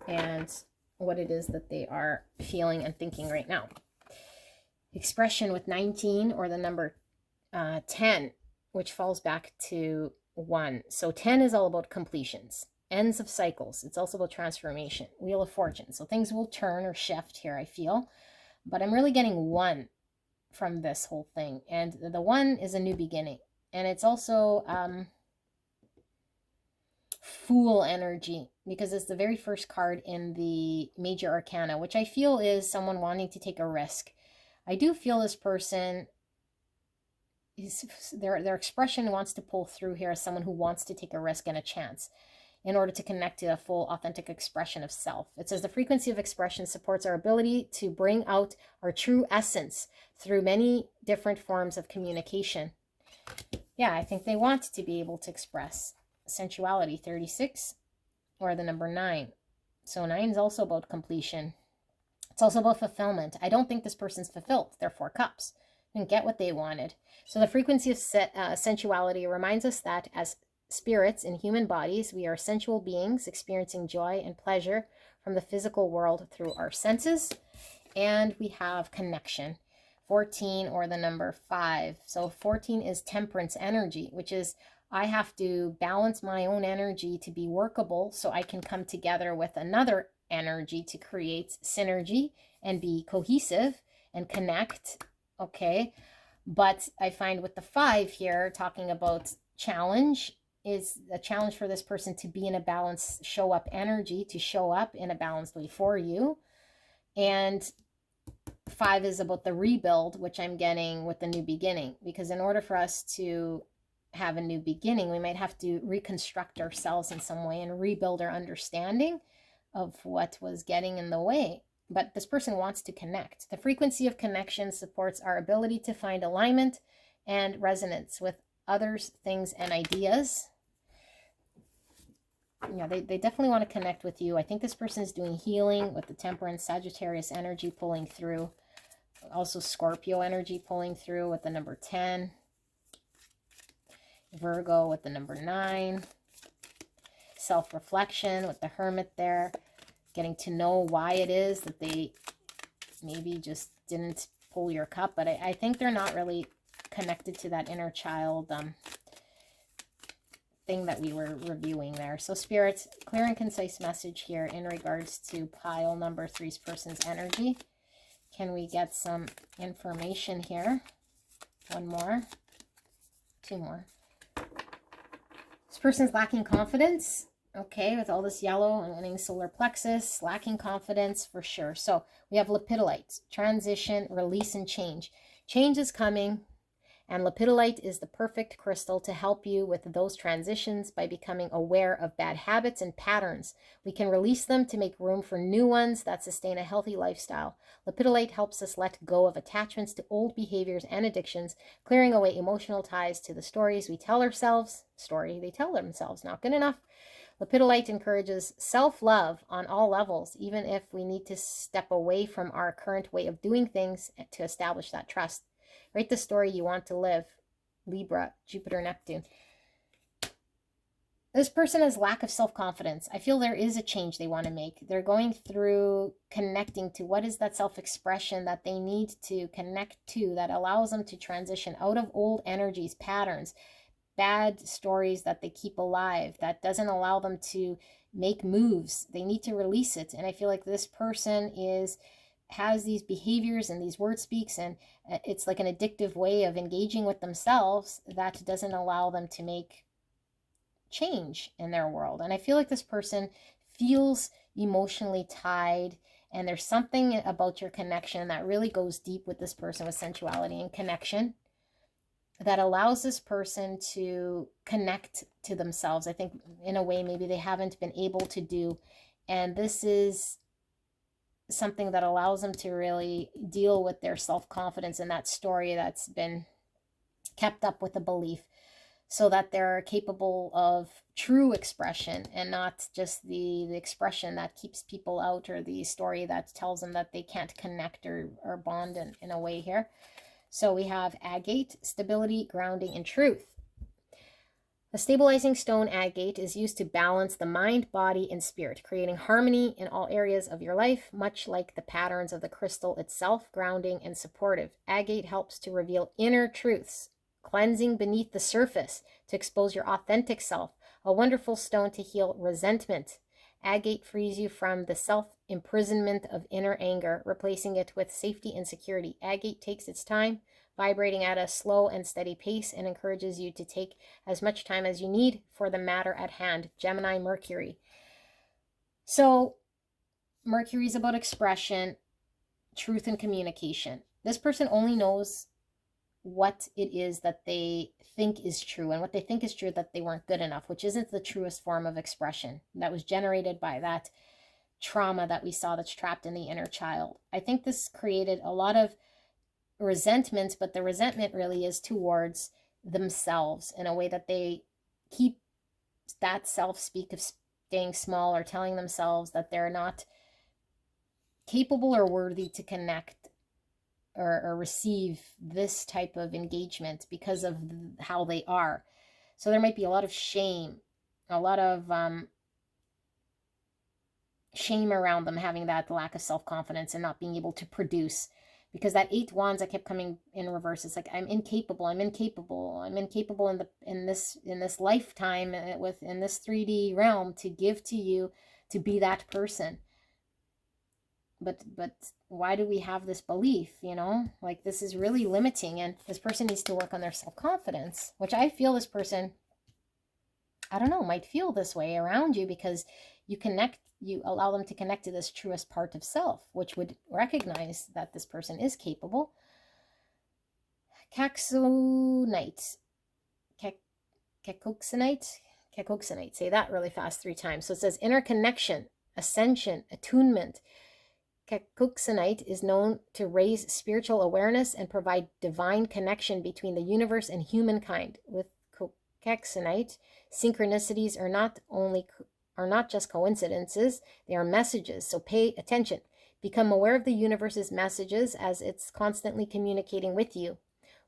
and what it is that they are feeling and thinking right now? Expression with 19, or the number 10, which falls back to 1. So 10 is all about completions, ends of cycles. It's also about transformation, Wheel of Fortune. So things will turn or shift here, I feel. But I'm really getting 1 from this whole thing. And the 1 is a new beginning. And it's also Fool energy, because it's the very first card in the Major Arcana, which I feel is someone wanting to take a risk. I do feel this person, their expression wants to pull through here as someone who wants to take a risk and a chance in order to connect to a full authentic expression of self. It says the frequency of expression supports our ability to bring out our true essence through many different forms of communication. Yeah, I think they want to be able to express sensuality. 36, or the number 9. So 9 is also about completion. It's also about fulfillment. I don't think this person's fulfilled their 4 cups. Didn't get what they wanted. So the frequency of sensuality reminds us that as spirits in human bodies, we are sensual beings experiencing joy and pleasure from the physical world through our senses. And we have connection. 14, or the number 5. So 14 is temperance energy, which is I have to balance my own energy to be workable so I can come together with another energy to create synergy and be cohesive and connect. Okay, but I find with the 5 here, talking about challenge, is a challenge for this person to be in a balanced show up energy, to show up in a balanced way for you. And 5 is about the rebuild, which I'm getting with the new beginning, because in order for us to have a new beginning, we might have to reconstruct ourselves in some way and rebuild our understanding of what was getting in the way. But this person wants to connect. The frequency of connection supports our ability to find alignment and resonance with others, things, and ideas. Yeah, they definitely want to connect with you. I think this person is doing healing with the Temperance, Sagittarius energy pulling through. Also Scorpio energy pulling through with the number 10. Virgo with the number 9. Self-reflection with the Hermit there. Getting to know why it is that they maybe just didn't pull your cup. But I think they're not really connected to that inner child thing that we were reviewing there. So Spirit, clear and concise message here in regards to pile number 3's person's energy. Can we get some information here? 1 more. 2 more. This person's lacking confidence. Okay, with all this yellow and winning solar plexus, lacking confidence for sure. So we have lepidolite, transition, release, and change. Change is coming, And lepidolite is the perfect crystal to help you with those transitions by becoming aware of bad habits and patterns. We can release them to make room for new ones that sustain a healthy lifestyle. Lepidolite helps us let go of attachments to old behaviors and addictions, clearing away emotional ties to the stories we tell ourselves. Story they tell themselves, not good enough. Lepidolite encourages self-love on all levels, even if we need to step away from our current way of doing things to establish that trust. Write the story you want to live. Libra, Jupiter, Neptune. This person has lack of self-confidence. I feel there is a change they want to make. They're going through connecting to what is that self-expression that they need to connect to that allows them to transition out of old energies, patterns, bad stories that they keep alive, that doesn't allow them to make moves. They need to release it. And I feel like this person has these behaviors and these word speaks, and it's like an addictive way of engaging with themselves that doesn't allow them to make change in their world. And I feel like this person feels emotionally tied, and there's something about your connection that really goes deep with this person with sensuality and connection that allows this person to connect to themselves. I think in a way maybe they haven't been able to do. And this is something that allows them to really deal with their self-confidence and that story that's been kept up with a belief, so that they're capable of true expression and not just the expression that keeps people out, or the story that tells them that they can't connect or bond in a way here. So we have agate, stability, grounding, and truth. The stabilizing stone agate is used to balance the mind, body, and spirit, creating harmony in all areas of your life, much like the patterns of the crystal itself, grounding and supportive. Agate helps to reveal inner truths, cleansing beneath the surface to expose your authentic self, a wonderful stone to heal resentment. Agate frees you from the self-imprisonment of inner anger, replacing it with safety and security. Agate takes its time, vibrating at a slow and steady pace, and encourages you to take as much time as you need for the matter at hand. Gemini, Mercury. So Mercury is about expression, truth, and communication. This person only knows what it is that they think is true, and what they think is true that they weren't good enough, which isn't the truest form of expression that was generated by that trauma that we saw that's trapped in the inner child. I think this created a lot of resentment, but the resentment really is towards themselves in a way that they keep that self-speak of staying small, or telling themselves that they're not capable or worthy to connect or receive this type of engagement because of how they are. So there might be a lot of shame, a lot of shame around them having that lack of self-confidence and not being able to produce, because that 8 wands that kept coming in reverse, it's like, I'm incapable in this lifetime, in this 3D realm, to give to you, to be that person. But why do we have this belief, like this is really limiting, and this person needs to work on their self-confidence, which I feel this person, I don't know, might feel this way around you, because you allow them to connect to this truest part of self, which would recognize that this person is capable. Cacoxenite, say that really fast 3 times. So it says inner connection, ascension, attunement. Cacoxenite is known to raise spiritual awareness and provide divine connection between the universe and humankind. With cacoxenite, synchronicities are not just coincidences, they are messages. So pay attention. Become aware of the universe's messages as it's constantly communicating with you.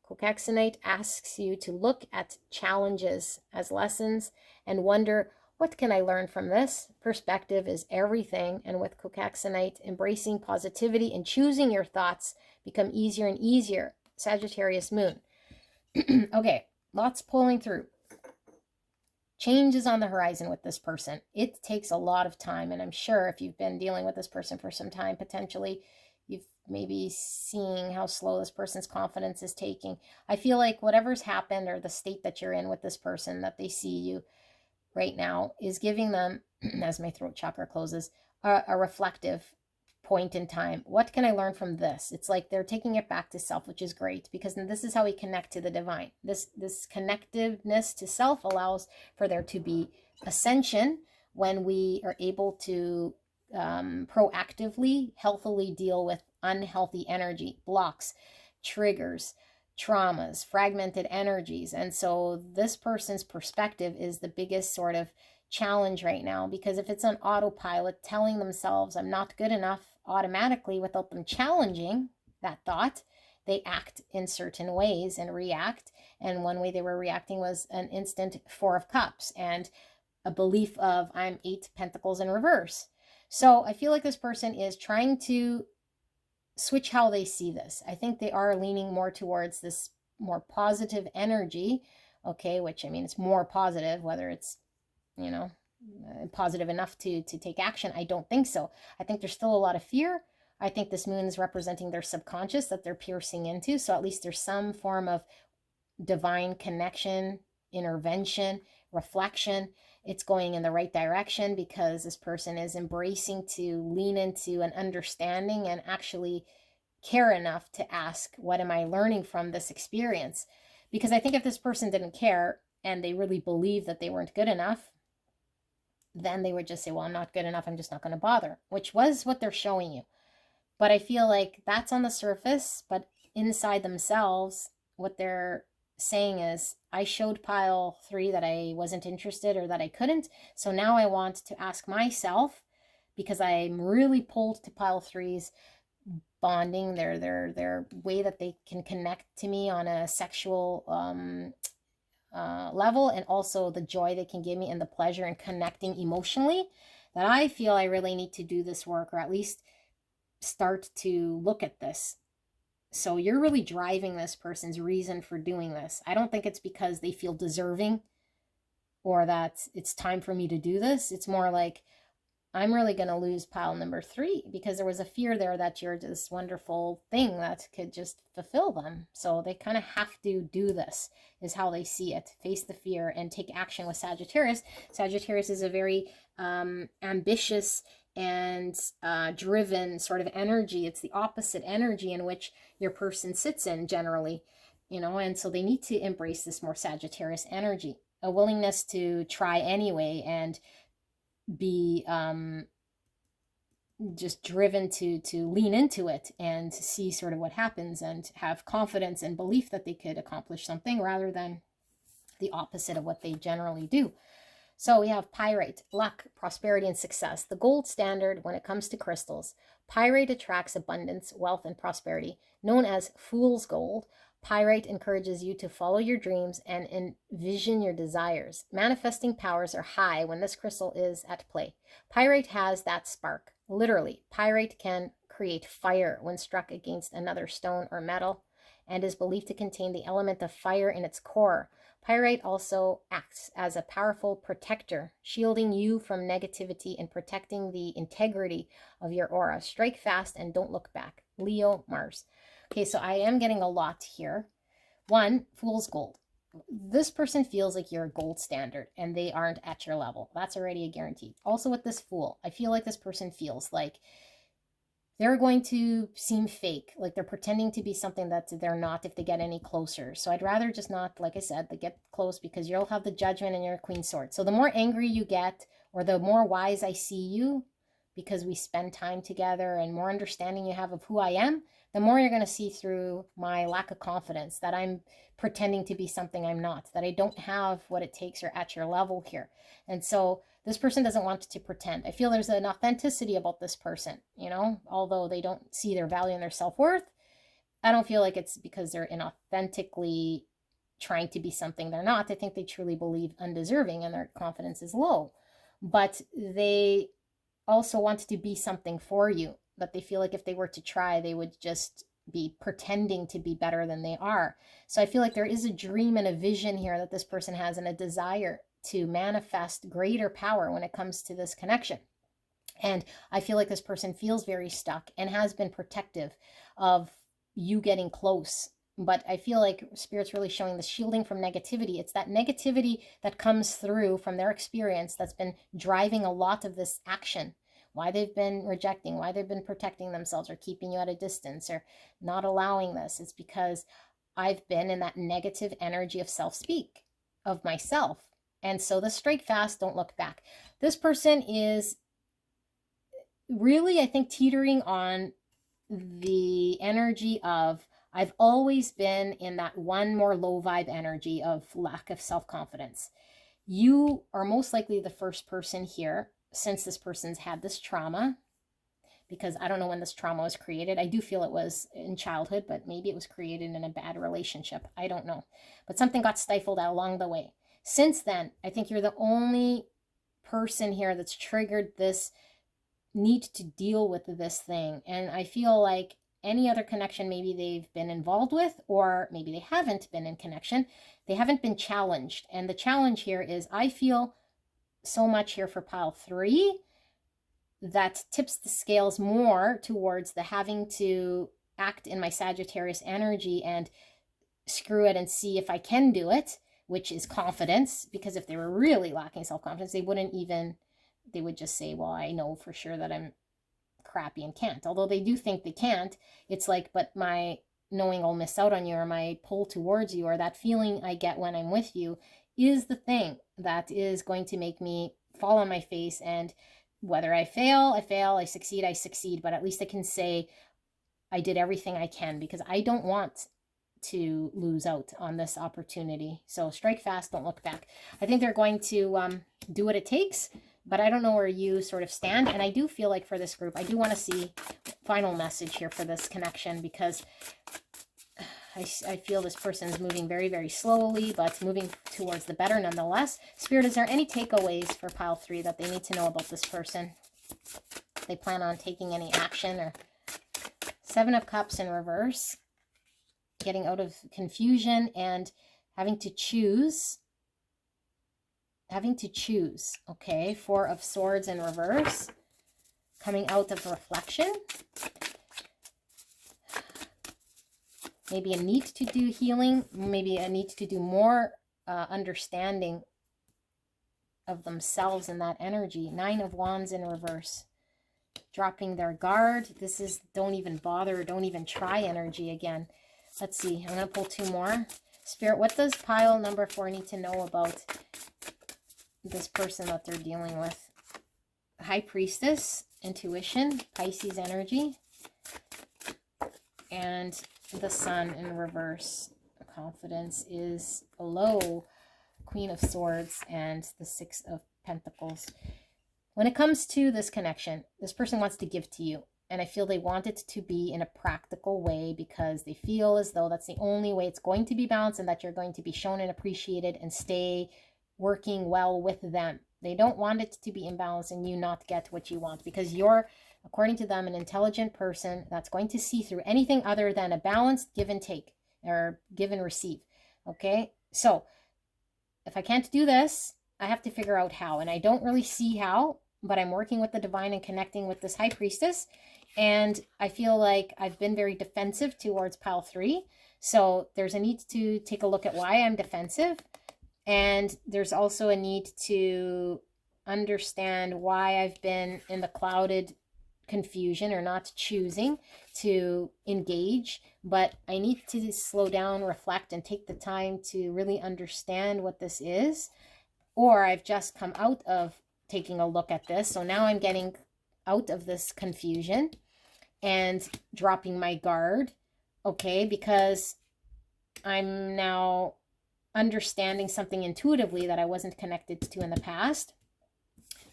Cacoxenite asks you to look at challenges as lessons and wonder, what can I learn from this? Perspective is everything. And with cacoxenite, embracing positivity and choosing your thoughts become easier and easier. Sagittarius moon. Okay, lots pulling through. Change is on the horizon with this person. It takes a lot of time, and I'm sure if you've been dealing with this person for some time, potentially you've maybe seeing how slow this person's confidence is taking. I feel like whatever's happened, or the state that you're in with this person, that they see you right now, is giving them, as my throat chakra closes, a reflective point in time. What can I learn from this? It's like they're taking it back to self, which is great, because this is how we connect to the divine. This connectiveness to self allows for there to be ascension when we are able to proactively, healthily deal with unhealthy energy, blocks, triggers, traumas, fragmented energies. And so this person's perspective is the biggest sort of challenge right now, because if it's on autopilot telling themselves I'm not good enough automatically without them challenging that thought, they act in certain ways and react. And one way they were reacting was an instant 4 of Cups and a belief of I'm 8 Pentacles in reverse. So I feel like this person is trying to switch how they see this. I think they are leaning more towards this more positive energy, okay, which I mean, it's more positive, whether it's, you know, positive enough to take action. I don't think so. I think there's still a lot of fear. I think this moon is representing their subconscious that they're piercing into. So at least there's some form of divine connection, intervention, reflection. It's going in the right direction because this person is embracing to lean into an understanding and actually care enough to ask, what am I learning from this experience? Because I think if this person didn't care and they really believed that they weren't good enough, then they would just say, well, I'm not good enough, I'm just not going to bother, which was what they're showing you. But I feel like that's on the surface, but inside themselves, what they're saying is, I showed pile 3 that I wasn't interested or that I couldn't. So now I want to ask myself, because I'm really pulled to pile 3's bonding, their way that they can connect to me on a sexual level, and also the joy they can give me and the pleasure in connecting emotionally, that I feel I really need to do this work, or at least start to look at this. So you're really driving this person's reason for doing this. I don't think it's because they feel deserving or that it's time for me to do this. It's more like, I'm really going to lose pile number 3 because there was a fear there that you're this wonderful thing that could just fulfill them. So they kind of have to do this, is how they see it. Face the fear and take action with Sagittarius. Sagittarius is a very ambitious and driven sort of energy. It's the opposite energy in which your person sits in generally, you know, and so they need to embrace this more Sagittarius energy, a willingness to try anyway and be just driven to lean into it and to see sort of what happens and have confidence and belief that they could accomplish something rather than the opposite of what they generally do. So we have pyrite, luck, prosperity, and success, the gold standard when it comes to crystals. Pyrite attracts abundance, wealth, and prosperity. Known as fool's gold, pyrite encourages you to follow your dreams and envision your desires. Manifesting powers are high when this crystal is at play. Pyrite has that spark. Literally, pyrite can create fire when struck against another stone or metal, and is believed to contain the element of fire in its core. Pyrite also acts as a powerful protector, shielding you from negativity and protecting the integrity of your aura. Strike fast and don't look back. Leo, Mars. Okay, so I am getting a lot here. 1, fool's gold. This person feels like you're a gold standard and they aren't at your level. That's already a guarantee. Also with this fool, I feel like this person feels like they're going to seem fake, like they're pretending to be something that they're not if they get any closer. So I'd rather just not, like I said, they get close, because you'll have the judgment and your queen sword. So the more angry you get, or the more wise I see you, because we spend time together and more understanding you have of who I am, the more you're going to see through my lack of confidence, that I'm pretending to be something I'm not, that I don't have what it takes or at your level here. And so this person doesn't want to pretend. I feel there's an authenticity about this person, you know, although they don't see their value and their self-worth. I don't feel like it's because they're inauthentically trying to be something they're not. I think they truly believe undeserving and their confidence is low. But they also want to be something for you, but they feel like if they were to try, they would just be pretending to be better than they are. So I feel like there is a dream and a vision here that this person has, and a desire to manifest greater power when it comes to this connection. And I feel like this person feels very stuck and has been protective of you getting close. But I feel like Spirit's really showing the shielding from negativity. It's that negativity that comes through from their experience that's been driving a lot of this action, why they've been rejecting, why they've been protecting themselves or keeping you at a distance or not allowing this. It's because I've been in that negative energy of self-speak of myself. And so the strike fast, don't look back. This person is really, I think, teetering on the energy of, I've always been in that one more low vibe energy of lack of self-confidence. You are most likely the first person here, since this person's had this trauma, because I don't know when this trauma was created. I do feel it was in childhood, but maybe it was created in a bad relationship. I don't know. But something got stifled along the way. Since then, I think you're the only person here that's triggered this need to deal with this thing. And I feel like any other connection maybe they've been involved with, or maybe they haven't been in connection, they haven't been challenged. And the challenge here is, I feel so much here for pile 3 that tips the scales more towards the having to act in my Sagittarius energy and screw it and see if I can do it, which is confidence. Because if they were really lacking self-confidence, they would just say, well, I know for sure that I'm crappy and can't. Although they do think they can't, it's like, but my knowing I'll miss out on you, or my pull towards you, or that feeling I get when I'm with you, is the thing that is going to make me fall on my face. And whether I fail, I fail, I succeed, but at least I can say I did everything I can, because I don't want to lose out on this opportunity. So strike fast, don't look back. I think they're going to do what it takes, but I don't know where you sort of stand. And I do feel like for this group, I do want to see final message here for this connection, because I feel this person is moving very, very slowly, but moving towards the better nonetheless. Spirit, is there any takeaways for pile 3 that they need to know about this person? They plan on taking any action? Or 7 of Cups in reverse, getting out of confusion and having to choose. Okay, 4 of Swords in reverse, coming out of reflection. Maybe a need to do healing, maybe a need to do more understanding of themselves in that energy. 9 of Wands in reverse, dropping their guard. This is don't even bother, don't even try energy again. Let's see, I'm going to pull 2 more. Spirit, what does pile number 4 need to know about this person that they're dealing with? High Priestess, intuition, Pisces energy, and the Sun in reverse. Confidence is low. Queen of Swords and the 6 of Pentacles. When it comes to this connection, this person wants to give to you. And I feel they want it to be in a practical way, because they feel as though that's the only way it's going to be balanced, and that you're going to be shown and appreciated and stay working well with them. They don't want it to be imbalanced and you not get what you want, because you're, according to them, an intelligent person that's going to see through anything other than a balanced give and take, or give and receive. Okay, so if I can't do this, I have to figure out how. And I don't really see how, but I'm working with the divine and connecting with this High Priestess. And I feel like I've been very defensive towards pile 3. So there's a need to take a look at why I'm defensive. And there's also a need to understand why I've been in the clouded confusion, or not choosing to engage. But I need to slow down, reflect, and take the time to really understand what this is. Or I've just come out of taking a look at this. So now I'm getting out of this confusion and dropping my guard. Okay, because I'm now understanding something intuitively that I wasn't connected to in the past.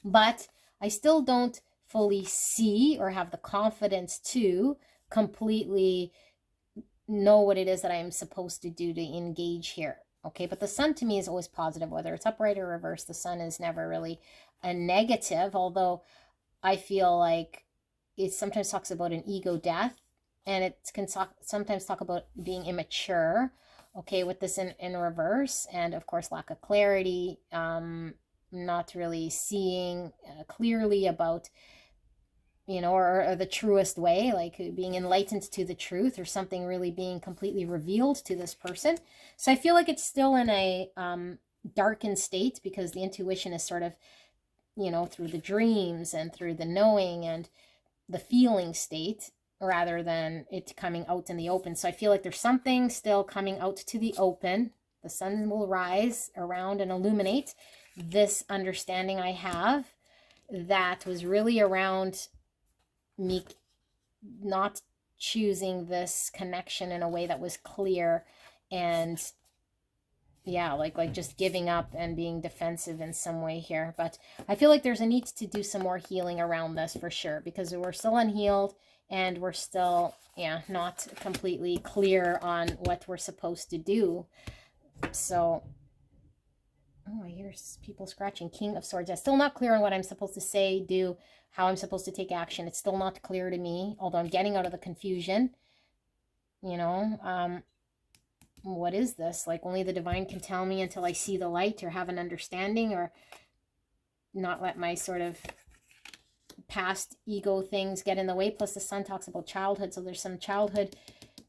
But I still don't fully see or have the confidence to completely know what it is that I'm supposed to do to engage here. Okay, but the Sun to me is always positive, whether it's upright or reverse. The Sun is never really a negative, although I feel like it sometimes talks about an ego death, and it can sometimes talk about being immature. Okay, with this in reverse, and of course lack of clarity, not really seeing clearly about, you know, or the truest way, like being enlightened to the truth, or something really being completely revealed to this person. So I feel like it's still in a darkened state, because the intuition is sort of you know, through the dreams and through the knowing and the feeling state, rather than it coming out in the open. So I feel like there's something still coming out to the open. The sun will rise around and illuminate this understanding I have that was really around me not choosing this connection in a way that was clear, and yeah, like just giving up and being defensive in some way here. But I feel like there's a need to do some more healing around this for sure, because we're still unhealed and we're still, yeah, not completely clear on what we're supposed to do. So, oh, I hear people scratching. King of Swords. I'm still not clear on what I'm supposed to say, do, how I'm supposed to take action. It's still not clear to me, although I'm getting out of the confusion. You know, what is this? Like, only the divine can tell me until I see the light or have an understanding, or not let my sort of past ego things get in the way. Plus the sun talks about childhood, so there's some childhood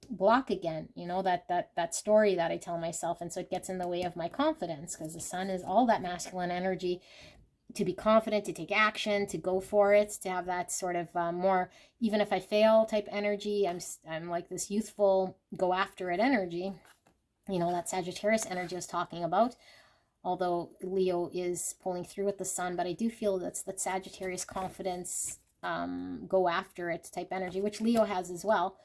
block again, you know, that story that I tell myself, and so it gets in the way of my confidence, because the sun is all that masculine energy, to be confident, to take action, to go for it, to have that sort of more, even if I fail type energy. I'm like this youthful go after it energy, you know, that Sagittarius energy I was talking about, although Leo is pulling through with the sun. But I do feel that's that Sagittarius confidence, go after it type energy, which Leo has as well.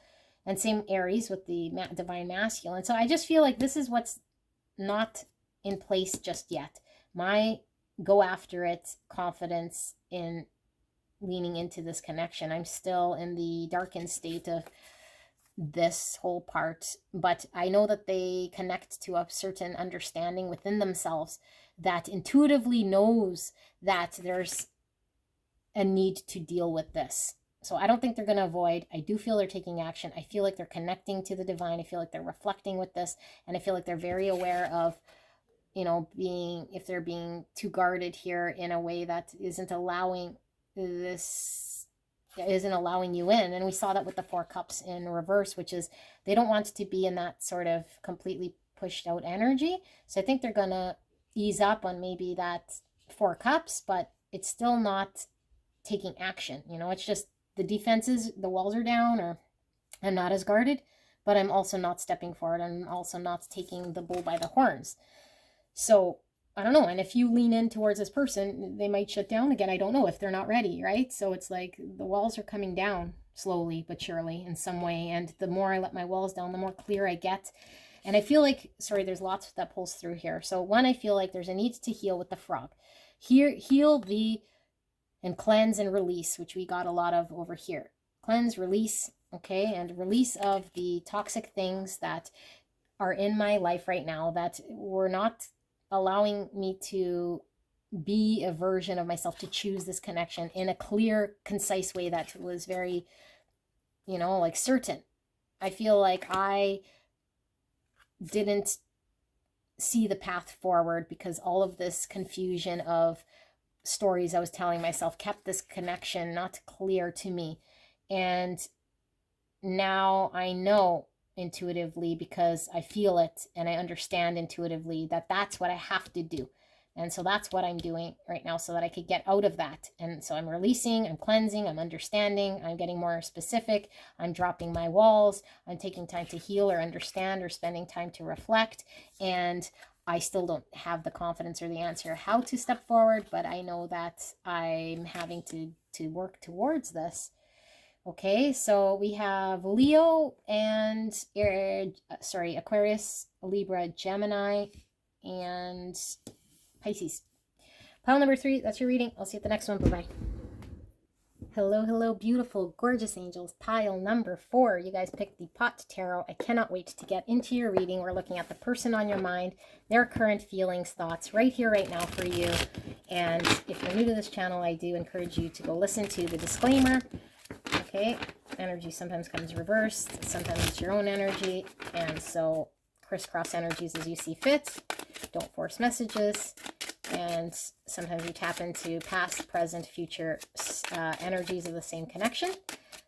And same Aries with the divine masculine. So I just feel like this is what's not in place just yet. My go after it confidence in leaning into this connection. I'm still in the darkened state of this whole part, but I know that they connect to a certain understanding within themselves that intuitively knows that there's a need to deal with this. So I don't think they're going to avoid. I do feel they're taking action. I feel like they're connecting to the divine. I feel like they're reflecting with this, and I feel like they're very aware of, you know, being, if they're being too guarded here in a way that isn't allowing this, isn't allowing you in. And we saw that with the Four Cups in reverse, which is they don't want to be in that sort of completely pushed out energy. So I think they're going to ease up on maybe that Four Cups, but it's still not taking action. You know, it's just the defenses, the walls are down, or I'm not as guarded, but I'm also not stepping forward. I'm also not taking the bull by the horns. So I don't know. And if you lean in towards this person, they might shut down again. I don't know if they're not ready, right? So it's like the walls are coming down slowly but surely in some way. And the more I let my walls down, the more clear I get. And I feel like, sorry, there's lots that pulls through here. So one, I feel like there's a need to heal with the frog. Here, heal the, and cleanse and release, which we got a lot of over here. Cleanse, release, okay? And release of the toxic things that are in my life right now that were not allowing me to be a version of myself, to choose this connection in a clear, concise way that was very, you know, like certain. I feel like I didn't see the path forward because all of this confusion of stories I was telling myself kept this connection not clear to me. And now I know intuitively, because I feel it and I understand intuitively that that's what I have to do. And so that's what I'm doing right now, so that I could get out of that. And so I'm releasing, I'm cleansing, I'm understanding, I'm getting more specific, I'm dropping my walls, I'm taking time to heal or understand, or spending time to reflect. And I still don't have the confidence or the answer how to step forward, but I know that I'm having to work towards this. Okay, so we have Leo and Aquarius, Libra, Gemini, and Pisces. Pile number 3, that's your reading. I'll see you at the next one. Bye-bye. Hello, hello, beautiful, gorgeous angels. Pile number 4. You guys picked the Pot Tarot. I cannot wait to get into your reading. We're looking at the person on your mind, their current feelings, thoughts, right here, right now for you. And if you're new to this channel, I do encourage you to go listen to the disclaimer. Okay, energy sometimes comes reversed, sometimes it's your own energy, and so crisscross energies as you see fit. Don't force messages, and sometimes you tap into past, present, future energies of the same connection.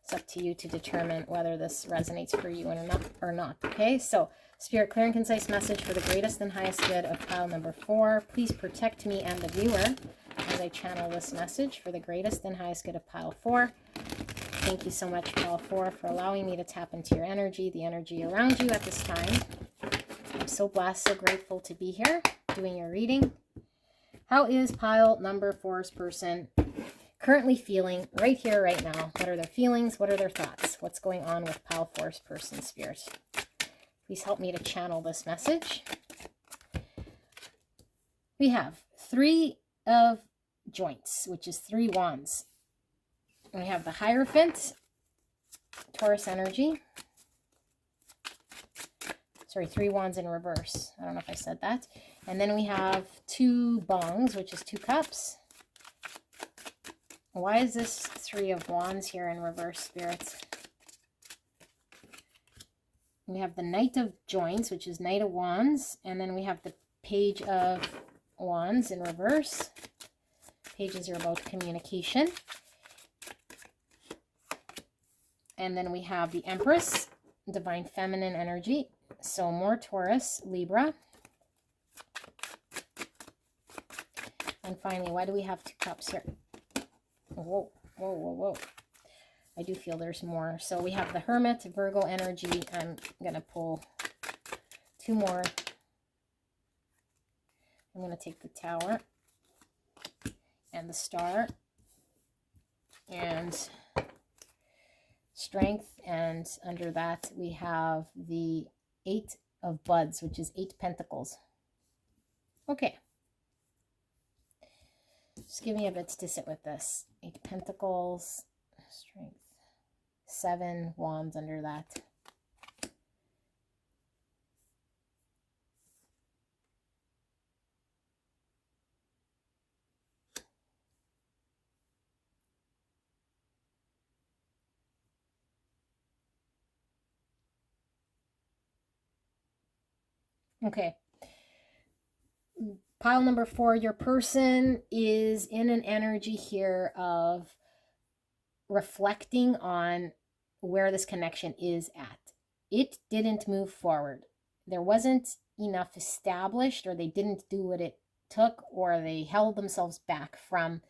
It's up to you to determine whether this resonates for you or not. Okay, so Spirit, clear and concise message for the greatest and highest good of pile number 4. Please protect me and the viewer. as I channel this message for the greatest and highest good of pile 4. Thank you so much, pile 4, for allowing me to tap into your energy, the energy around you at this time. I'm so blessed, so grateful to be here doing your reading. How is pile number 4's person currently feeling right here, right now? What are their feelings? What are their thoughts? What's going on with pile 4's person, Spirit? Please help me to channel this message. We have 3 of joints, which is 3 wands. We have the Hierophant, Taurus energy. Sorry, 3 wands in reverse. I don't know if I said that. And then we have 2 bongs, which is 2 cups. Why is this 3 of wands here in reverse, spirits? We have the Knight of joints, which is Knight of wands. And then we have the Page of wands in reverse. Pages are about communication. And then we have the Empress, divine feminine energy. So more Taurus, Libra. And finally, why do we have 2 cups here? Whoa, whoa, whoa, whoa. I do feel there's more. So we have the Hermit, Virgo energy. I'm going to pull 2 more. I'm going to take the Tower and the Star and Strength. And under that, we have the 8 of buds, which is 8 pentacles. Okay. Just give me a bit to sit with this. 8 pentacles, strength, 7 wands under that. Okay. Pile number 4, your person is in an energy here of reflecting on where this connection is at. It didn't move forward. There wasn't enough established, or they didn't do what it took, or they held themselves back from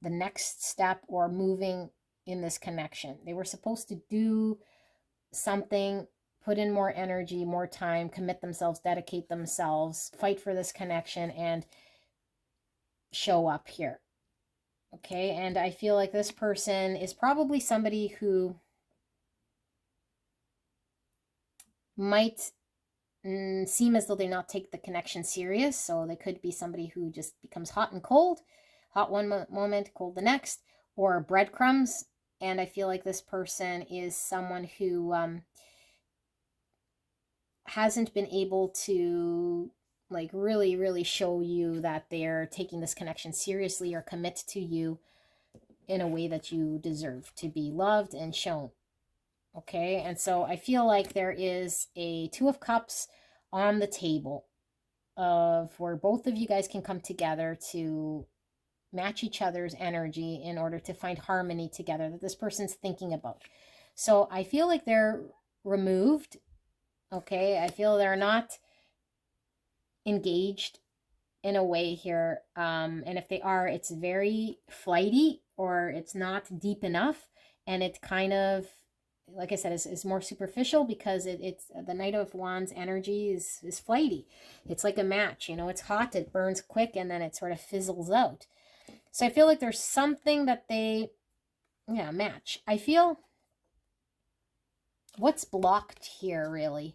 the next step or moving in this connection. They were supposed to do something, put in more energy, more time, commit themselves, dedicate themselves, fight for this connection, and show up here. Okay, and I feel like this person is probably somebody who might seem as though they not take the connection serious. So they could be somebody who just becomes hot and cold, hot one moment, cold the next, or breadcrumbs. And I feel like this person is someone who hasn't been able to like really show you that they're taking this connection seriously or commit to you in a way that you deserve to be loved and shown. Okay, and so I feel like there is a 2 of cups on the table of where both of you guys can come together to match each other's energy in order to find harmony together that this person's thinking about. So I feel like they're removed. Okay, I feel they're not engaged in a way here. And if they are, it's very flighty, or it's not deep enough. And it kind of, like I said, is more superficial, because it's the Knight of Wands energy is flighty. It's like a match, you know, it's hot, it burns quick, and then it sort of fizzles out. So I feel like there's something that they, match. I feel what's blocked here, really.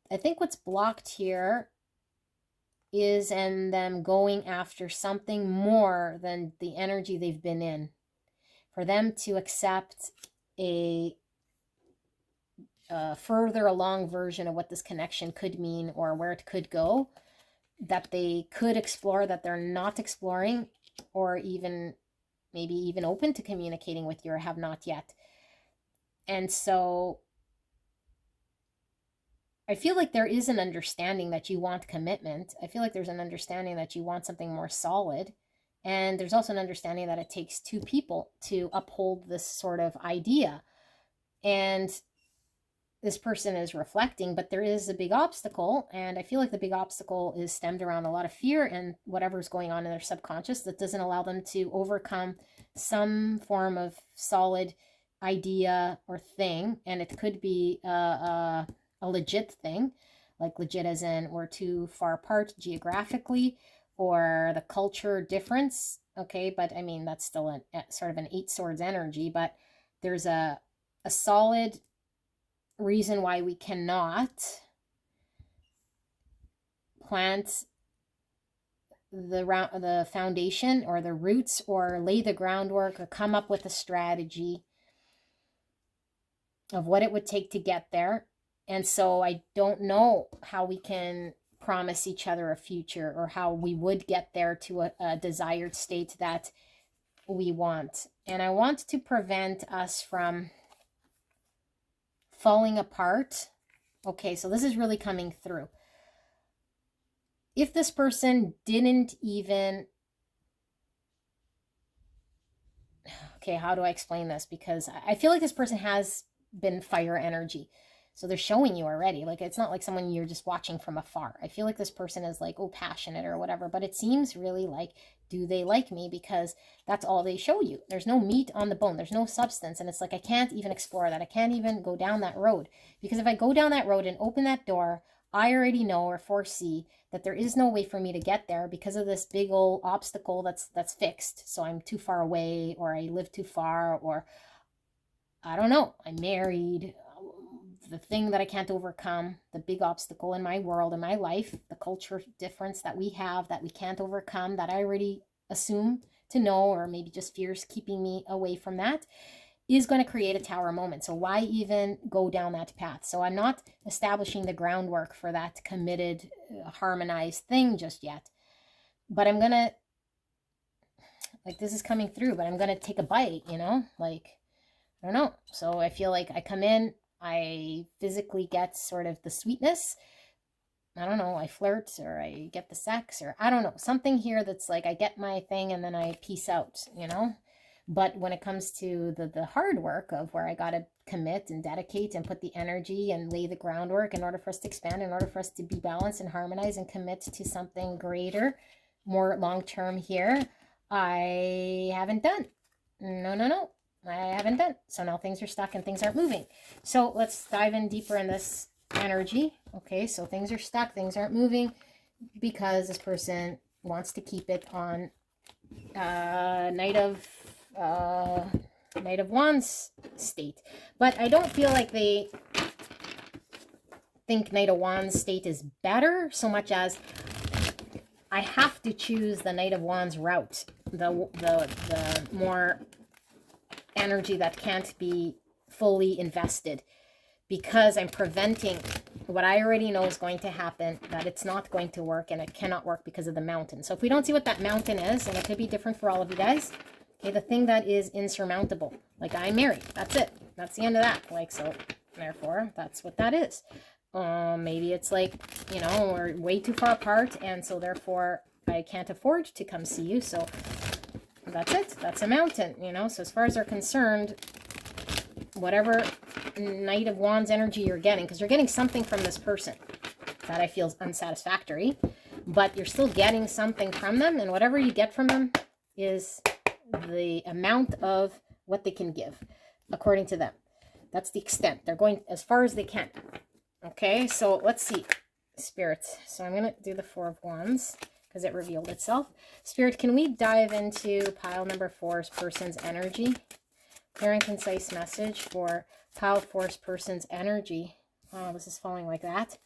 I think what's blocked here is in them going after something more than the energy they've been in. For them to accept a further along version of what this connection could mean, or where it could go, that they could explore, that they're not exploring, or even maybe even open to communicating with you, or have not yet. And so I feel like there is an understanding that you want commitment. I feel like there's an understanding that you want something more solid. And there's also an understanding that it takes 2 people to uphold this sort of idea. And this person is reflecting, but there is a big obstacle. And I feel like the big obstacle is stemmed around a lot of fear and whatever's going on in their subconscious that doesn't allow them to overcome some form of solid idea or thing. And it could be a legit thing, like legit as in we're too far apart geographically, or the culture difference. Okay, but I mean, that's still a sort of an 8 swords energy, but there's a solid reason why we cannot plant the foundation or the roots or lay the groundwork or come up with a strategy of what it would take to get there. And so I don't know how we can promise each other a future or how we would get there to a desired state that we want. And I want to prevent us from falling apart. Okay, so this is really coming through. If this person didn't even... Okay, how do I explain this? Because I feel like this person has been fire energy. So they're showing you already. Like, it's not like someone you're just watching from afar. I feel like this person is like, oh, passionate or whatever. But it seems really like, do they like me? Because that's all they show you. There's no meat on the bone. There's no substance. And it's like, I can't even explore that. I can't even go down that road. Because if I go down that road and open that door, I already know or foresee that there is no way for me to get there because of this big old obstacle that's fixed. So I'm too far away, or I live too far, or I don't know, I'm married. The thing that I can't overcome, the big obstacle in my world, in my life, the culture difference that we have that we can't overcome, that I already assume to know, or maybe just fears keeping me away from that, is going to create a tower moment. So why even go down that path? So I'm not establishing the groundwork for that committed, harmonized thing just yet. But I'm going to, like, this is coming through, but I'm going to take a bite, you know? Like, I don't know. So I feel like I come in, I physically get sort of the sweetness. I don't know, I flirt, or I get the sex, or I don't know, something here that's like I get my thing and then I peace out, you know? But when it comes to the hard work of where I got to commit and dedicate and put the energy and lay the groundwork in order for us to expand, in order for us to be balanced and harmonize and commit to something greater, more long-term here, I haven't done. No. I haven't done. So now things are stuck and things aren't moving. So let's dive in deeper in this energy. Okay, so things are stuck, things aren't moving because this person wants to keep it on Knight of Wands state. But I don't feel like they think Knight of Wands state is better so much as I have to choose the Knight of Wands route, the more energy that can't be fully invested, because I'm preventing what I already know is going to happen, that it's not going to work, and it cannot work because of the mountain. So if we don't see what that mountain is, and it could be different for all of you guys, okay, the thing that is insurmountable, like I'm married, that's it, that's the end of that, like, so therefore that's what that is. Maybe it's like, you know, we're way too far apart, and so therefore I can't afford to come see you, so that's it. That's a mountain, you know. So as far as they're concerned, whatever Knight of Wands energy you're getting, because you're getting something from this person that I feel is unsatisfactory, but you're still getting something from them, and whatever you get from them is the amount of what they can give, according to them. That's the extent. They're going as far as they can. Okay, so let's see. Spirits. So I'm going to do the Four of Wands, because it revealed itself. Spirit, can we dive into pile number 4's person's energy? Clear and concise message for pile 4's person's energy. Oh, this is falling like that.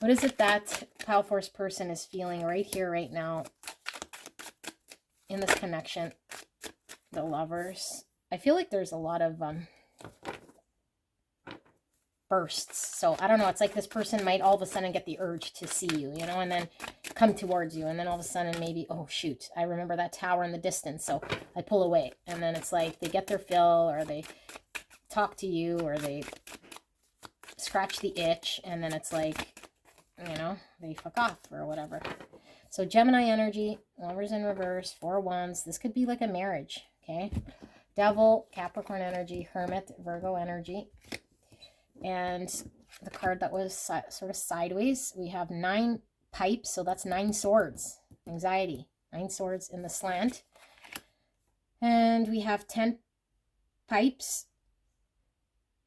What is it that pile 4's person is feeling right here, right now, in this connection? The Lovers. I feel like there's a lot of bursts. So I don't know, it's like this person might all of a sudden get the urge to see you, you know, and then come towards you, and then all of a sudden maybe, oh shoot, I remember that tower in the distance, so I pull away. And then it's like they get their fill, or they talk to you, or they scratch the itch, and then it's like, you know, they fuck off or whatever. So Gemini energy, Lovers in reverse, 4 Wands. This could be like a marriage, okay? Devil, Capricorn energy, Hermit, Virgo energy. and the card that was sort of sideways, we have 9 pipes, so that's 9 swords. Anxiety, 9 swords in the slant. And we have 10 pipes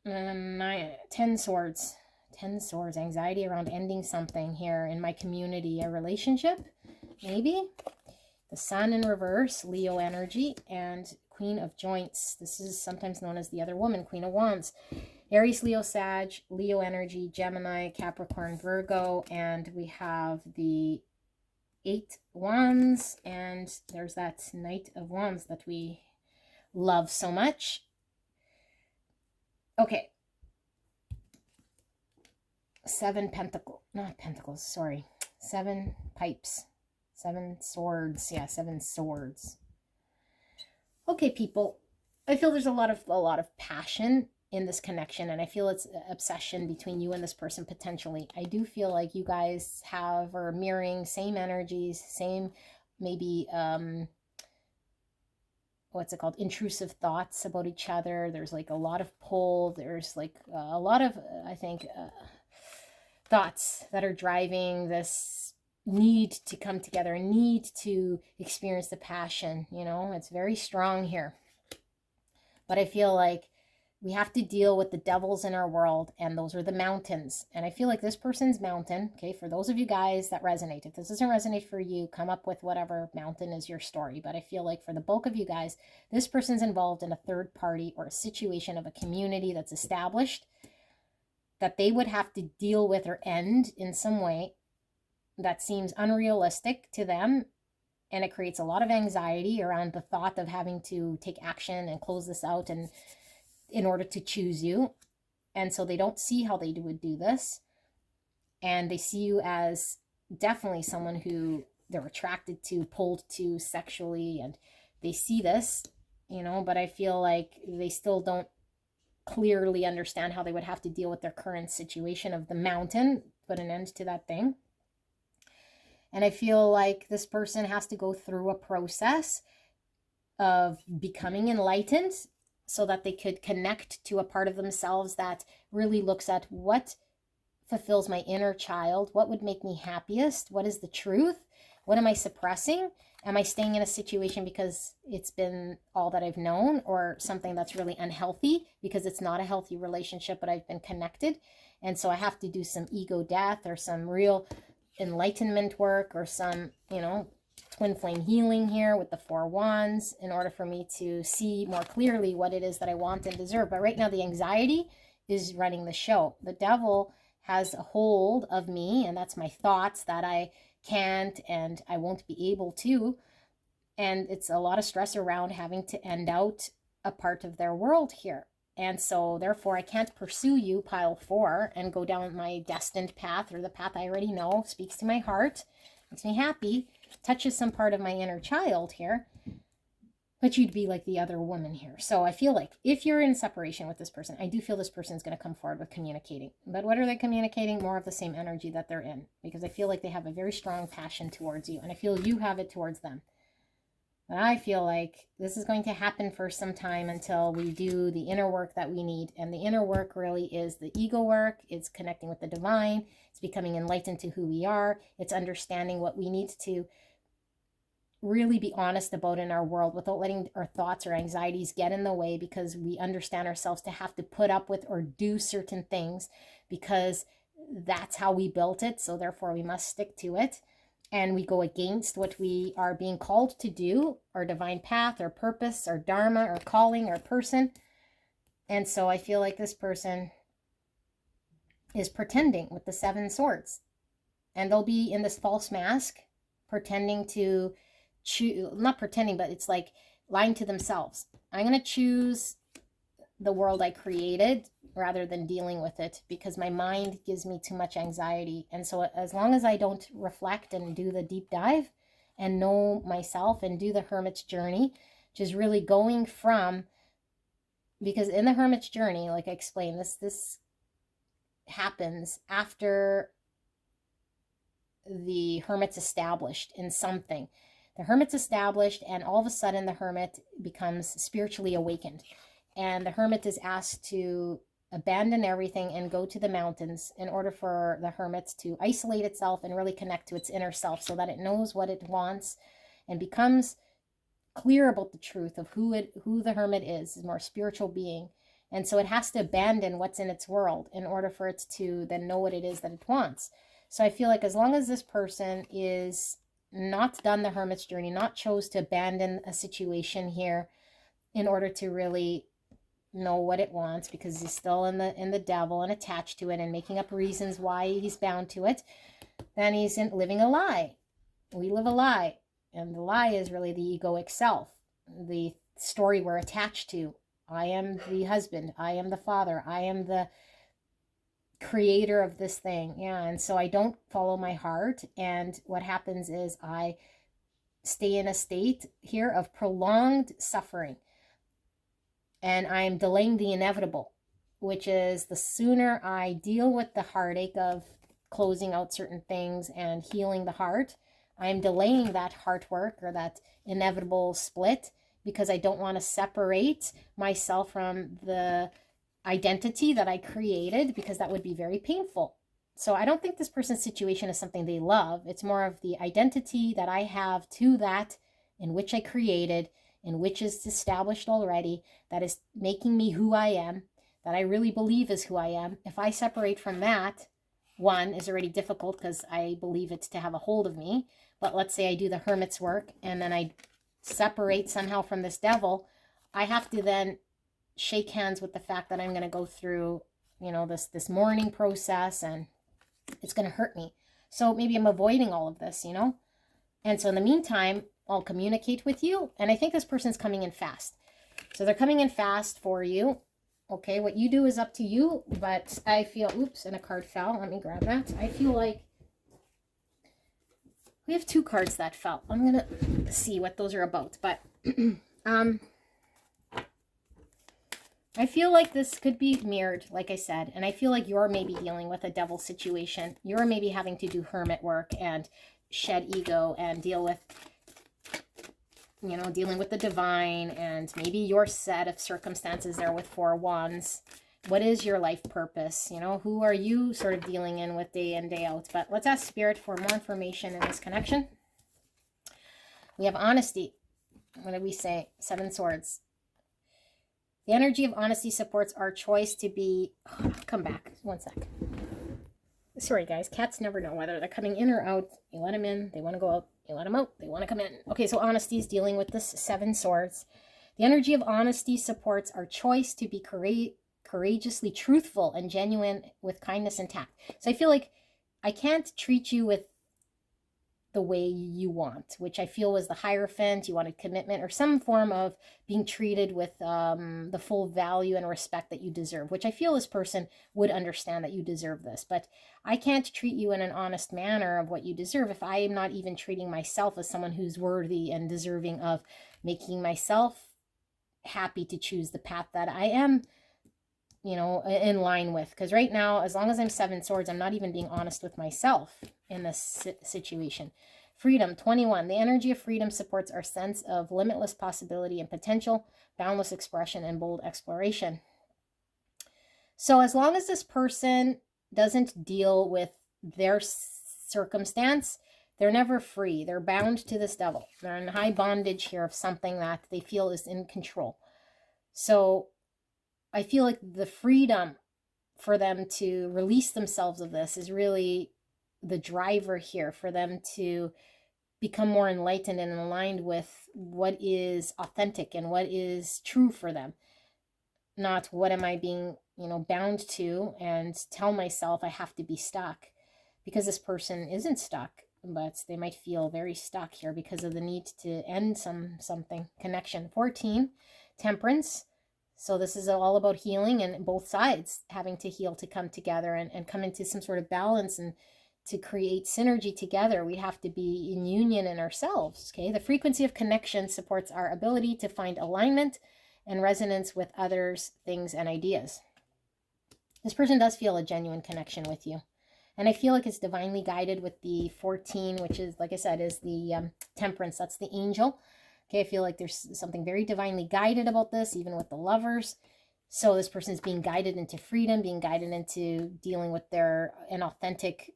and 10 swords. 10 swords, anxiety around ending something here in my community, a relationship, maybe. The sun in reverse, Leo energy, and Queen of Joints. This is sometimes known as the other woman, Queen of Wands. Aries, Leo, Sag, Leo energy, Gemini, Capricorn, Virgo, and we have the 8 Wands, and there's that Knight of Wands that we love so much. Okay. 7 pentacles, not pentacles, sorry. 7 pipes. 7 swords. Yeah, 7 swords. Okay, people. I feel there's a lot of passion in this connection, and I feel it's an obsession between you and this person potentially. I do feel like you guys are mirroring same energies, same maybe what's it called, intrusive thoughts about each other. There's like a lot of pull. There's like a lot of I think thoughts that are driving this need to come together, a need to experience the passion. You know, it's very strong here. But I feel like we have to deal with the devils in our world, and those are the mountains. And I feel like this person's mountain, okay, for those of you guys that resonate, if this doesn't resonate for you, come up with whatever mountain is your story. But I feel like for the bulk of you guys, this person's involved in a third party or a situation of a community that's established that they would have to deal with or end in some way that seems unrealistic to them. And it creates a lot of anxiety around the thought of having to take action and close this out and in order to choose you. And so they don't see how they would do this. And they see you as definitely someone who they're attracted to, pulled to sexually, and they see this, you know, but I feel like they still don't clearly understand how they would have to deal with their current situation of the mountain, put an end to that thing. And I feel like this person has to go through a process of becoming enlightened so that they could connect to a part of themselves that really looks at what fulfills my inner child, what would make me happiest, what is the truth, what am I suppressing, am I staying in a situation because it's been all that I've known, or something that's really unhealthy because it's not a healthy relationship but I've been connected, and so I have to do some ego death or some real enlightenment work or some, you know, twin flame healing here with the 4 wands in order for me to see more clearly what it is that I want and deserve. But right now the anxiety is running the show. The devil has a hold of me, and that's my thoughts that I can't and I won't be able to. And it's a lot of stress around having to end out a part of their world here. And so therefore I can't pursue you, pile 4, and go down my destined path or the path I already know, speaks to my heart, makes me happy, touches some part of my inner child here. But you'd be like the other woman here. So I feel like if you're in separation with this person, I do feel this person is going to come forward with communicating. But what are they communicating? More of the same energy that they're in. Because I feel like they have a very strong passion towards you. And I feel you have it towards them. But I feel like this is going to happen for some time until we do the inner work that we need. And the inner work really is the ego work. It's connecting with the divine. It's becoming enlightened to who we are. It's understanding what we need to really be honest about in our world without letting our thoughts or anxieties get in the way, because we understand ourselves to have to put up with or do certain things because that's how we built it. So therefore we must stick to it. And we go against what we are being called to do, our divine path, our purpose, our dharma, our calling, our person. And so I feel like this person is pretending with the 7 swords. And they'll be in this false mask, pretending to choose, not pretending, but it's like lying to themselves. I'm going to choose the world I created rather than dealing with it because my mind gives me too much anxiety. And so as long as I don't reflect and do the deep dive and know myself and do the hermit's journey, which is really going from, because in the hermit's journey, like I explained, this happens after the hermit's established in something. The hermit's established, and all of a sudden the hermit becomes spiritually awakened. And the hermit is asked to abandon everything and go to the mountains in order for the hermit to isolate itself and really connect to its inner self so that it knows what it wants and becomes clear about the truth of who the hermit is a more spiritual being. And so it has to abandon what's in its world in order for it to then know what it is that it wants. So I feel like as long as this person is not done the hermit's journey, not chose to abandon a situation here in order to really know what it wants, because he's still in the devil and attached to it and making up reasons why he's bound to it, then he's living a lie. We live a lie, and the lie is really the egoic self, the story we're attached to. I am the husband, I am the father, I am the creator of this thing. Yeah, and so I don't follow my heart, and what happens is I stay in a state here of prolonged suffering, and I'm delaying the inevitable, which is the sooner I deal with the heartache of closing out certain things and healing the heart, I'm delaying that heart work or that inevitable split, because I don't want to separate myself from the identity that I created, because that would be very painful. So I don't think this person's situation is something they love. It's more of the identity that I have to that in which I created, in which is established already, that is making me who I am, that I really believe is who I am. If I separate from that, one is already difficult because I believe it's to have a hold of me. But let's say I do the hermit's work and then I separate somehow from this devil, I have to then shake hands with the fact that I'm going to go through, this mourning process, and it's going to hurt me. So maybe I'm avoiding all of this, And so in the meantime, I'll communicate with you. And I think this person's coming in fast. So they're coming in fast for you. Okay, what you do is up to you. But I feel, oops, and a card fell. Let me grab that. I feel like we have 2 cards that fell. I'm going to see what those are about. But I feel like this could be mirrored, like I said. And I feel like you're maybe dealing with a devil situation. You're maybe having to do hermit work and shed ego and deal with, dealing with the divine, and maybe your set of circumstances there with 4 wands. What is your life purpose? Who are you sort of dealing in with day in, day out? But let's ask Spirit for more information in this connection. We have honesty. What did we say? 7 swords. The energy of honesty supports our choice to be... Oh, come back. 1 sec. Sorry, guys. Cats never know whether they're coming in or out. You let them in. They want to go out. You let them out. They want to come in. Okay, so honesty is dealing with this 7 swords. The energy of honesty supports our choice to be courageously truthful and genuine with kindness and tact. So I feel like I can't treat you with the way you want, which I feel was the Hierophant. You wanted commitment or some form of being treated with the full value and respect that you deserve, which I feel this person would understand that you deserve this. But I can't treat you in an honest manner of what you deserve if I am not even treating myself as someone who's worthy and deserving of making myself happy to choose the path that I am, in line with. Because right now, as long as I'm 7 swords, I'm not even being honest with myself in this situation. Freedom, 21. The energy of freedom supports our sense of limitless possibility and potential, boundless expression, and bold exploration. So as long as this person doesn't deal with their circumstance, they're never free. They're bound to this devil. They're in high bondage here of something that they feel is in control. So I feel like the freedom for them to release themselves of this is really the driver here for them to become more enlightened and aligned with what is authentic and what is true for them. Not what am I being, bound to, and tell myself I have to be stuck, because this person isn't stuck, but they might feel very stuck here because of the need to end something. Connection, 14. Temperance. So this is all about healing, and both sides having to heal to come together and come into some sort of balance, and to create synergy together. We have to be in union in ourselves. Okay. The frequency of connection supports our ability to find alignment and resonance with others, things, and ideas. This person does feel a genuine connection with you. And I feel like it's divinely guided with the 14, which is, like I said, is the temperance. That's the angel. Okay, I feel like there's something very divinely guided about this, even with the lovers. So this person is being guided into freedom, being guided into dealing with an authentic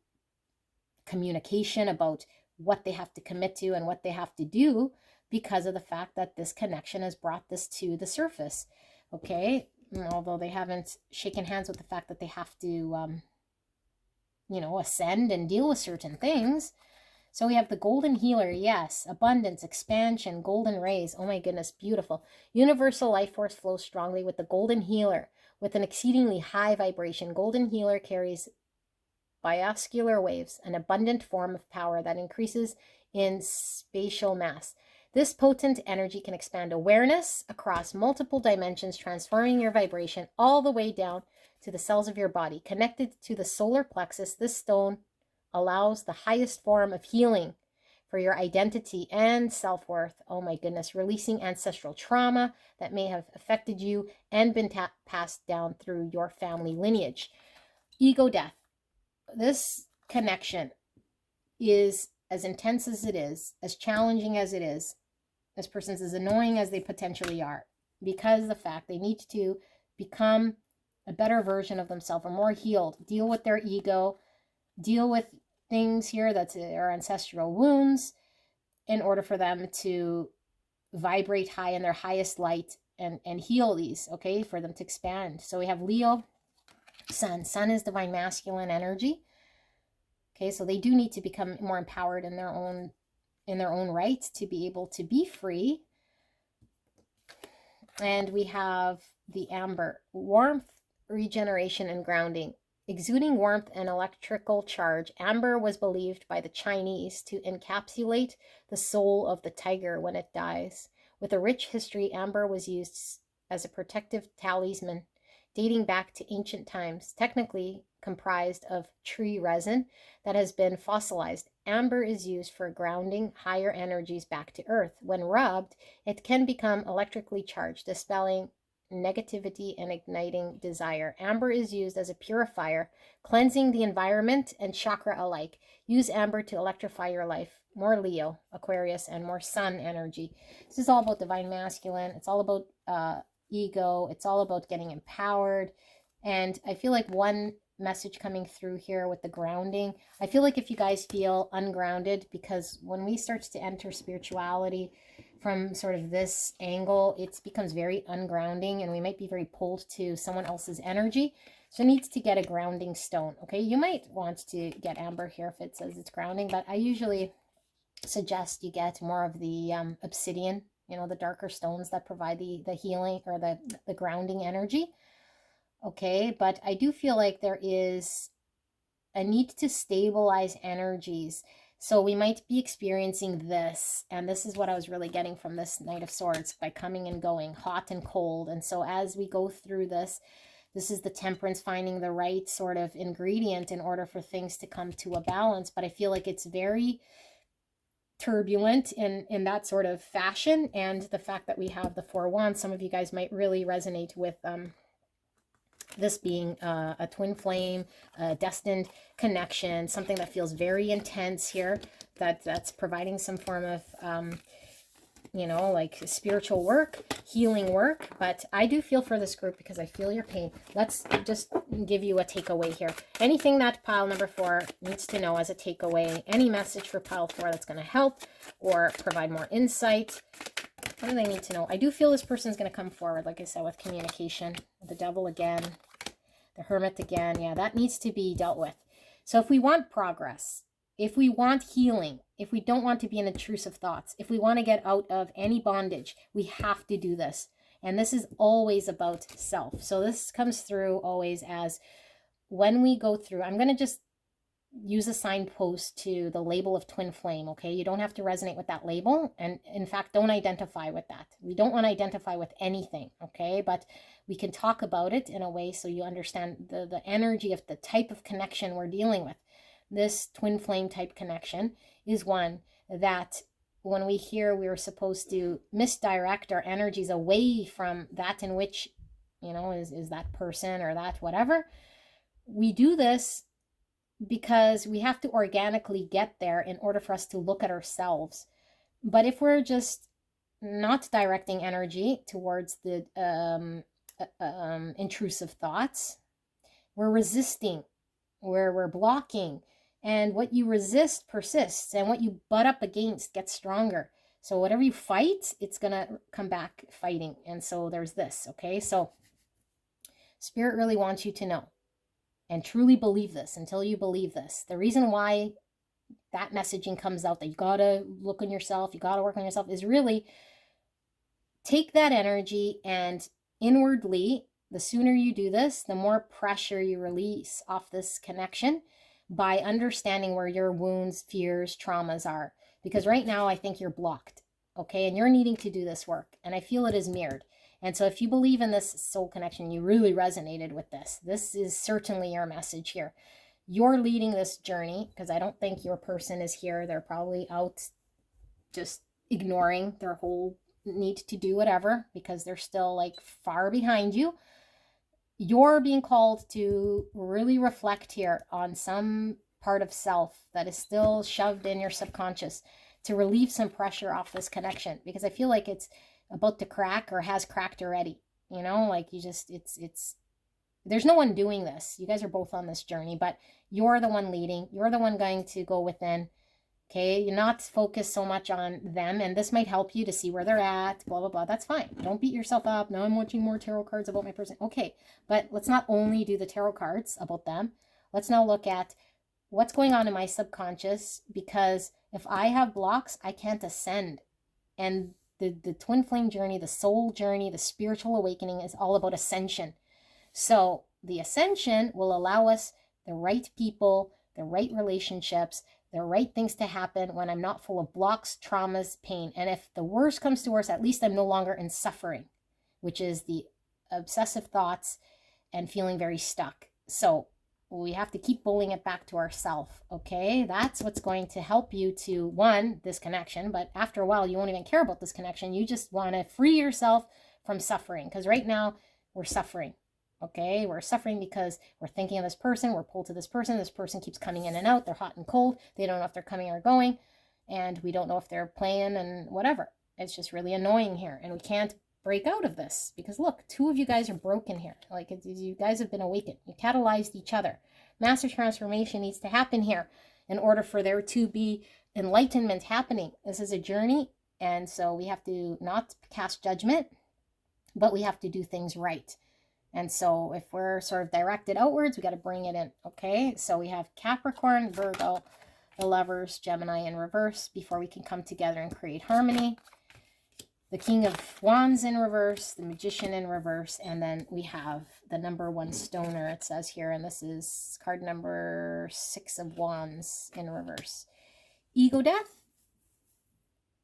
communication about what they have to commit to and what they have to do, because of the fact that this connection has brought this to the surface. Okay, although they haven't shaken hands with the fact that they have to ascend and deal with certain things. So we have the golden healer, yes, abundance, expansion, golden rays. Oh my goodness, beautiful. Universal life force flows strongly with the golden healer. With an exceedingly high vibration, golden healer carries bioscular waves, an abundant form of power that increases in spatial mass. This potent energy can expand awareness across multiple dimensions, transforming your vibration all the way down to the cells of your body. Connected to the solar plexus, this stone allows the highest form of healing for your identity and self-worth. Oh my goodness, releasing ancestral trauma that may have affected you and been passed down through your family lineage. Ego death. This connection is as intense as it is, as challenging as it is, as persons as annoying as they potentially are, because the fact they need to become a better version of themselves, or more healed, deal with their ego, deal with things here that are ancestral wounds, in order for them to vibrate high in their highest light and heal these, okay, for them to expand. So we have Leo, Sun. Sun is divine masculine energy. Okay, so they do need to become more empowered in their own right to be able to be free. And we have the Amber, warmth, regeneration, and grounding. Exuding warmth and electrical charge, amber was believed by the Chinese to encapsulate the soul of the tiger when it dies. With a rich history, amber was used as a protective talisman dating back to ancient times, technically comprised of tree resin that has been fossilized. Amber is used for grounding higher energies back to earth. When rubbed, it can become electrically charged, dispelling negativity and igniting desire. Amber is used as a purifier, cleansing the environment and chakra alike. Use amber to electrify your life. More Leo, Aquarius, and more Sun energy. This is all about divine masculine. It's all about ego. It's all about getting empowered. And I feel like one message coming through here with the grounding, I feel like if you guys feel ungrounded, because when we start to enter spirituality from sort of this angle, it becomes very ungrounding, and we might be very pulled to someone else's energy. So it needs to get a grounding stone. Okay, you might want to get amber here if it says it's grounding, but I usually suggest you get more of the obsidian, the darker stones that provide the healing or the grounding energy. Okay, but I do feel like there is a need to stabilize energies. So we might be experiencing this, and this is what I was really getting from this Knight of Swords, by coming and going, hot and cold. And so as we go through this is the Temperance, finding the right sort of ingredient in order for things to come to a balance. But I feel like it's very turbulent in that sort of fashion. And the fact that we have the Four Wands, some of you guys might really resonate with this being a twin flame, a destined connection, something that feels very intense here, that's providing some form of, like spiritual work, healing work. But I do feel for this group because I feel your pain. Let's just give you a takeaway here. Anything that pile number 4 needs to know as a takeaway, any message for pile 4 that's going to help or provide more insight. What do they need to know? I do feel this person is going to come forward, like I said, with communication. The Devil again, the Hermit again. Yeah, that needs to be dealt with. So if we want progress, if we want healing, if we don't want to be in intrusive thoughts, if we want to get out of any bondage, we have to do this. And this is always about self. So this comes through always as when we go through, I'm going to just use a signpost to the label of twin flame, okay? You don't have to resonate with that label. And in fact, don't identify with that. We don't want to identify with anything, okay? But we can talk about it in a way so you understand the energy of the type of connection we're dealing with. This twin flame type connection is one that when we hear we're supposed to misdirect our energies away from that in which, is that person or that whatever. We do this because we have to organically get there in order for us to look at ourselves. But if we're just not directing energy towards the intrusive thoughts. We're resisting, where we're blocking. And what you resist persists, and what you butt up against gets stronger. So whatever you fight, it's going to come back fighting. And so there's this, okay? So Spirit really wants you to know and truly believe this until you believe this. The reason why that messaging comes out that you got to look on yourself, you got to work on yourself, is really take that energy and inwardly, the sooner you do this, the more pressure you release off this connection by understanding where your wounds, fears, traumas are. Because right now, I think you're blocked, okay? And you're needing to do this work. And I feel it is mirrored. And so if you believe in this soul connection, you really resonated with this. This is certainly your message here. You're leading this journey, because I don't think your person is here. They're probably out just ignoring their whole need to do whatever, because they're still like far behind you. You're being called to really reflect here on some part of self that is still shoved in your subconscious, to relieve some pressure off this connection, because I feel like it's about to crack or has cracked already. You know, like you just, it's there's no one doing this. You guys are both on this journey, but you're the one leading. You're the one going to go within. Okay, you're not focused so much on them, and this might help you to see where they're at, blah, blah, blah. That's fine. Don't beat yourself up. Now I'm watching more tarot cards about my person. Okay, but let's not only do the tarot cards about them. Let's now look at what's going on in my subconscious, because if I have blocks, I can't ascend. And the twin flame journey, the soul journey, the spiritual awakening is all about ascension. So the ascension will allow us the right people, the right relationships, the right things to happen when I'm not full of blocks, traumas, pain. And if the worst comes to worst, at least I'm no longer in suffering, which is the obsessive thoughts and feeling very stuck. So we have to keep pulling it back to ourself, okay? That's what's going to help you to, one, this connection, but after a while, you won't even care about this connection. You just want to free yourself from suffering, because right now, we're suffering. Okay, we're suffering because we're thinking of this person, we're pulled to this person keeps coming in and out, they're hot and cold, they don't know if they're coming or going, and we don't know if they're playing and whatever. It's just really annoying here, and we can't break out of this, because look, two of you guys are broken here. Like, you guys have been awakened, you catalyzed each other. Master transformation needs to happen here in order for there to be enlightenment happening. This is a journey, and so we have to not cast judgment, but we have to do things right. And so if we're sort of directed outwards, we got to bring it in, okay? So we have Capricorn, Virgo, the Lovers, Gemini in reverse before we can come together and create harmony. The King of Wands in reverse, the Magician in reverse, and then we have the number 1 stoner, it says here, and this is card number 6 of Wands in reverse. Ego death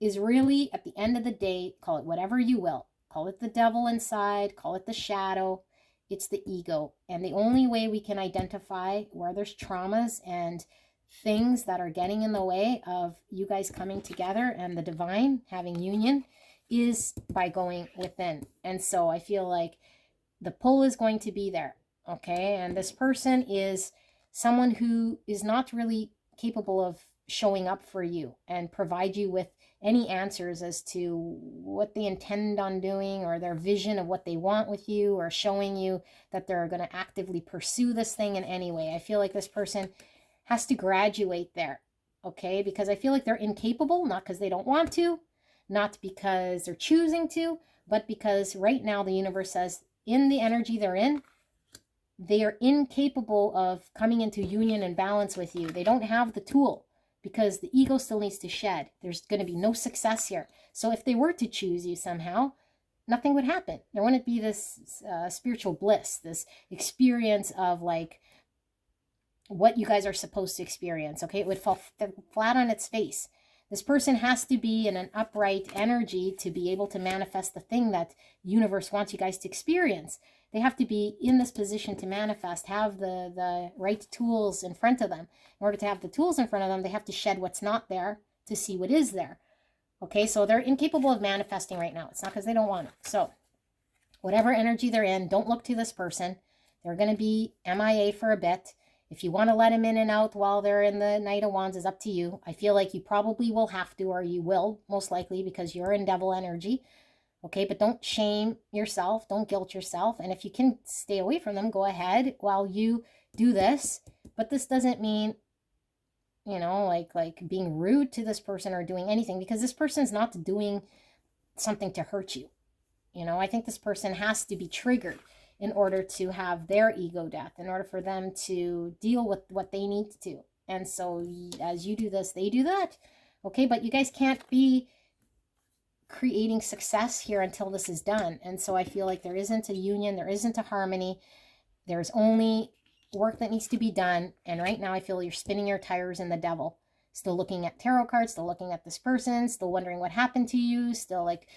is really, at the end of the day, call it whatever you will. Call it the devil inside, call it the shadow. It's the ego. And the only way we can identify where there's traumas and things that are getting in the way of you guys coming together and the divine having union is by going within. And so I feel like the pull is going to be there, okay? And this person is someone who is not really capable of showing up for you and provide you with any answers as to what they intend on doing, or their vision of what they want with you, or showing you that they're going to actively pursue this thing in any way. I feel like this person has to graduate there, okay? Because I feel like they're incapable, not because they don't want to, not because they're choosing to, but because right now the universe says in the energy they're in, they are incapable of coming into union and balance with you. They don't have the tool, because the ego still needs to shed. There's going to be no success here. So if they were to choose you somehow, nothing would happen. There wouldn't be this spiritual bliss, this experience of like what you guys are supposed to experience, okay? It would fall flat on its face. This person has to be in an upright energy to be able to manifest the thing that universe wants you guys to experience. They have to be in this position to manifest, have the right tools in front of them. In order to have the tools in front of them, they have to shed what's not there to see what is there. Okay, so they're incapable of manifesting right now. It's not because they don't want it. So whatever energy they're in, don't look to this person. They're going to be MIA for a bit. If you want to let them in and out while they're in the Knight of Wands, is up to you. I feel like you probably will have to, or you will, most likely, because you're in devil energy. Okay, but don't shame yourself, don't guilt yourself. And if you can stay away from them, go ahead while you do this. But this doesn't mean, you know, like being rude to this person or doing anything, because this person's not doing something to hurt you. You know, I think this person has to be triggered in order to have their ego death, in order for them to deal with what they need to. And so as you do this, they do that. Okay, but you guys can't be creating success here until this is done. And so I feel like there isn't a union, there isn't a harmony. There's only work that needs to be done. And right now I feel you're spinning your tires in the devil. Still looking at tarot cards, still looking at this person, still wondering what happened to you, still like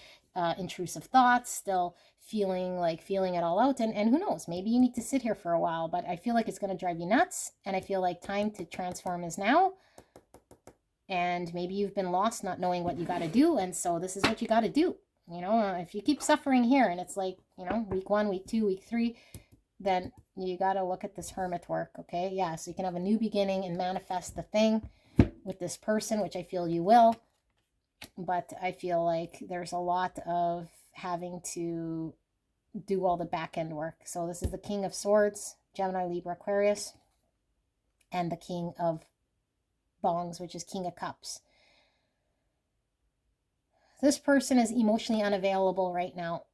intrusive thoughts, still feeling it all out. And who knows, maybe you need to sit here for a while, but I feel like it's going to drive you nuts. And I feel like time to transform is now. And maybe you've been lost not knowing what you got to do. And so this is what you got to do. You know, if you keep suffering here and it's like, you know, week 1, week 2, week 3, then you got to look at this hermit work. Okay. Yeah. So you can have a new beginning and manifest the thing with this person, which I feel you will. But I feel like there's a lot of having to do all the back end work. So this is the King of Swords, Gemini, Libra, Aquarius, and the King of Bongs, which is King of Cups. This person is emotionally unavailable right now.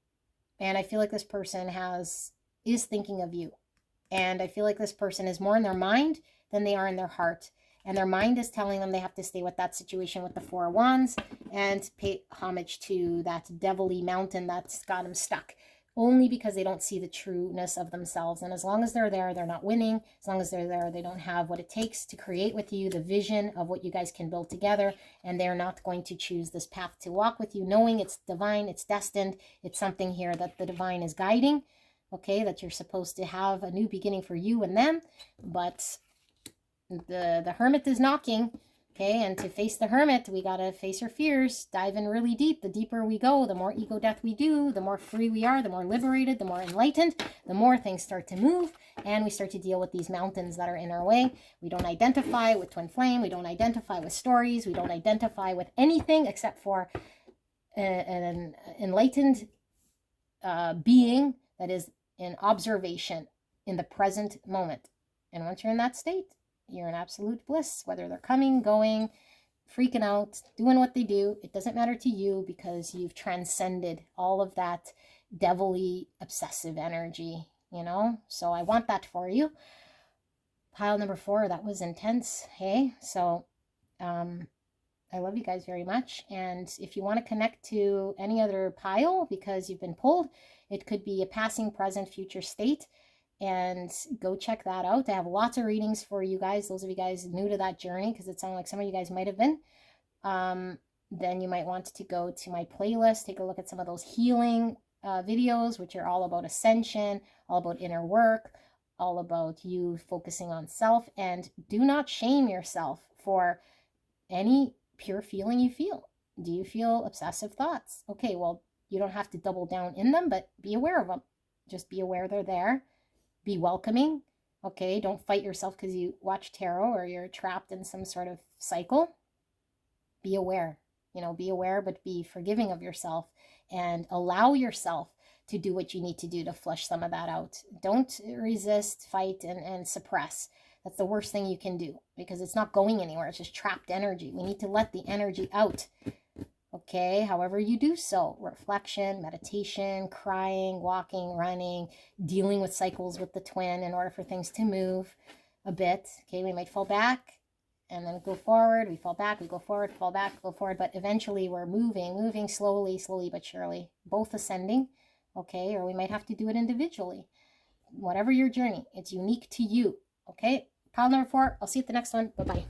And I feel like this person is thinking of you. And I feel like this person is more in their mind than they are in their heart. And their mind is telling them they have to stay with that situation with the 4 of Wands and pay homage to that devilly mountain that's got them stuck, only because they don't see the trueness of themselves. And as long as they're there, they're not winning. As long as they're there, they don't have what it takes to create with you the vision of what you guys can build together. And they're not going to choose this path to walk with you, knowing it's divine, it's destined, it's something here that the divine is guiding. Okay, that you're supposed to have a new beginning for you and them. But the hermit is knocking. Okay, and to face the hermit, we got to face our fears, dive in really deep. The deeper we go, the more ego death we do, the more free we are, the more liberated, the more enlightened, the more things start to move, and we start to deal with these mountains that are in our way. We don't identify with twin flame. We don't identify with stories. We don't identify with anything except for an enlightened being that is in observation in the present moment. And once you're in that state, you're in absolute bliss, whether they're coming, going, freaking out, doing what they do. It doesn't matter to you because you've transcended all of that devilly obsessive energy, you know? So I want that for you. Pile number 4, that was intense. Hey, so I love you guys very much. And if you want to connect to any other pile because you've been pulled, it could be a passing, present, future state. And go check that out. I have lots of readings for you guys, those of you guys new to that journey, because it sounded like some of you guys might have been. Then you might want to go to my playlist, take a look at some of those healing videos, which are all about ascension, all about inner work, all about you focusing on self. And do not shame yourself for any pure feeling you feel. Do you feel obsessive thoughts? Okay, well, you don't have to double down in them, but be aware of them. Just be aware they're there. Be welcoming. Okay, don't fight yourself because you watch tarot or you're trapped in some sort of cycle. Be aware, you know, be aware, but be forgiving of yourself and allow yourself to do what you need to do to flush some of that out. Don't resist, fight, and suppress. That's the worst thing you can do because it's not going anywhere. It's just trapped energy. We need to let the energy out. Okay, however you do so, reflection, meditation, crying, walking, running, dealing with cycles with the twin in order for things to move a bit. Okay, we might fall back and then go forward. We fall back, we go forward, fall back, go forward. But eventually we're moving slowly but surely, both ascending. Okay, or we might have to do it individually. Whatever your journey, it's unique to you. Okay, pile number 4. I'll see you at the next one. Bye-bye.